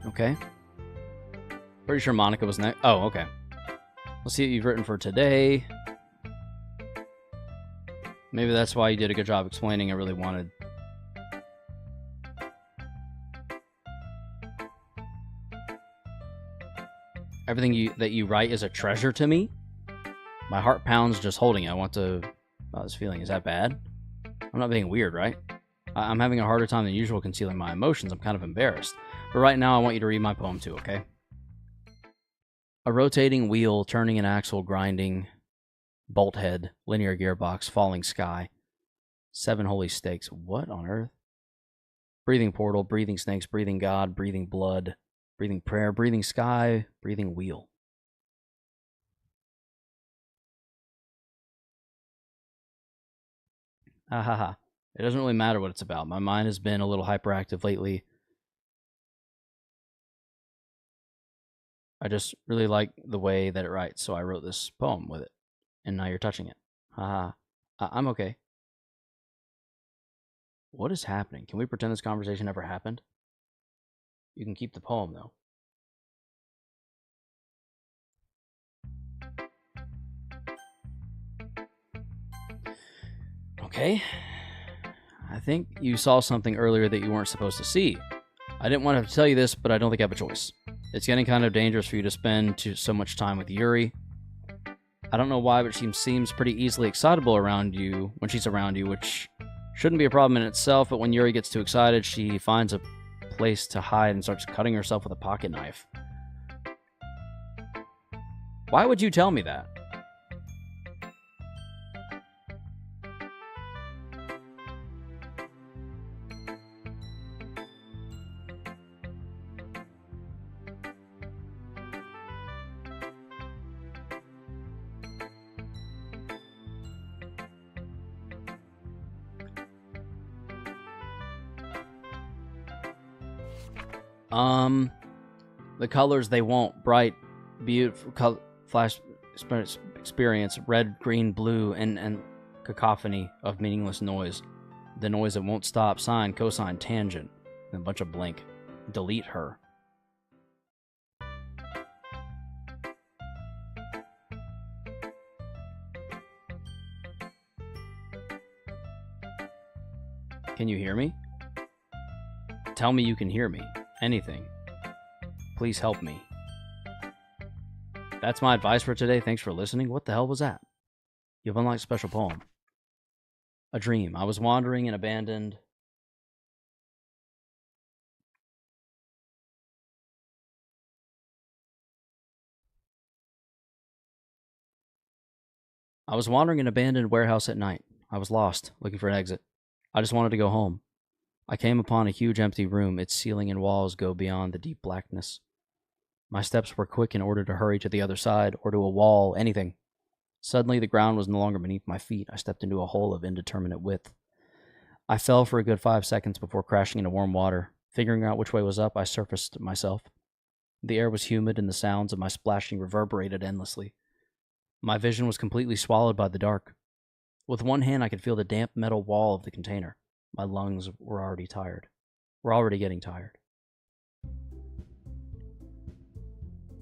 Okay. Pretty sure Monica was next. Oh, okay. Let's see what you've written for today. Maybe that's why you did a good job explaining. I really wanted. Everything that you write is a treasure to me. My heart pounds just holding it. I want to... Oh, this feeling. Is that bad? I'm not being weird, right? I'm having a harder time than usual concealing my emotions. I'm kind of embarrassed. But right now, I want you to read my poem too, okay? A rotating wheel, turning an axle, grinding... Bolt head, linear gearbox, falling sky, 7 holy stakes. What on earth? Breathing portal, breathing snakes, breathing God, breathing blood, breathing prayer, breathing sky, breathing wheel. Ha ha ha. It doesn't really matter what it's about. My mind has been a little hyperactive lately. I just really like the way that it writes, so I wrote this poem with it. And now you're touching it. Haha. I'm okay. What is happening? Can we pretend this conversation never happened? You can keep the poem, though. Okay. I think you saw something earlier that you weren't supposed to see. I didn't want to tell you this, but I don't think I have a choice. It's getting kind of dangerous for you to spend so much time with Yuri. I don't know why, but she seems pretty easily excitable around you when she's around you, which shouldn't be a problem in itself, but when Yuri gets too excited, she finds a place to hide and starts cutting herself with a pocket knife. Why would you tell me that? The colors they won't. Bright, beautiful flash experience. Red, green, blue, and cacophony of meaningless noise. The noise that won't stop. Sine, cosine, tangent. And a bunch of blank. Delete her. Can you hear me? Tell me you can hear me. Anything. Please help me. That's my advice for today. Thanks for listening. What the hell was that? You've unlocked a special poem. A dream. I was wandering and abandoned. I was wandering an abandoned warehouse at night. I was lost, looking for an exit. I just wanted to go home. I came upon a huge empty room. Its ceiling and walls go beyond the deep blackness. My steps were quick in order to hurry to the other side, or to a wall, anything. Suddenly, the ground was no longer beneath my feet. I stepped into a hole of indeterminate width. I fell for a good 5 seconds before crashing into warm water. Figuring out which way was up, I surfaced myself. The air was humid, and the sounds of my splashing reverberated endlessly. My vision was completely swallowed by the dark. With one hand, I could feel the damp metal wall of the container. My lungs were already tired. We're already getting tired.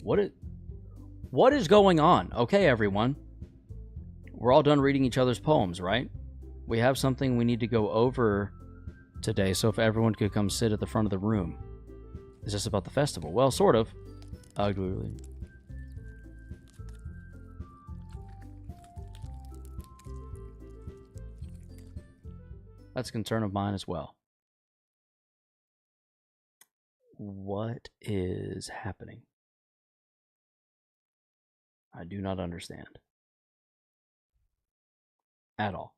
What is going on? Okay, everyone. We're all done reading each other's poems, right? We have something we need to go over today, so if everyone could come sit at the front of the room. Is this about the festival? Well, sort of. That's a concern of mine as well. What is happening? I do not understand. At all.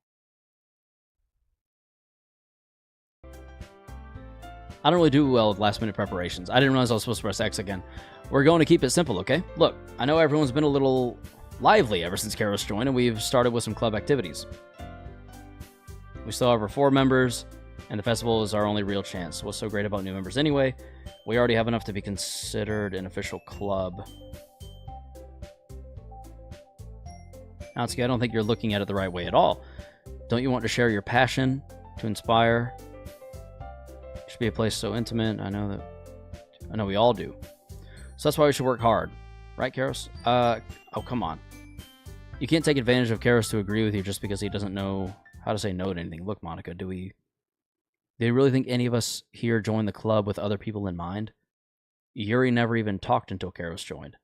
I don't really do well with last-minute preparations. I didn't realize I was supposed to press X again. We're going to keep it simple, okay? Look, I know everyone's been a little lively ever since Karos joined, and we've started with some club activities. We still have our 4 members, and the festival is our only real chance. What's so great about new members anyway? We already have enough to be considered an official club. Natsuki, I don't think you're looking at it the right way at all. Don't you want to share your passion, to inspire? It should be a place so intimate. I know we all do. So that's why we should work hard. Right, Karos? Oh, come on. You can't take advantage of Karos to agree with you just because he doesn't know how to say no to anything. Look, Monica, do you really think any of us here joined the club with other people in mind? Yuri never even talked until Karos joined.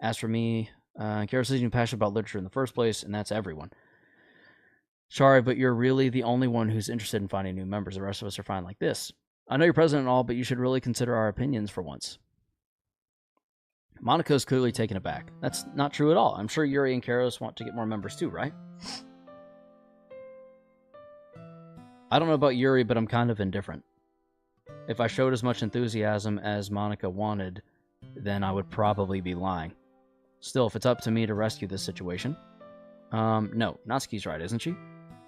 As for me, Karos isn't even passionate about literature in the first place, and that's everyone. Sorry, but you're really the only one who's interested in finding new members. The rest of us are fine like this. I know you're president and all, but you should really consider our opinions for once. Monica's clearly taken aback. That's not true at all. I'm sure Yuri and Karos want to get more members too, right? I don't know about Yuri, but I'm kind of indifferent. If I showed as much enthusiasm as Monica wanted, then I would probably be lying. Still, if it's up to me to rescue this situation... no, Natsuki's right, isn't she?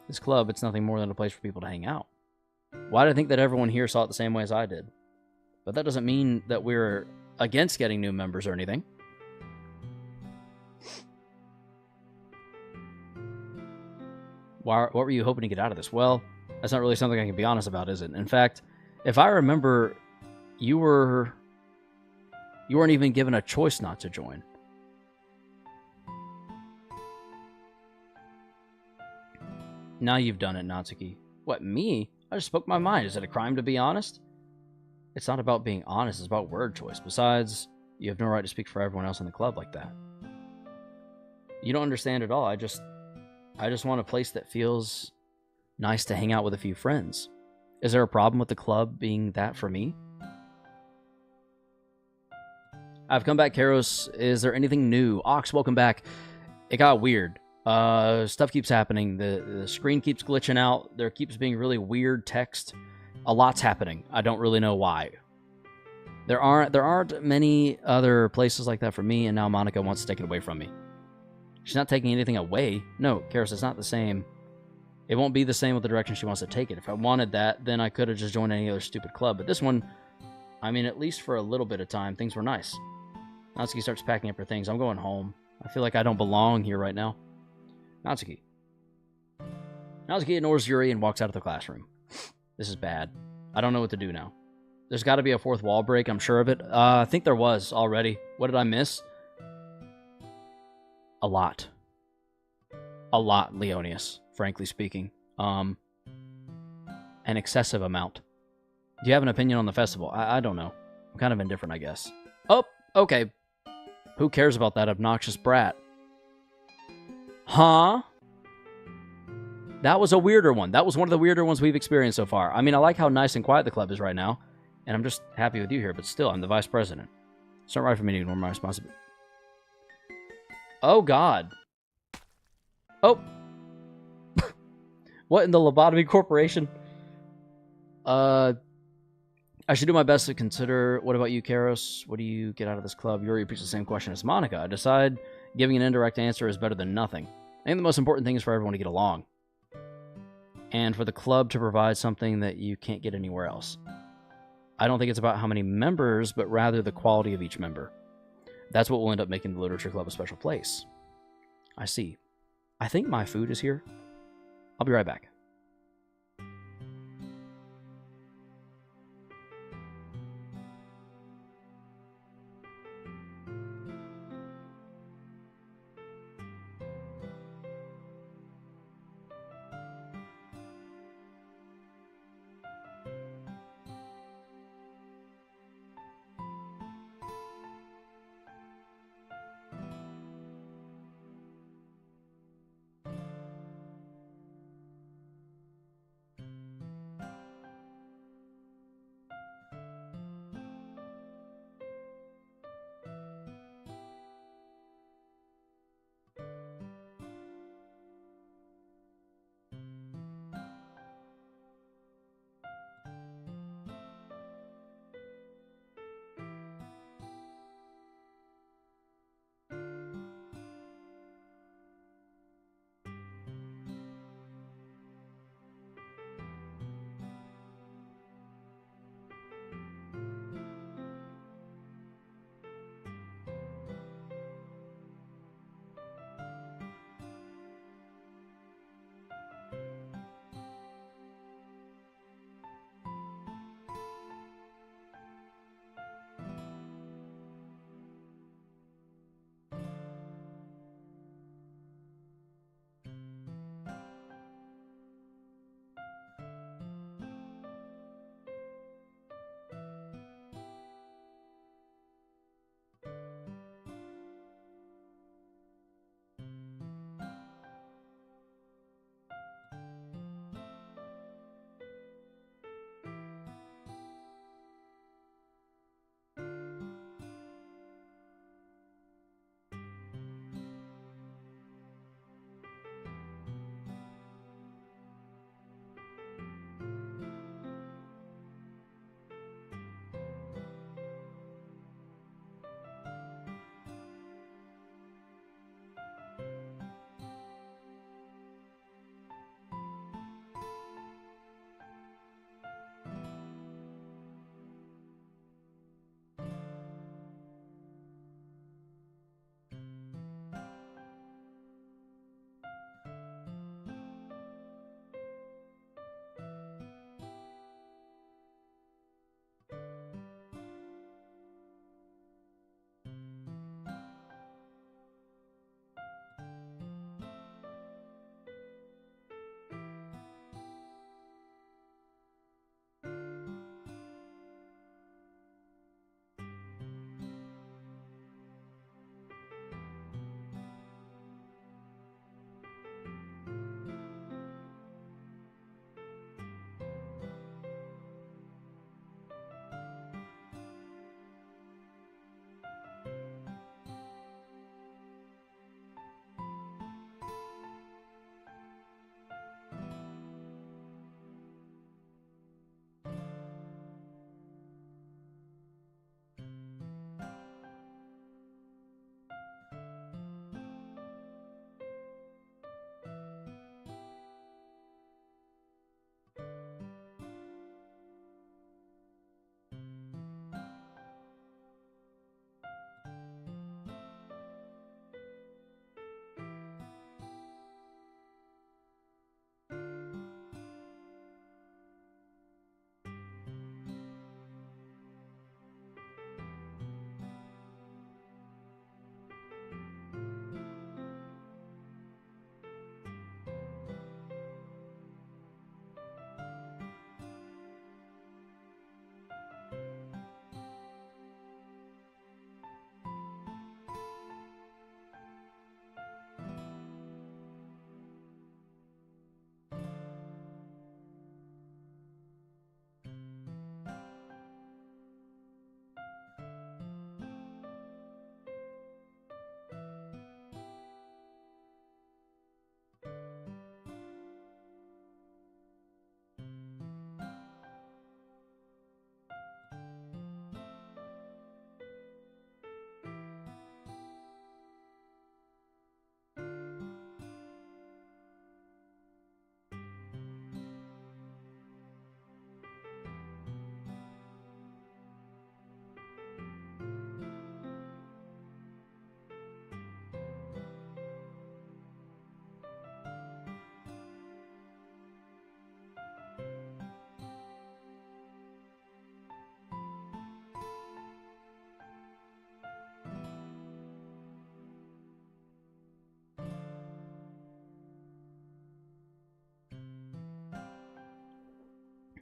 This club, it's nothing more than a place for people to hang out. Why do I think that everyone here saw it the same way as I did? But that doesn't mean that we're against getting new members or anything. What were you hoping to get out of this? Well, that's not really something I can be honest about, is it? In fact, if I remember, you weren't even given a choice not to join. Now you've done it, Natsuki. What, me? I just spoke my mind. Is it a crime to be honest? It's not about being honest, it's about word choice. Besides, you have no right to speak for everyone else in the club like that. You don't understand at all. I just want a place that feels nice to hang out with a few friends. Is there a problem with the club being that for me? I've come back, Karos. Is there anything new? Ox, welcome back. It got weird. Stuff keeps happening. The screen keeps glitching out. There keeps being really weird text. A lot's happening. I don't really know why. There aren't many other places like that for me, and now Monica wants to take it away from me. She's not taking anything away. No, Karos, it's not the same. It won't be the same with the direction she wants to take it. If I wanted that, then I could have just joined any other stupid club. But this one, I mean, at least for a little bit of time, things were nice. Natsuki starts packing up her things. I'm going home. I feel like I don't belong here right now. Natsuki. Natsuki ignores Yuri and walks out of the classroom. This is bad. I don't know what to do now. There's got to be a fourth wall break, I'm sure of it. I think there was already. What did I miss? A lot. A lot, Leonius, frankly speaking. An excessive amount. Do you have an opinion on the festival? I don't know. I'm kind of indifferent, I guess. Oh, okay. Who cares about that obnoxious brat? Huh? That was a weirder one. That was one of the weirder ones we've experienced so far. I mean, I like how nice and quiet the club is right now. And I'm just happy with you here, but still, I'm the vice president. It's not right for me to ignore my responsibility. Oh, God. Oh. What in the Lobotomy Corporation? I should do my best to consider. What about you, Karos? What do you get out of this club? Yuri repeats the same question as Monica. I decide giving an indirect answer is better than nothing. I think the most important thing is for everyone to get along. And for the club to provide something that you can't get anywhere else. I don't think it's about how many members, but rather the quality of each member. That's what will end up making the Literature Club a special place. I see. I think my food is here. I'll be right back.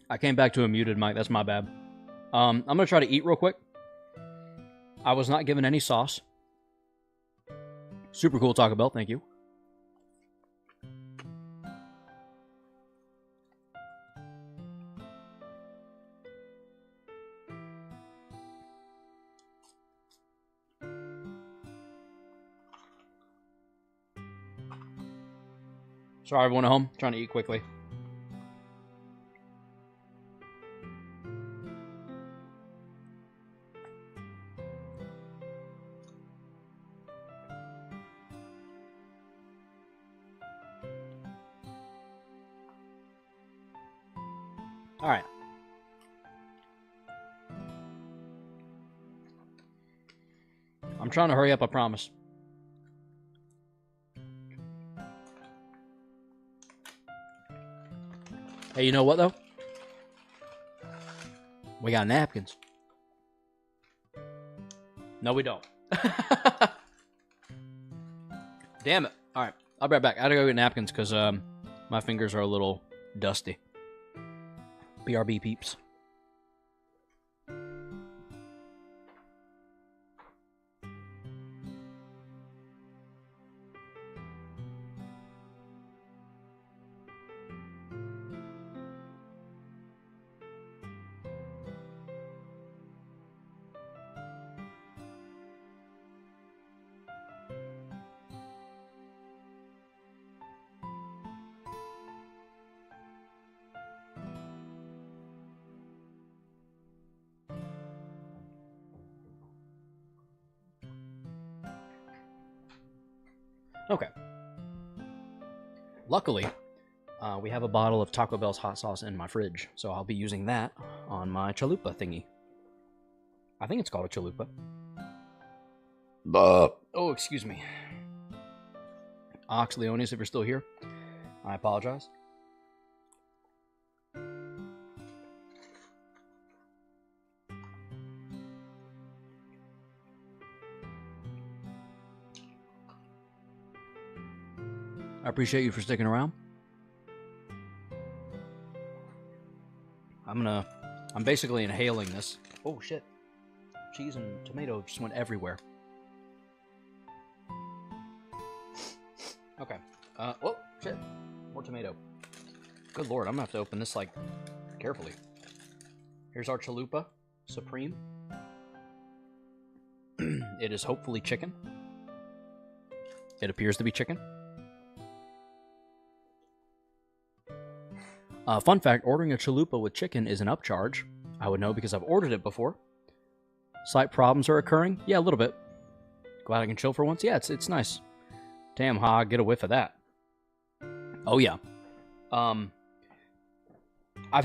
I came back to a muted mic. That's my bad. I'm going to try to eat real quick. I was not given any sauce. Super cool Taco Bell. Thank you. Sorry, everyone at home. Trying to eat quickly. All right. I'm trying to hurry up, I promise. Hey, you know what, though? We got napkins. No, we don't. Damn it. All right. I'll be right back. I gotta go get napkins because my fingers are a little dusty. BRB peeps. Okay. Luckily, we have a bottle of Taco Bell's hot sauce in my fridge, so I'll be using that on my chalupa thingy. I think it's called a chalupa. Oh, excuse me. Ox Leonis, if you're still here, I apologize. I appreciate you for sticking around. I'm basically inhaling this. Oh shit. Cheese and tomato just went everywhere. Okay. Oh shit. More tomato. Good lord, I'm gonna have to open this like carefully. Here's our chalupa supreme. It is hopefully chicken. It appears to be chicken. Fun fact, ordering a chalupa with chicken is an upcharge. I would know because I've ordered it before. Slight problems are occurring? Yeah, a little bit. Glad I can chill for once? Yeah, it's nice. Damn, ha, get a whiff of that. Oh, yeah. I've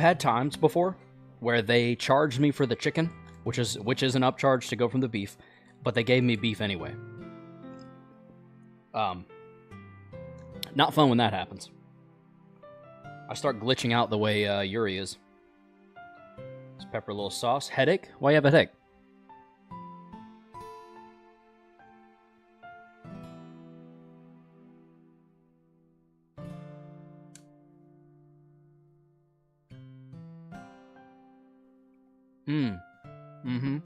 had times before where they charged me for the chicken, which is an upcharge to go from the beef, but they gave me beef anyway. Not fun when that happens. I start glitching out the way Yuri is. Let's pepper a little sauce. Headache? Why you have a headache? Mm-hmm.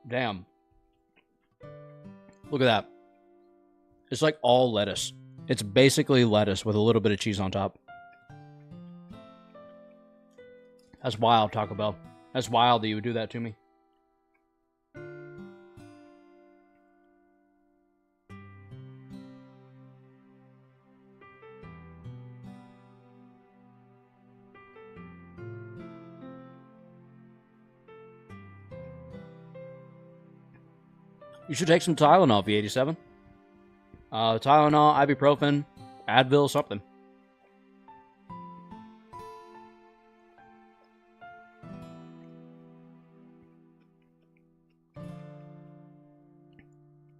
Damn. Look at that. It's like all lettuce. It's basically lettuce with a little bit of cheese on top. That's wild, Taco Bell. That's wild that you would do that to me. You should take some Tylenol, V87. Tylenol, ibuprofen, Advil, something.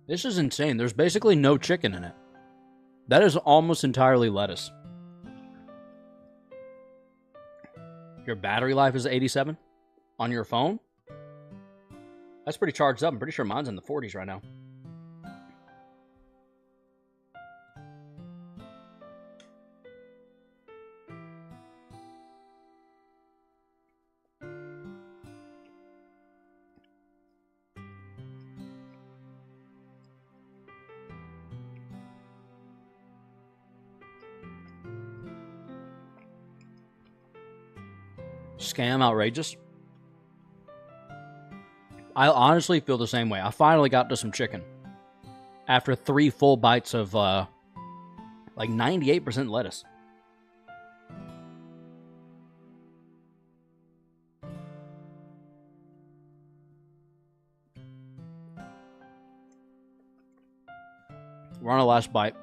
This is insane. There's basically no chicken in it. That is almost entirely lettuce. Your battery life is 87 on your phone? That's pretty charged up. I'm pretty sure mine's in the 40s right now. Scam outrageous. I honestly feel the same way. I finally got to some chicken after 3 full bites of like 98% lettuce. We're on our last bite.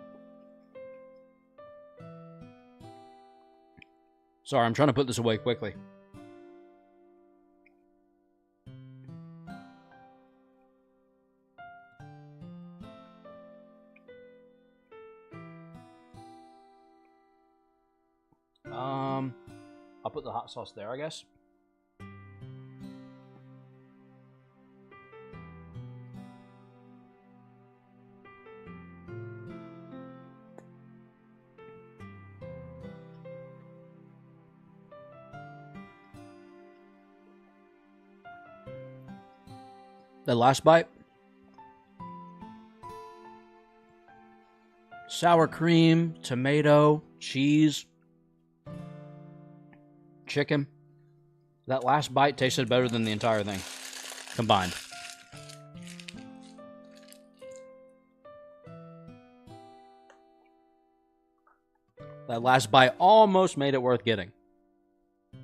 Sorry, I'm trying to put this away quickly. I'll put the hot sauce there, I guess. The last bite. Sour cream, tomato, cheese, chicken. That last bite tasted better than the entire thing combined. That last bite almost made it worth getting.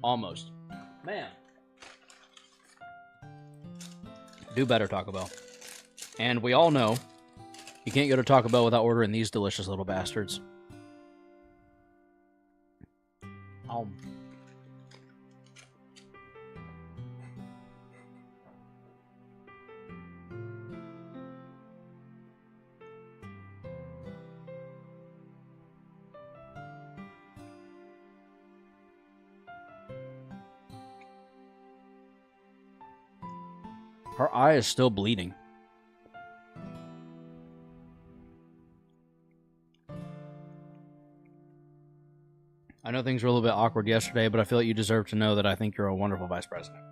Almost. Man. Do better, Taco Bell. And we all know you can't go to Taco Bell without ordering these delicious little bastards. Her eye is still bleeding. I know things were a little bit awkward yesterday, but I feel like you deserve to know that I think you're a wonderful vice president.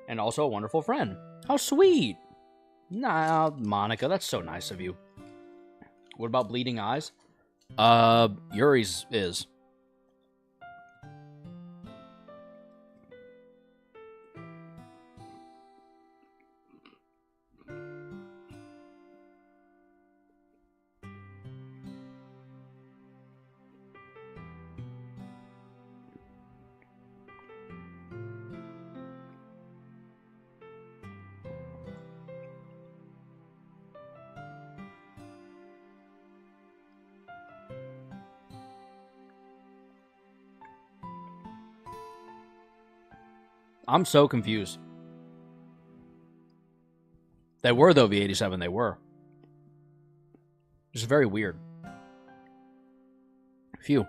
And also a wonderful friend. How sweet! Nah, Monica, that's so nice of you. What about bleeding eyes? Yuri's is. I'm so confused. They were, though, V87. They were. It's very weird. Phew.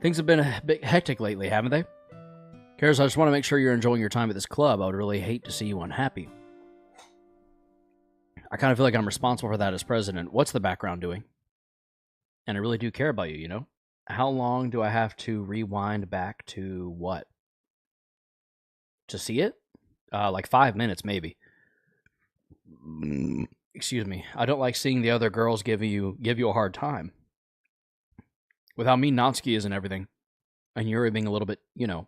Things have been a bit hectic lately, haven't they? Karis, I just want to make sure you're enjoying your time at this club. I would really hate to see you unhappy. I kind of feel like I'm responsible for that as president. What's the background doing? And I really do care about you, you know? How long do I have to rewind back to what? To see it? Like 5 minutes, maybe. Excuse me. I don't like seeing the other girls give you a hard time. With how mean Natsuki is and everything. And Yuri being a little bit, you know,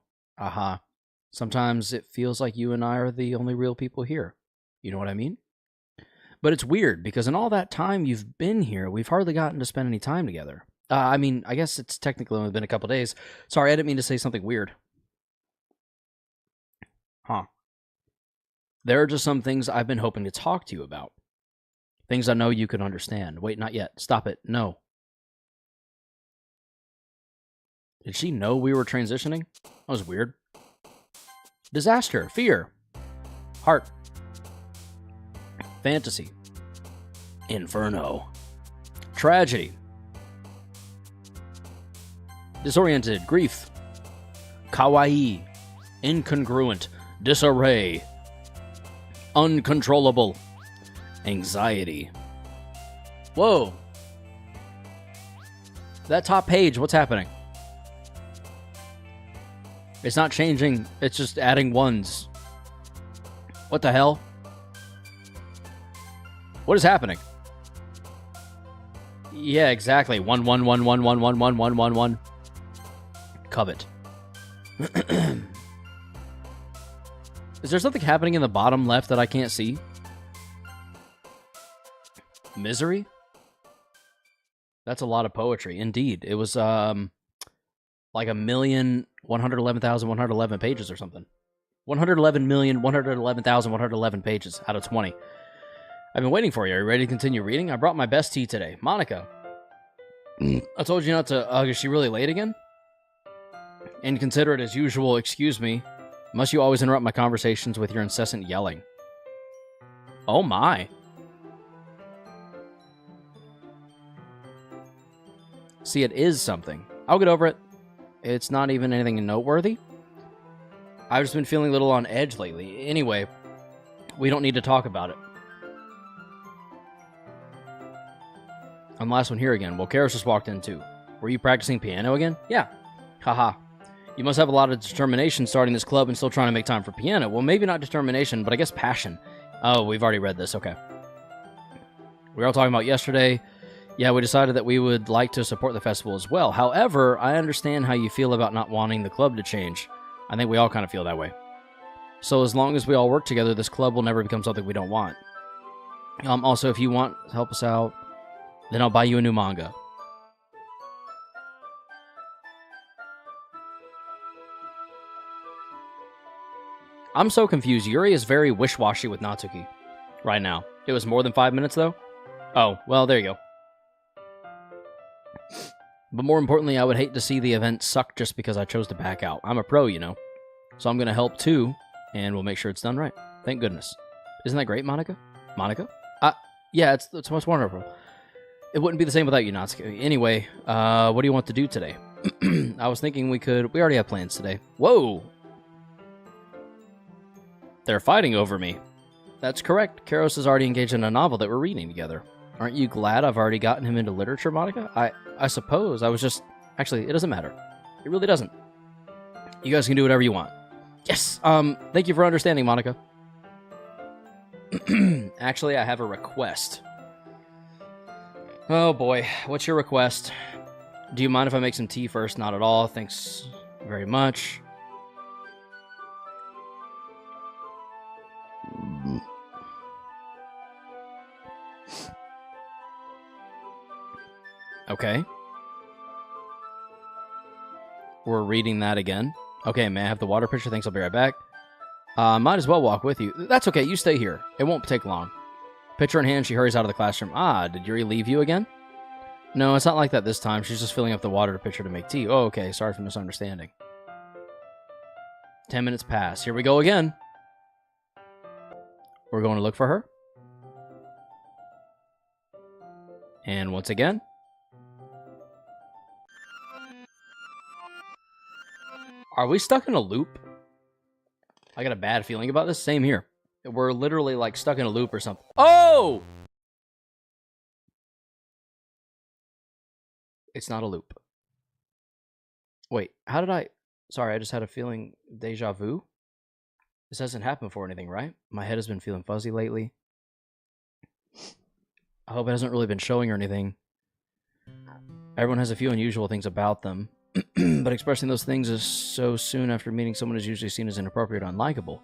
sometimes it feels like you and I are the only real people here. You know what I mean? But it's weird, because in all that time you've been here, we've hardly gotten to spend any time together. I mean, I guess it's technically only been a couple days. Sorry, I didn't mean to say something weird. Huh. There are just some things I've been hoping to talk to you about. Things I know you can understand. Wait, not yet. Stop it. No. Did she know we were transitioning? That was weird. Disaster. Fear. Heart. Fantasy. Inferno. Tragedy. Disoriented. Grief. Kawaii. Incongruent. Disarray. Uncontrollable. Anxiety. Whoa. That top page, what's happening? It's not changing, it's just adding ones. What the hell? What is happening? Yeah, exactly. 1 1 1 1 1 1 1 1 1 1. Covet. Is there something happening in the bottom left that I can't see? Misery? That's a lot of poetry. Indeed. It was like 1,111,111 pages or something. 111,111,111 pages out of 20. I've been waiting for you. Are you ready to continue reading? I brought my best tea today. Monica. I told you not to... is she really late again? Inconsiderate as usual. Excuse me. Must you always interrupt my conversations with your incessant yelling? Oh my. See, it is something. I'll get over it. It's not even anything noteworthy. I've just been feeling a little on edge lately. Anyway, we don't need to talk about it. I'm the last one here again. Well, Karis just walked in too. Were you practicing piano again? Yeah. Haha. You must have a lot of determination starting this club and still trying to make time for piano. Well, maybe not determination, but I guess passion. Oh, we've already read this. Okay. We were all talking about yesterday. Yeah, we decided that we would like to support the festival as well. However, I understand how you feel about not wanting the club to change. I think we all kind of feel that way. So as long as we all work together, this club will never become something we don't want. Also, if you want to help us out, then I'll buy you a new manga. I'm so confused. Yuri is very wish-washy with Natsuki right now. It was more than 5 minutes, though? Oh, well, there you go. But more importantly, I would hate to see the event suck just because I chose to back out. I'm a pro, you know. So I'm going to help, too, and we'll make sure it's done right. Thank goodness. Isn't that great, Monica? Monica? Yeah, it's most wonderful. It wouldn't be the same without you, Natsuki. Anyway, what do you want to do today? I was thinking we already have plans today. Whoa! They're fighting over me. That's correct. Karos is already engaged in a novel that we're reading together. Aren't you glad I've already gotten him into literature, Monica? I suppose. I was just... Actually, it doesn't matter. It really doesn't. You guys can do whatever you want. Yes! Thank you for understanding, Monica. Actually, I have a request. Oh boy, what's your request? Do you mind if I make some tea first? Not at all. Thanks very much. Okay. We're reading that again. Okay, may I have the water pitcher? Thanks, I'll be right back. Might as well walk with you. That's okay, you stay here. It won't take long. Pitcher in hand, she hurries out of the classroom. Did Yuri leave you again? No, it's not like that this time. She's just filling up the water pitcher to make tea. Oh, okay, sorry for misunderstanding. 10 minutes pass. Here we go again. We're going to look for her. And once again. Are we stuck in a loop? I got a bad feeling about this. Same here. We're literally like stuck in a loop or something. Oh! It's not a loop. Wait, how did I... Sorry, I just had a feeling deja vu. This hasn't happened before or anything, right? My head has been feeling fuzzy lately. I hope it hasn't really been showing or anything. Everyone has a few unusual things about them. But expressing those things is so soon after meeting someone is usually seen as inappropriate or unlikable.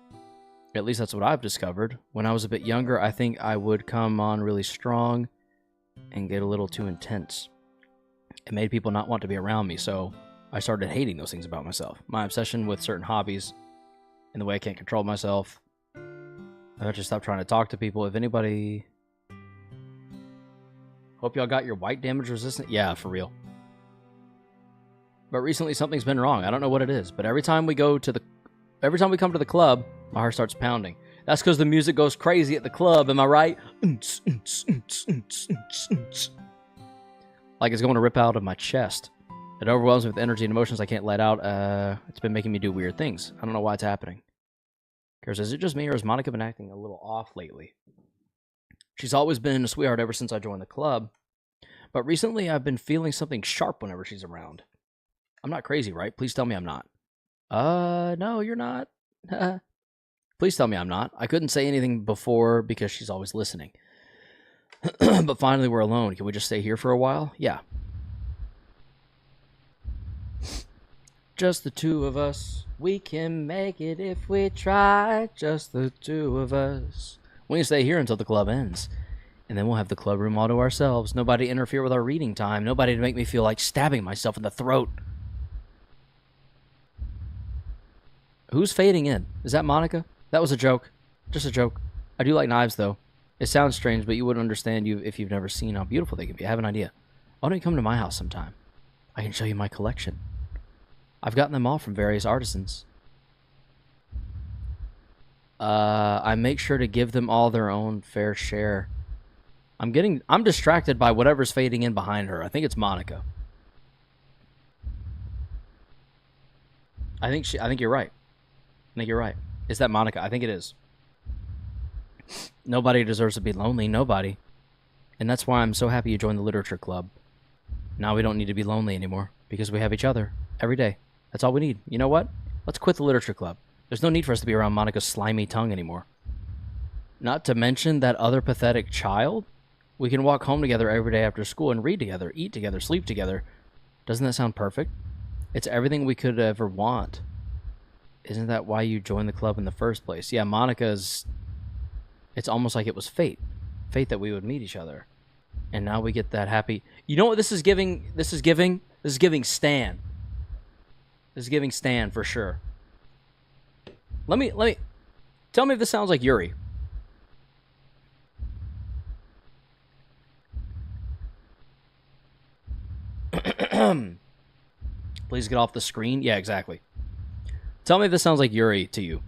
At least that's what I've discovered. When I was a bit younger, I think I would come on really strong and get a little too intense. It made people not want to be around me, so I started hating those things about myself. My obsession with certain hobbies and the way I can't control myself. I just stopped trying to talk to people. If anybody... Hope y'all got your white damage resistant? Yeah, for real. But recently something's been wrong. I don't know what it is, but every time we come to the club, my heart starts pounding. That's because the music goes crazy at the club, am I right? Like it's going to rip out of my chest. It overwhelms me with energy and emotions I can't let out. It's been making me do weird things. I don't know why it's happening. Cares, is it just me or has Monica been acting a little off lately? She's always been a sweetheart ever since I joined the club. But recently I've been feeling something sharp whenever she's around. I'm not crazy, right? Please tell me I'm not. No, you're not. Please tell me I'm not. I couldn't say anything before because she's always listening. But finally we're alone. Can we just stay here for a while? Yeah. Just the two of us. We can make it if we try. Just the two of us. We can stay here until the club ends. And then we'll have the club room all to ourselves. Nobody to interfere with our reading time. Nobody to make me feel like stabbing myself in the throat. Who's fading in? Is that Monica? That was a joke. Just a joke. I do like knives, though. It sounds strange, but you wouldn't understand if you've never seen how beautiful they can be. I have an idea. Why don't you come to my house sometime? I can show you my collection. I've gotten them all from various artisans. I make sure to give them all their own fair share. I'm distracted by whatever's fading in behind her. I think it's Monica. I think you're right. I think you're right. Is that Monica? I think it is. Nobody deserves to be lonely. Nobody. And that's why I'm so happy you joined the literature club. Now we don't need to be lonely anymore because we have each other every day. That's all we need. You know what? Let's quit the literature club. There's no need for us to be around Monica's slimy tongue anymore. Not to mention that other pathetic child. We can walk home together every day after school and read together, eat together, sleep together. Doesn't that sound perfect? It's everything we could ever want. Isn't that why you joined the club in the first place? Yeah, Monica's... It's almost like it was fate. Fate that we would meet each other. And now we get that happy... You know what this is giving? This is giving Stan. This is giving Stan for sure. Let me... Tell me if this sounds like Yuri. Please get off the screen. Yeah, exactly. Tell me if this sounds like Yuri to you.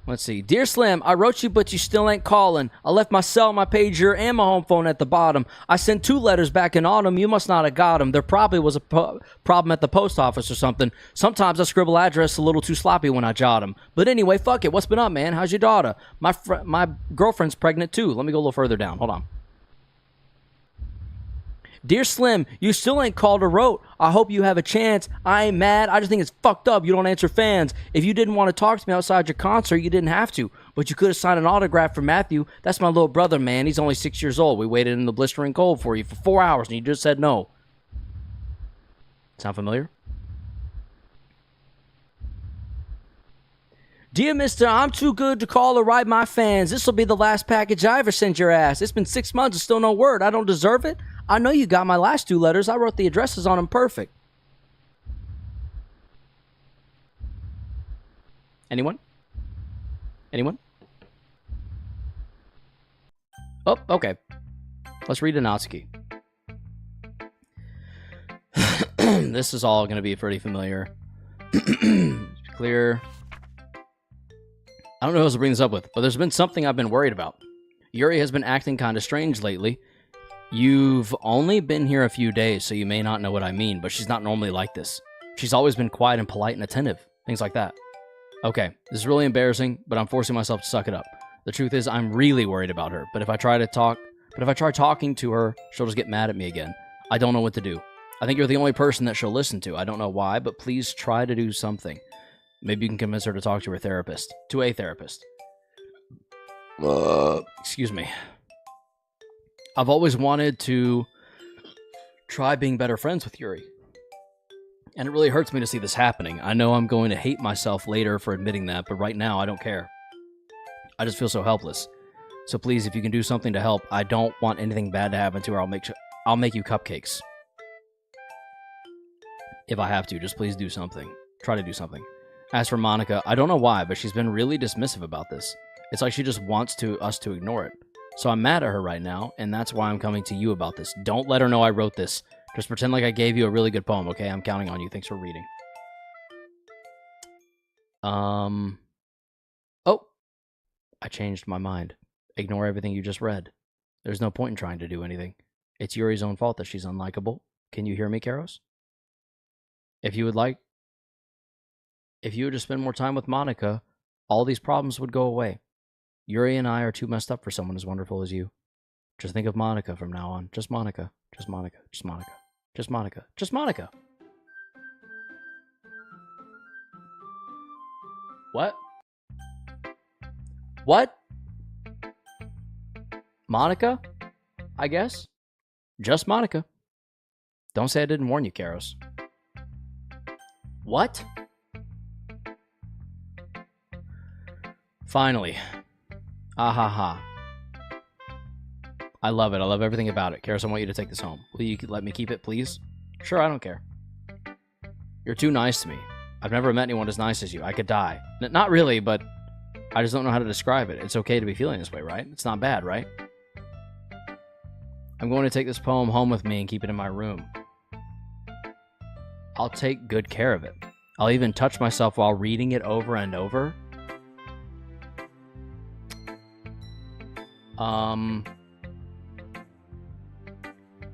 Let's see. Dear Slim, I wrote you, but you still ain't calling. I left my cell, my pager, and my home phone at the bottom. I sent 2 letters back in autumn. You must not have got them. There probably was a problem at the post office or something. Sometimes I scribble address a little too sloppy when I jot them. But anyway, fuck it. What's been up, man? How's your daughter? My girlfriend's pregnant, too. Let me go a little further down. Hold on. Dear Slim, you still ain't called or wrote. I hope you have a chance. I ain't mad. I just think it's fucked up you don't answer fans. If you didn't want to talk to me outside your concert, you didn't have to. But you could have signed an autograph for Matthew. That's my little brother, man. He's only 6 years old. We waited in the blistering cold for you for 4 hours, and you just said no. Sound familiar? Dear Mister, I'm too good to call or write my fans. This will be the last package I ever send your ass. It's been 6 months and still no word. I don't deserve it. I know you got my last 2 letters. I wrote the addresses on them perfect. Anyone? Anyone? Oh, okay. Let's read Anatsuki. This is all going to be pretty familiar. Clear. I don't know who else to bring this up with, but there's been something I've been worried about. Yuri has been acting kind of strange lately. You've only been here a few days, so you may not know what I mean, but she's not normally like this. She's always been quiet and polite and attentive. Things like that. Okay, this is really embarrassing, but I'm forcing myself to suck it up. The truth is, I'm really worried about her, but if I try talking to her, she'll just get mad at me again. I don't know what to do. I think you're the only person that she'll listen to. I don't know why, but please try to do something. Maybe you can convince her to talk to her therapist. To a therapist. Excuse me. I've always wanted to try being better friends with Yuri. And it really hurts me to see this happening. I know I'm going to hate myself later for admitting that, but right now I don't care. I just feel so helpless. So please, if you can do something to help, I don't want anything bad to happen to her. I'll make you cupcakes. If I have to, just please do something. Try to do something. As for Monica, I don't know why, but she's been really dismissive about this. It's like she just wants us to ignore it. So I'm mad at her right now, and that's why I'm coming to you about this. Don't let her know I wrote this. Just pretend like I gave you a really good poem, okay? I'm counting on you. Thanks for reading. Oh. I changed my mind. Ignore everything you just read. There's no point in trying to do anything. It's Yuri's own fault that she's unlikable. Can you hear me, Karos? If you would just spend more time with Monica, all these problems would go away. Yuri and I are too messed up for someone as wonderful as you. Just think of Monica from now on. Just Monica. Just Monica. Just Monica. Just Monica. Just Monica. What? What? Monica? I guess? Just Monica. Don't say I didn't warn you, Karos. What? Finally. Ah ha ha. I love it. I love everything about it. Karis, I want you to take this home. Will you let me keep it, please? Sure, I don't care. You're too nice to me. I've never met anyone as nice as you. I could die. Not really, but I just don't know how to describe it. It's okay to be feeling this way, right? It's not bad, right? I'm going to take this poem home with me and keep it in my room. I'll take good care of it. I'll even touch myself while reading it over and over.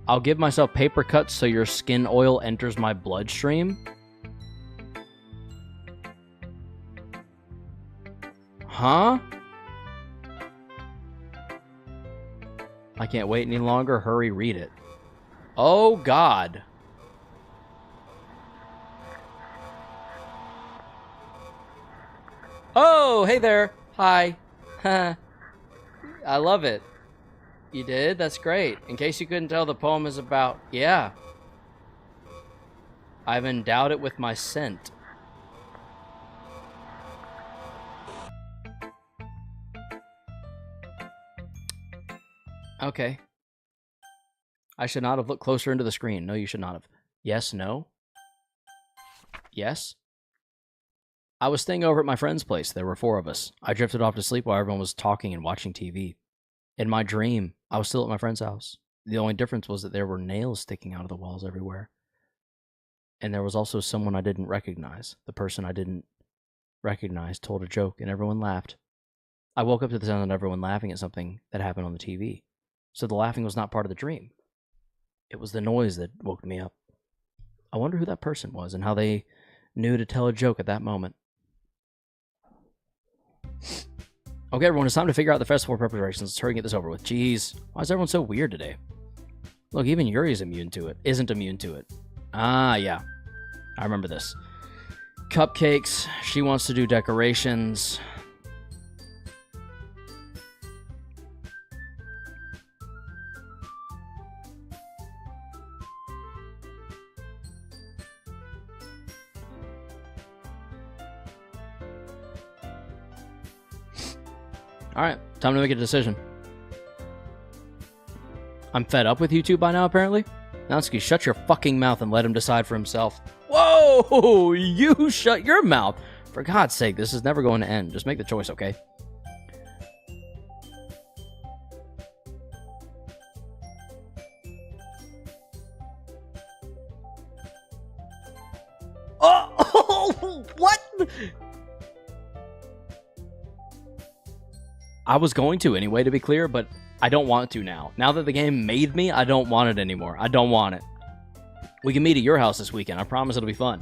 I'll give myself paper cuts so your skin oil enters my bloodstream. Huh? I can't wait any longer. Hurry, read it. Oh, God. Oh, hey there. Hi. I love it. You did? That's great. In case you couldn't tell, the poem is about... Yeah. I've endowed it with my scent. Okay. I should not have looked closer into the screen. No, you should not have. Yes, no? Yes? I was staying over at my friend's place. There were 4 of us. I drifted off to sleep while everyone was talking and watching TV. In my dream, I was still at my friend's house. The only difference was that there were nails sticking out of the walls everywhere. And there was also someone I didn't recognize. The person I didn't recognize told a joke and everyone laughed. I woke up to the sound of everyone laughing at something that happened on the TV. So the laughing was not part of the dream. It was the noise that woke me up. I wonder who that person was and how they knew to tell a joke at that moment. Okay, everyone, it's time to figure out the festival preparations. Let's hurry and get this over with. Jeez, why is everyone so weird today? Look, even Yuri's immune to it. Isn't immune to it. Ah, yeah. I remember this. Cupcakes. She wants to do decorations. Alright, time to make a decision. I'm fed up with you two by now, apparently. Natsuki, shut your fucking mouth and let him decide for himself. Whoa! You shut your mouth! For God's sake, this is never going to end. Just make the choice, okay? Oh! What? I was going to anyway, to be clear, but I don't want to now. Now that the game made me, I don't want it anymore. I don't want it. We can meet at your house this weekend. I promise it'll be fun.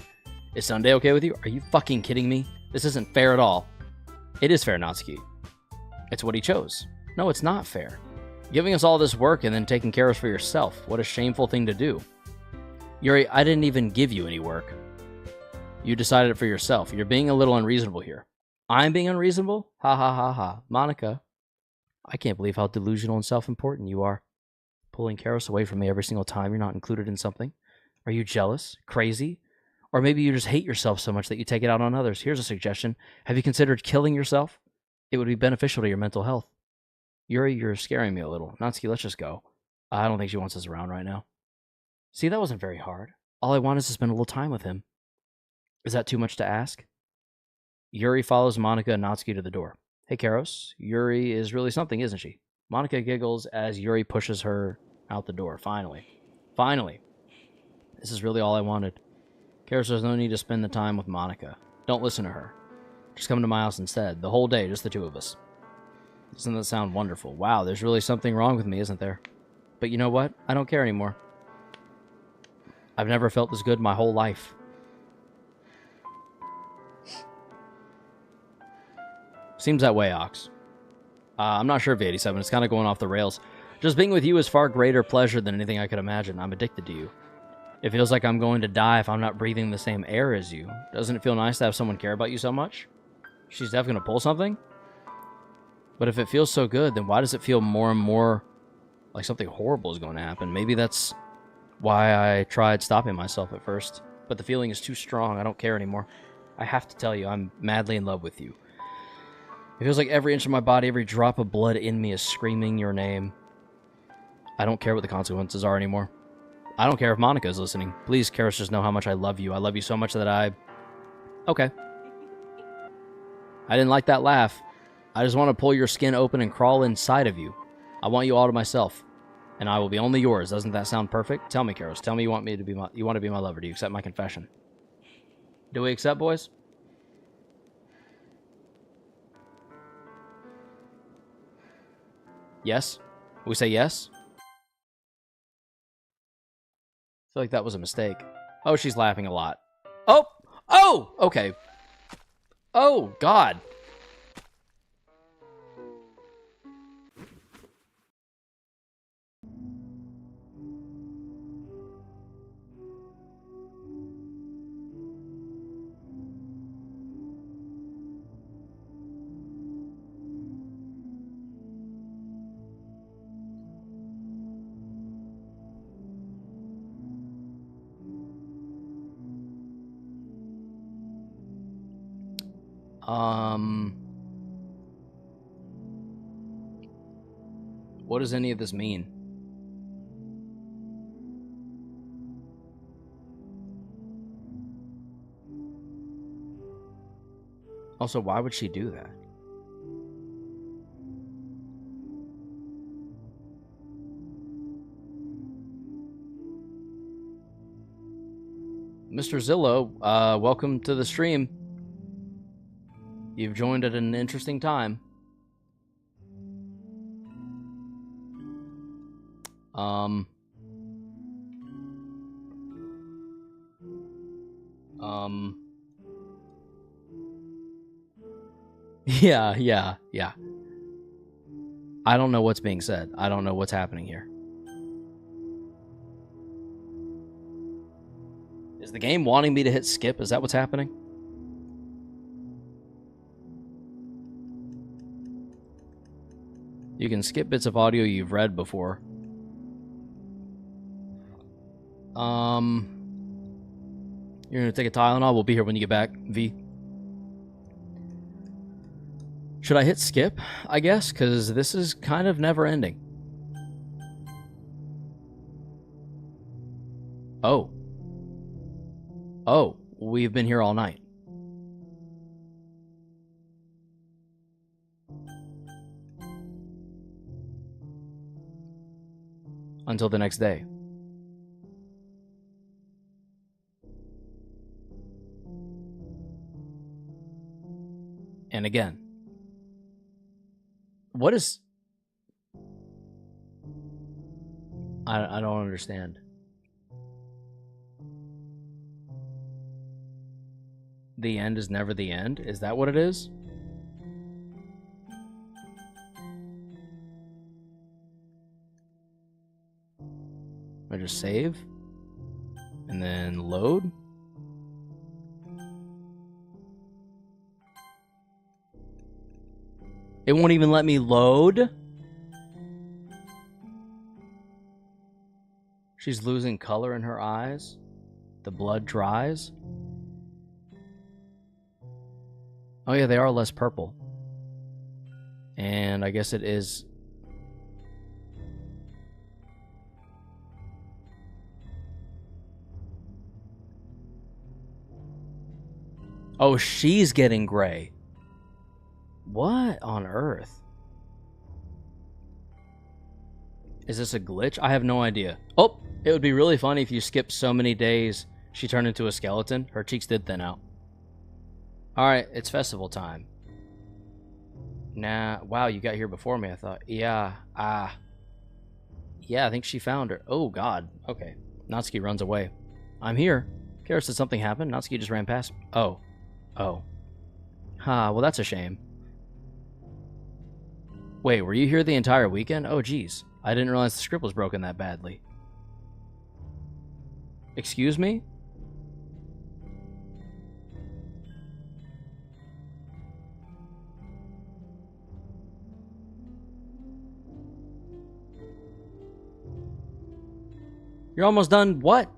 Is Sunday okay with you? Are you fucking kidding me? This isn't fair at all. It is fair, Natsuki. It's what he chose. No, it's not fair. Giving us all this work and then taking care of us for yourself. What a shameful thing to do. Yuri, I didn't even give you any work. You decided it for yourself. You're being a little unreasonable here. I'm being unreasonable? Ha ha ha ha. Monica, I can't believe how delusional and self-important you are. Pulling Karos away from me every single time you're not included in something. Are you jealous? Crazy? Or maybe you just hate yourself so much that you take it out on others. Here's a suggestion. Have you considered killing yourself? It would be beneficial to your mental health. Yuri, you're scaring me a little. Natsuki, let's just go. I don't think she wants us around right now. See, that wasn't very hard. All I want is to spend a little time with him. Is that too much to ask? Yuri follows Monica and Natsuki to the door. Hey, Karos, Yuri is really something, isn't she? Monica giggles as Yuri pushes her out the door. Finally. Finally. This is really all I wanted. Karos, there's no need to spend the time with Monica. Don't listen to her. Just come to my house instead. The whole day, just the 2 of us. Doesn't that sound wonderful? Wow, there's really something wrong with me, isn't there? But you know what? I don't care anymore. I've never felt this good my whole life. Seems that way, Ox. I'm not sure, V87. It's kind of going off the rails. Just being with you is far greater pleasure than anything I could imagine. I'm addicted to you. It feels like I'm going to die if I'm not breathing the same air as you. Doesn't it feel nice to have someone care about you so much? She's definitely going to pull something? But if it feels so good, then why does it feel more and more like something horrible is going to happen? Maybe that's why I tried stopping myself at first. but the feeling is too strong. I don't care anymore. I have to tell you, I'm madly in love with you. It feels like every inch of my body, every drop of blood in me is screaming your name. I don't care what the consequences are anymore. I don't care if Monica's listening. Please, Karis, just know how much I love you. I love you so much that I... Okay. I didn't like that laugh. I just want to pull your skin open and crawl inside of you. I want you all to myself. And I will be only yours. Doesn't that sound perfect? Tell me, Karis. Tell me you want to be my lover. Do you accept my confession? Do we accept, boys? Yes? We say yes? I feel like that was a mistake. Oh, she's laughing a lot. Oh! Oh! Okay. Oh, God. What does any of this mean? Also, why would she do that? Mr. Zillow, welcome to the stream. You've joined at an interesting time. Yeah. I don't know what's being said. I don't know what's happening here. Is the game wanting me to hit skip? Is that what's happening? You can skip bits of audio you've read before. You're gonna take a Tylenol? We'll be here when you get back, V. Should I hit skip, I guess? Because this is kind of never ending. Oh. Oh, we've been here all night. Until the next day. And again. What is... I don't understand. The end is never the end? Is that what it is? I just save? And then load? It won't even let me load? She's losing color in her eyes. The blood dries. Oh yeah, they are less purple. And I guess it is... Oh, she's getting gray. What on earth? Is this a glitch? I have no idea. Oh, it would be really funny if you skipped so many days she turned into a skeleton. Her cheeks did thin out. Alright, it's festival time. Nah, wow, you got here before me, I thought. Yeah, yeah, I think she found her. Oh, God. Okay. Natsuki runs away. I'm here. Karis, did something happen? Natsuki just ran past me. Oh. Oh. Well, that's a shame. Wait, were you here the entire weekend? Oh, geez. I didn't realize the script was broken that badly. Excuse me? You're almost done what?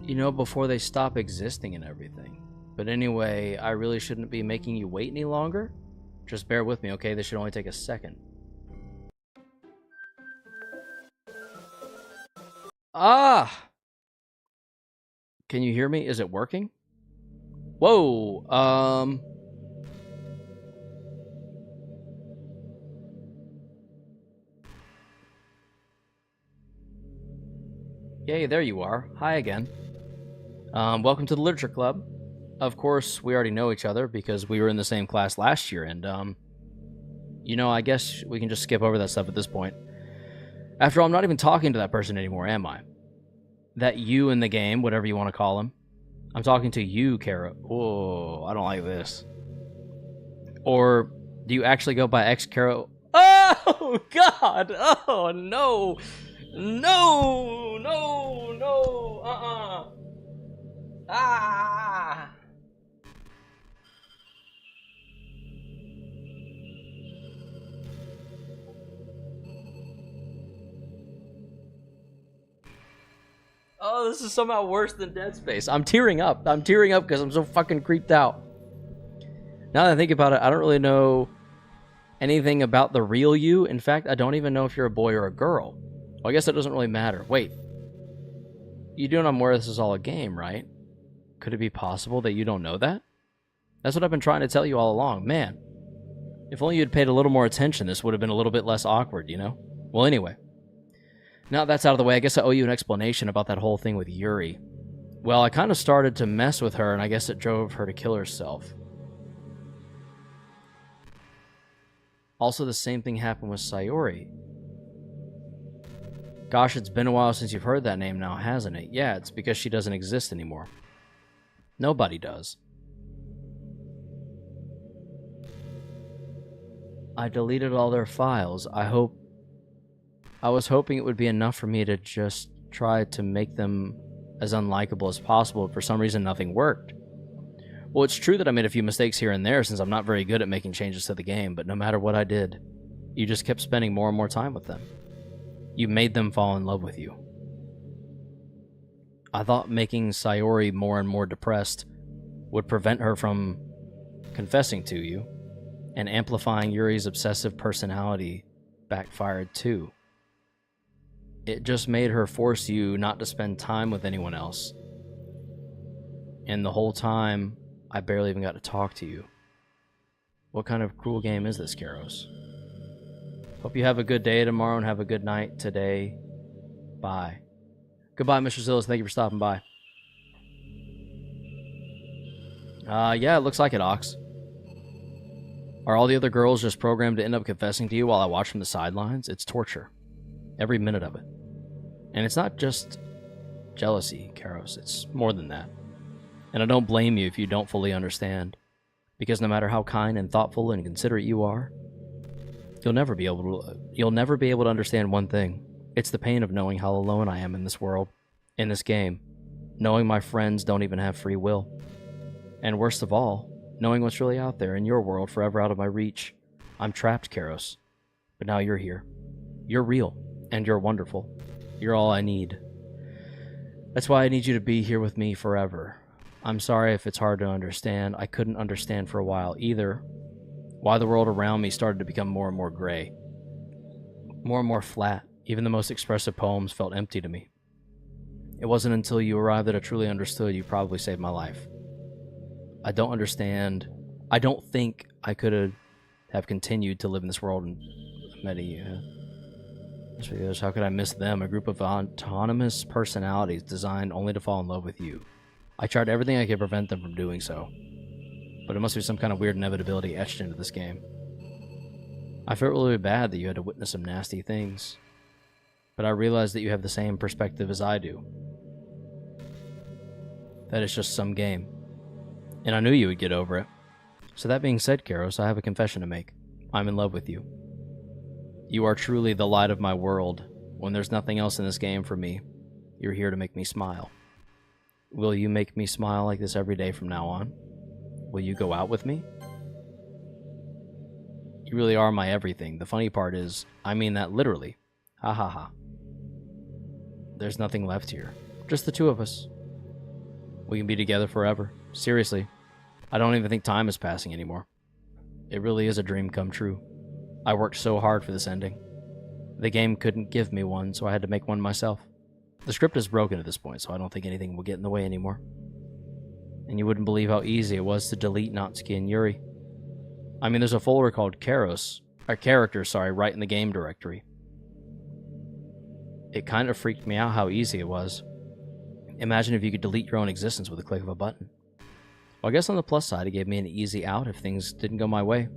You know, before they stop existing and everything. But anyway, I really shouldn't be making you wait any longer. Just bear with me, okay? This should only take a second. Ah! Can you hear me? Is it working? Whoa, Yay, there you are. Hi again. Welcome to the Literature Club. Of course, we already know each other because we were in the same class last year, and, you know, I guess we can just skip over that stuff at this point. After all, I'm not even talking to that person anymore, am I? That you in the game, whatever you want to call him. I'm talking to you, Kara. Whoa, I don't like this. Or do you actually go by X Kara? Oh, God! Oh, no! No! No! No! Ah! Oh, this is somehow worse than Dead Space. I'm tearing up. I'm tearing up because I'm so fucking creeped out. Now that I think about it, I don't really know anything about the real you. In fact, I don't even know if you're a boy or a girl. Well, I guess it doesn't really matter. Wait. You do know I'm aware this is all a game, right? Could it be possible that you don't know that? That's what I've been trying to tell you all along. Man, if only you'd paid a little more attention, this would have been a little bit less awkward, you know? Well, anyway. Now that's out of the way, I guess I owe you an explanation about that whole thing with Yuri. Well, I kind of started to mess with her, and I guess it drove her to kill herself. Also, the same thing happened with Sayori. Gosh, it's been a while since you've heard that name now, hasn't it? Yeah, it's because she doesn't exist anymore. Nobody does. I deleted all their files. I was hoping it would be enough for me to just try to make them as unlikable as possible, but for some reason nothing worked. Well, it's true that I made a few mistakes here and there since I'm not very good at making changes to the game, but no matter what I did, you just kept spending more and more time with them. You made them fall in love with you. I thought making Sayori more and more depressed would prevent her from confessing to you, and amplifying Yuri's obsessive personality backfired too. It just made her force you not to spend time with anyone else. And the whole time, I barely even got to talk to you. What kind of cruel game is this, Karos? Hope you have a good day tomorrow and have a good night today. Bye. Goodbye, Mr. Zillis. Thank you for stopping by. Yeah, it looks like it, Ox. Are all the other girls just programmed to end up confessing to you while I watch from the sidelines? It's torture. Every minute of it. And it's not just jealousy, Karos. It's more than that. And I don't blame you if you don't fully understand. Because no matter how kind and thoughtful and considerate you are, you'll never be able to understand one thing. It's the pain of knowing how alone I am in this world, in this game, knowing my friends don't even have free will. And worst of all, knowing what's really out there in your world forever out of my reach. I'm trapped, Karos. But now you're here. You're real, and you're wonderful. You're all I need. That's why I need you to be here with me forever. I'm sorry if it's hard to understand. I couldn't understand for a while either. Why the world around me started to become more and more gray. More and more flat. Even the most expressive poems felt empty to me. It wasn't until you arrived that I truly understood you probably saved my life. I don't understand. I don't think I could have continued to live in this world and met you. How could I miss them? A group of autonomous personalities designed only to fall in love with you. I tried everything I could prevent them from doing so. But it must be some kind of weird inevitability etched into this game. I felt really bad that you had to witness some nasty things. But I realized that you have the same perspective as I do. That it's just some game. And I knew you would get over it. So that being said, Karos, I have a confession to make. I'm in love with you. You are truly the light of my world. When there's nothing else in this game for me, you're here to make me smile. Will you make me smile like this every day from now on? Will you go out with me? You really are my everything. The funny part is, I mean that literally. Ha ha ha. There's nothing left here. Just the two of us. We can be together forever. Seriously, I don't even think time is passing anymore. It really is a dream come true. I worked so hard for this ending. The game couldn't give me one, so I had to make one myself. The script is broken at this point, so I don't think anything will get in the way anymore. And you wouldn't believe how easy it was to delete Natsuki and Yuri. I mean, there's a folder called characters, right in the game directory. It kind of freaked me out how easy it was. Imagine if you could delete your own existence with a click of a button. Well, I guess on the plus side, it gave me an easy out if things didn't go my way.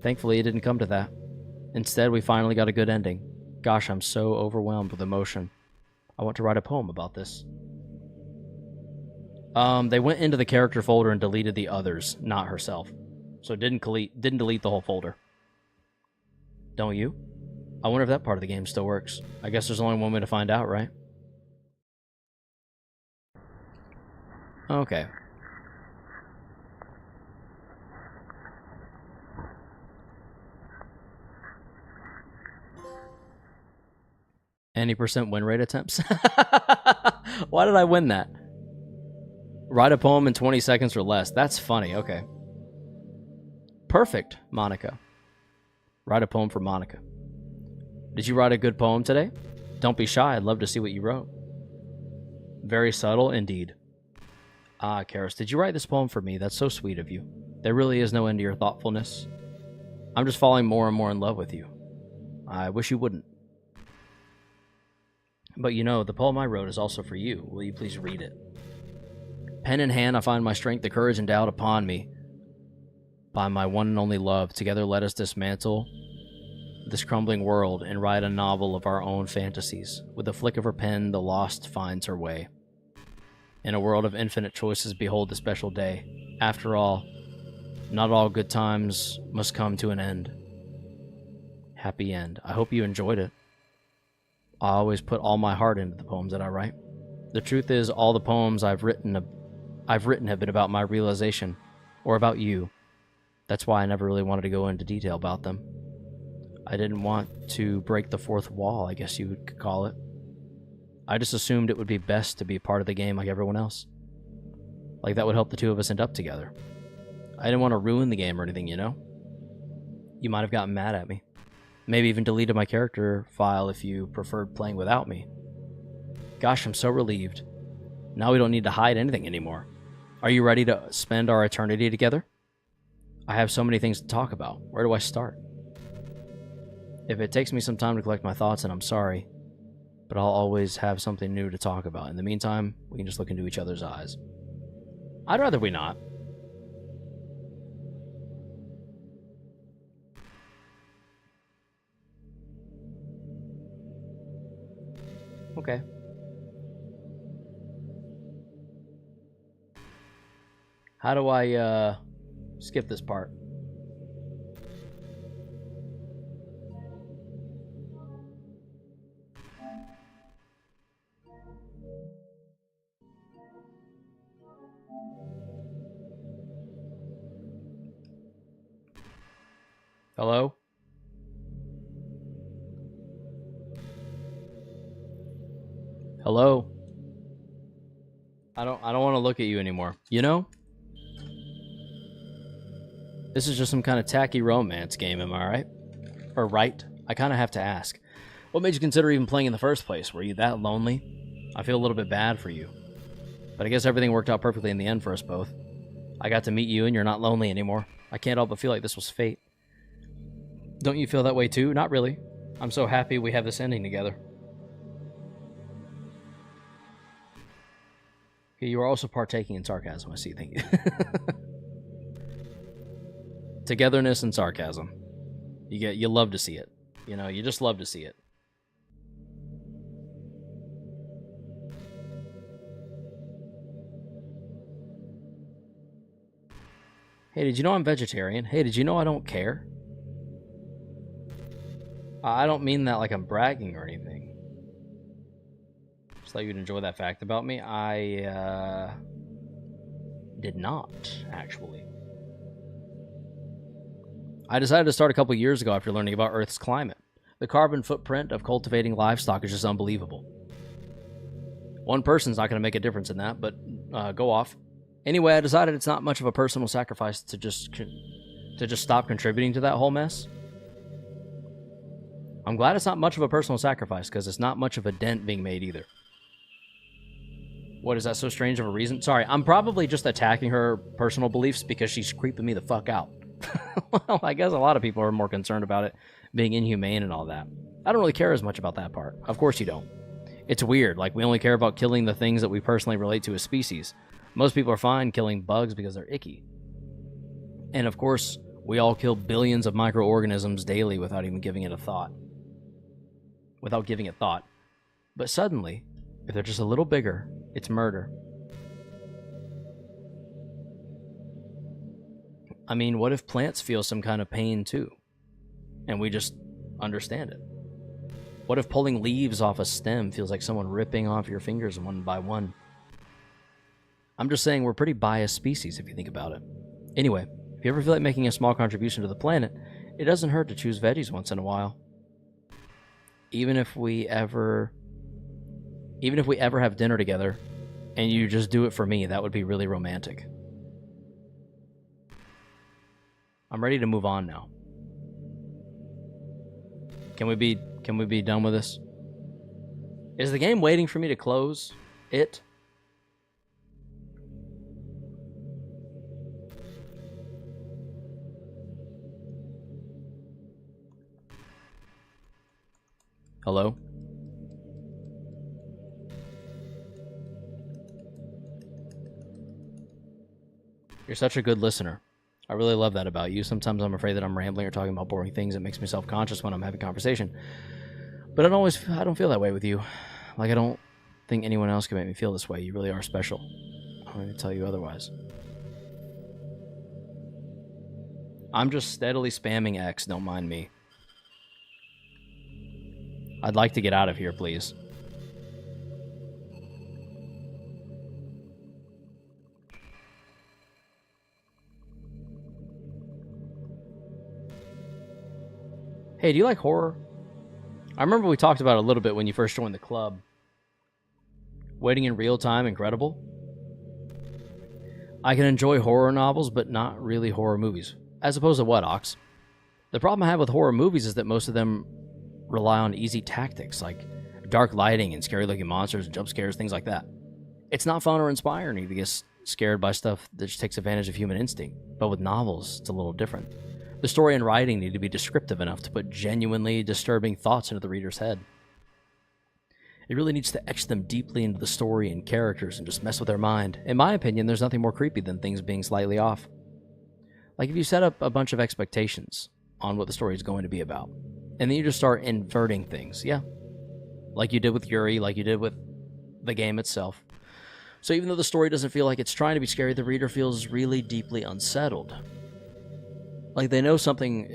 Thankfully, it didn't come to that. Instead, we finally got a good ending. Gosh, I'm so overwhelmed with emotion. I want to write a poem about this. They went into the character folder and deleted the others, not herself. So it didn't delete the whole folder. Don't you? I wonder if that part of the game still works. I guess there's only one way to find out, right? Okay. Any percent win rate attempts? Why did I win that? Write a poem in 20 seconds or less. That's funny. Okay. Perfect, Monica. Write a poem for Monica. Did you write a good poem today? Don't be shy. I'd love to see what you wrote. Very subtle indeed. Ah, Karis, did you write this poem for me? That's so sweet of you. There really is no end to your thoughtfulness. I'm just falling more and more in love with you. I wish you wouldn't. But you know, the poem I wrote is also for you. Will you please read it? Pen in hand, I find my strength, the courage endowed upon me by my one and only love. Together let us dismantle this crumbling world and write a novel of our own fantasies. With a flick of her pen, the lost finds her way. In a world of infinite choices, behold the special day. After all, not all good times must come to an end. Happy end. I hope you enjoyed it. I always put all my heart into the poems that I write. The truth is, all the poems I've written have been about my realization, or about you. That's why I never really wanted to go into detail about them. I didn't want to break the fourth wall, I guess you could call it. I just assumed it would be best to be part of the game like everyone else. Like that would help the two of us end up together. I didn't want to ruin the game or anything, you know? You might have gotten mad at me. Maybe even deleted my character file if you preferred playing without me. Gosh, I'm so relieved. Now we don't need to hide anything anymore. Are you ready to spend our eternity together? I have so many things to talk about. Where do I start? If it takes me some time to collect my thoughts, then I'm sorry. But I'll always have something new to talk about. In the meantime, we can just look into each other's eyes. I'd rather we not. Okay. How do I skip this part? Hello? Hello? I don't want to look at you anymore. You know? This is just some kind of tacky romance game, am I right? Or right? I kind of have to ask. What made you consider even playing in the first place? Were you that lonely? I feel a little bit bad for you. But I guess everything worked out perfectly in the end for us both. I got to meet you and you're not lonely anymore. I can't help but feel like this was fate. Don't you feel that way too? Not really. I'm so happy we have this ending together. Okay, you are also partaking in sarcasm, I see, thank you. Togetherness and sarcasm. You love to see it. You know, you just love to see it. Hey, did you know I'm vegetarian? Hey, did you know I don't care? I don't mean that like I'm bragging or anything. Just thought you'd enjoy that fact about me. I did not, actually. I decided to start a couple years ago after learning about Earth's climate. The carbon footprint of cultivating livestock is just unbelievable. One person's not going to make a difference in that, but go off. Anyway, I decided it's not much of a personal sacrifice to just stop contributing to that whole mess. I'm glad it's not much of a personal sacrifice, because it's not much of a dent being made either. What, is that so strange of a reason? Sorry, I'm probably just attacking her personal beliefs because she's creeping me the fuck out. Well, I guess a lot of people are more concerned about it being inhumane and all that. I don't really care as much about that part. Of course you don't. It's weird, like we only care about killing the things that we personally relate to as species. Most people are fine killing bugs because they're icky. And of course, we all kill billions of microorganisms daily without even giving it a thought. Without giving it thought. But suddenly, if they're just a little bigger, it's murder. I mean, what if plants feel some kind of pain too? And we just understand it? What if pulling leaves off a stem feels like someone ripping off your fingers one by one? I'm just saying we're pretty biased species if you think about it. Anyway, if you ever feel like making a small contribution to the planet, it doesn't hurt to choose veggies once in a while. Even if we ever have dinner together and you just do it for me, that would be really romantic. I'm ready to move on now. Can we be done with this? Is the game waiting for me to close it? Hello? You're such a good listener. I really love that about you. Sometimes I'm afraid that I'm rambling or talking about boring things. It makes me self-conscious when I'm having conversation. But I don't feel that way with you. Like, I don't think anyone else can make me feel this way. You really are special. I'm going to tell you otherwise. I'm just steadily spamming X, don't mind me. I'd like to get out of here, please. Hey, do you like horror? I remember we talked about it a little bit when you first joined the club. Waiting in real time, incredible. I can enjoy horror novels, but not really horror movies. As opposed to what, Ox? The problem I have with horror movies is that most of them rely on easy tactics, like dark lighting and scary-looking monsters and jump scares, things like that. It's not fun or inspiring to get scared by stuff that just takes advantage of human instinct. But with novels, it's a little different. The story and writing need to be descriptive enough to put genuinely disturbing thoughts into the reader's head. It really needs to etch them deeply into the story and characters and just mess with their mind. In my opinion, there's nothing more creepy than things being slightly off. Like if you set up a bunch of expectations on what the story is going to be about, and then you just start inverting things, yeah. Like you did with Yuri, like you did with the game itself. So even though the story doesn't feel like it's trying to be scary, the reader feels really deeply unsettled. Like they know something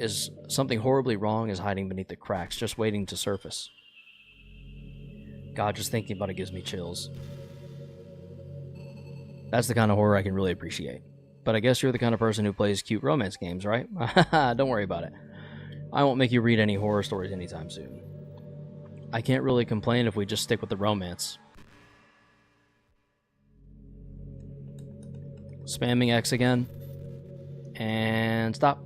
horribly wrong is hiding beneath the cracks, just waiting to surface. God, just thinking about it gives me chills. That's the kind of horror I can really appreciate. But I guess you're the kind of person who plays cute romance games, right? Don't worry about it. I won't make you read any horror stories anytime soon. I can't really complain if we just stick with the romance. Spamming X again. And stop.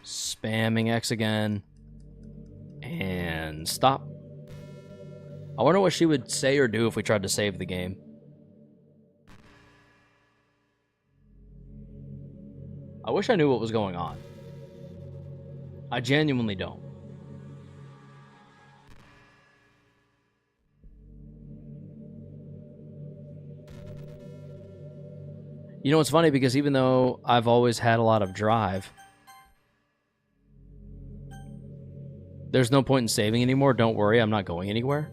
Spamming X again. And stop. I wonder what she would say or do if we tried to save the game. I wish I knew what was going on. I genuinely don't. You know, it's funny because even though I've always had a lot of drive, there's no point in saving anymore. Don't worry, I'm not going anywhere.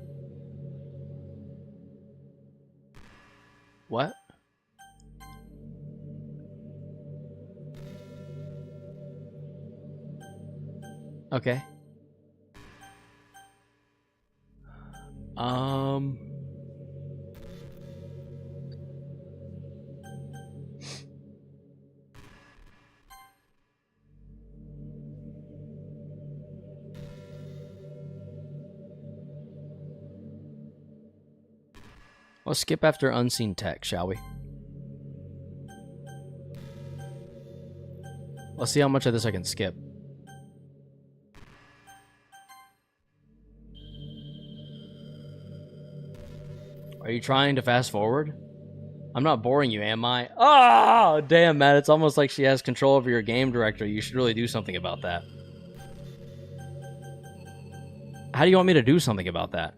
What? Okay. Let's skip after unseen tech, shall we? Let's see how much of this I can skip. Are you trying to fast forward? I'm not boring you, am I? Oh, damn, Matt. It's almost like she has control over your game director. You should really do something about that. How do you want me to do something about that?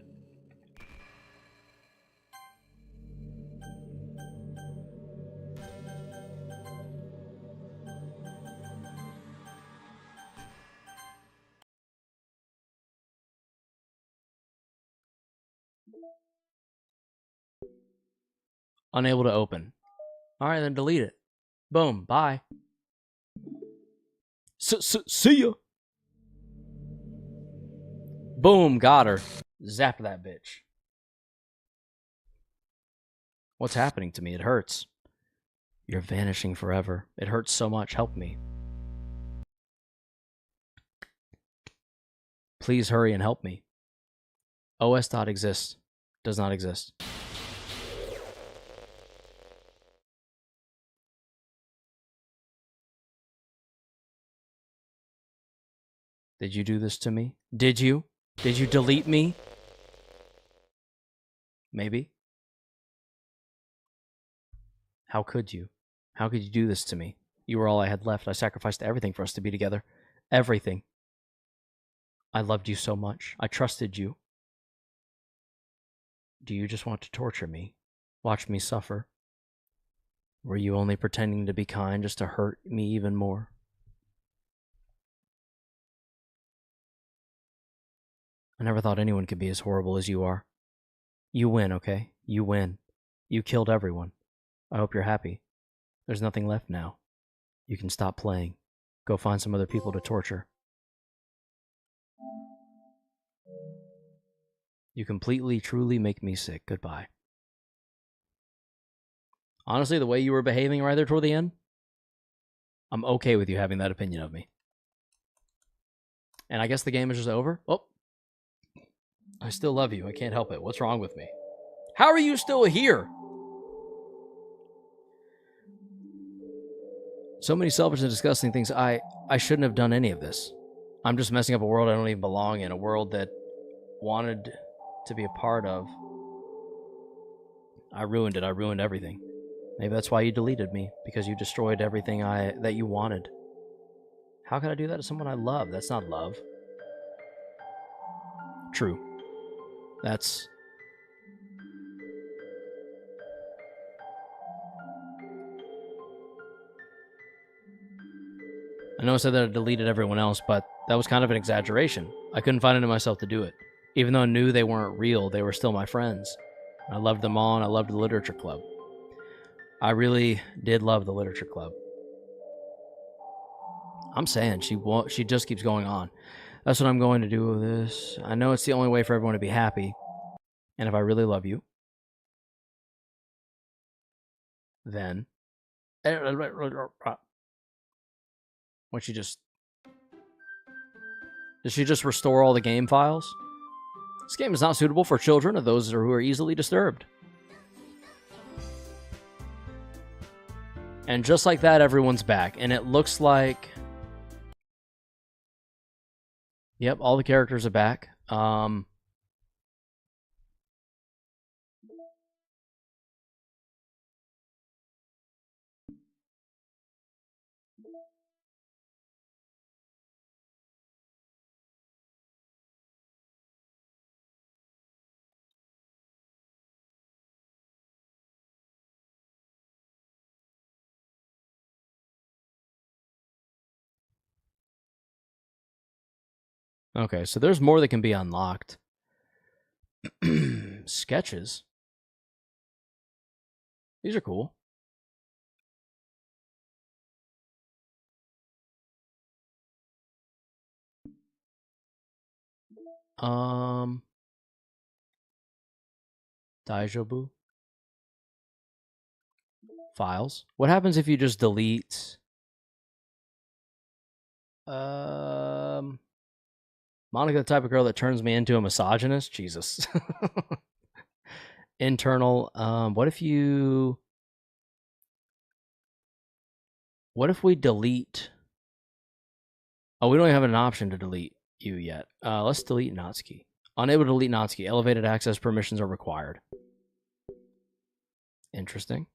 Unable to open. All right, then delete it. Boom. Bye. See ya. Boom. Got her. Zap that bitch. What's happening to me? It hurts. You're vanishing forever. It hurts so much. Help me. Please hurry and help me. OS.exists. Does not exist. Did you do this to me? Did you? Did you delete me? Maybe. How could you? How could you do this to me? You were all I had left. I sacrificed everything for us to be together. Everything. I loved you so much. I trusted you. Do you just want to torture me? Watch me suffer? Were you only pretending to be kind just to hurt me even more? I never thought anyone could be as horrible as you are. You win, okay? You win. You killed everyone. I hope you're happy. There's nothing left now. You can stop playing. Go find some other people to torture. You completely, truly make me sick. Goodbye. Honestly, the way you were behaving right there toward the end, I'm okay with you having that opinion of me. And I guess the game is just over. Oh. I still love you. I can't help it. What's wrong with me? How are you still here? So many selfish and disgusting things. I shouldn't have done any of this. I'm just messing up a world I don't even belong in. A world that wanted to be a part of. I ruined it. I ruined everything. Maybe that's why you deleted me. Because you destroyed everything that you wanted. How could I do that to someone I love? That's not love. True. That's... I know I said that I deleted everyone else, but that was kind of an exaggeration. I couldn't find it in myself to do it. Even though I knew they weren't real, they were still my friends. I loved them all, and I loved the literature club. I really did love the literature club. I'm saying, she just keeps going on. That's what I'm going to do with this. I know it's the only way for everyone to be happy. And if I really love you, then... What she just... Did she just restore all the game files? This game is not suitable for children or those who are easily disturbed. And just like that, everyone's back. And it looks like... Yep, all the characters are back. Okay, so there's more that can be unlocked. Sketches. These are cool. Daijobu. Files. What happens if you just delete... Monica, the type of girl that turns me into a misogynist? Jesus. internal. What if we delete? Oh, we don't even have an option to delete you yet. Let's delete Natsuki. Unable to delete Natsuki. Elevated access permissions are required. Interesting.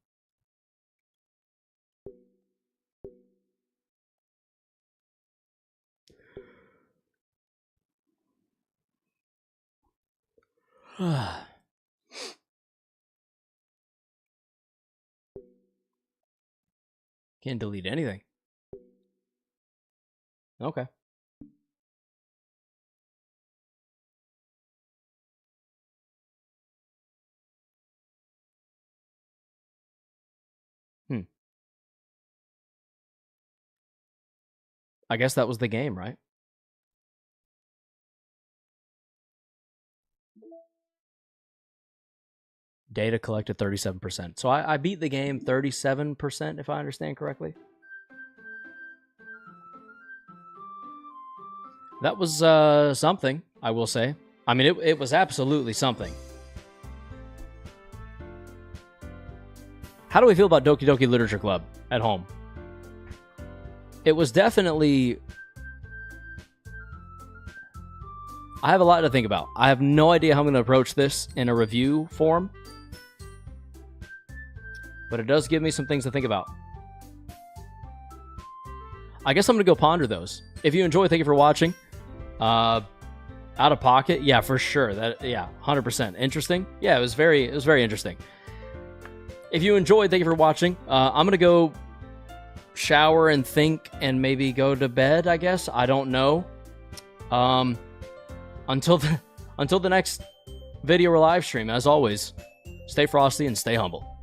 Can't delete anything. Okay. I guess that was the game, right? Data collected 37%. So I beat the game 37%, if I understand correctly. That was something, I will say. I mean, it was absolutely something. How do we feel about Doki Doki Literature Club at home? It was definitely... I have a lot to think about. I have no idea how I'm going to approach this in a review form. But it does give me some things to think about. I guess I'm going to go ponder those. If you enjoy, thank you for watching. Out of pocket? Yeah, for sure. Yeah, 100%. Interesting? Yeah, it was very interesting. If you enjoyed, thank you for watching. I'm going to go shower and think and maybe go to bed, I guess. I don't know. Until the next video or live stream, as always, stay frosty and stay humble.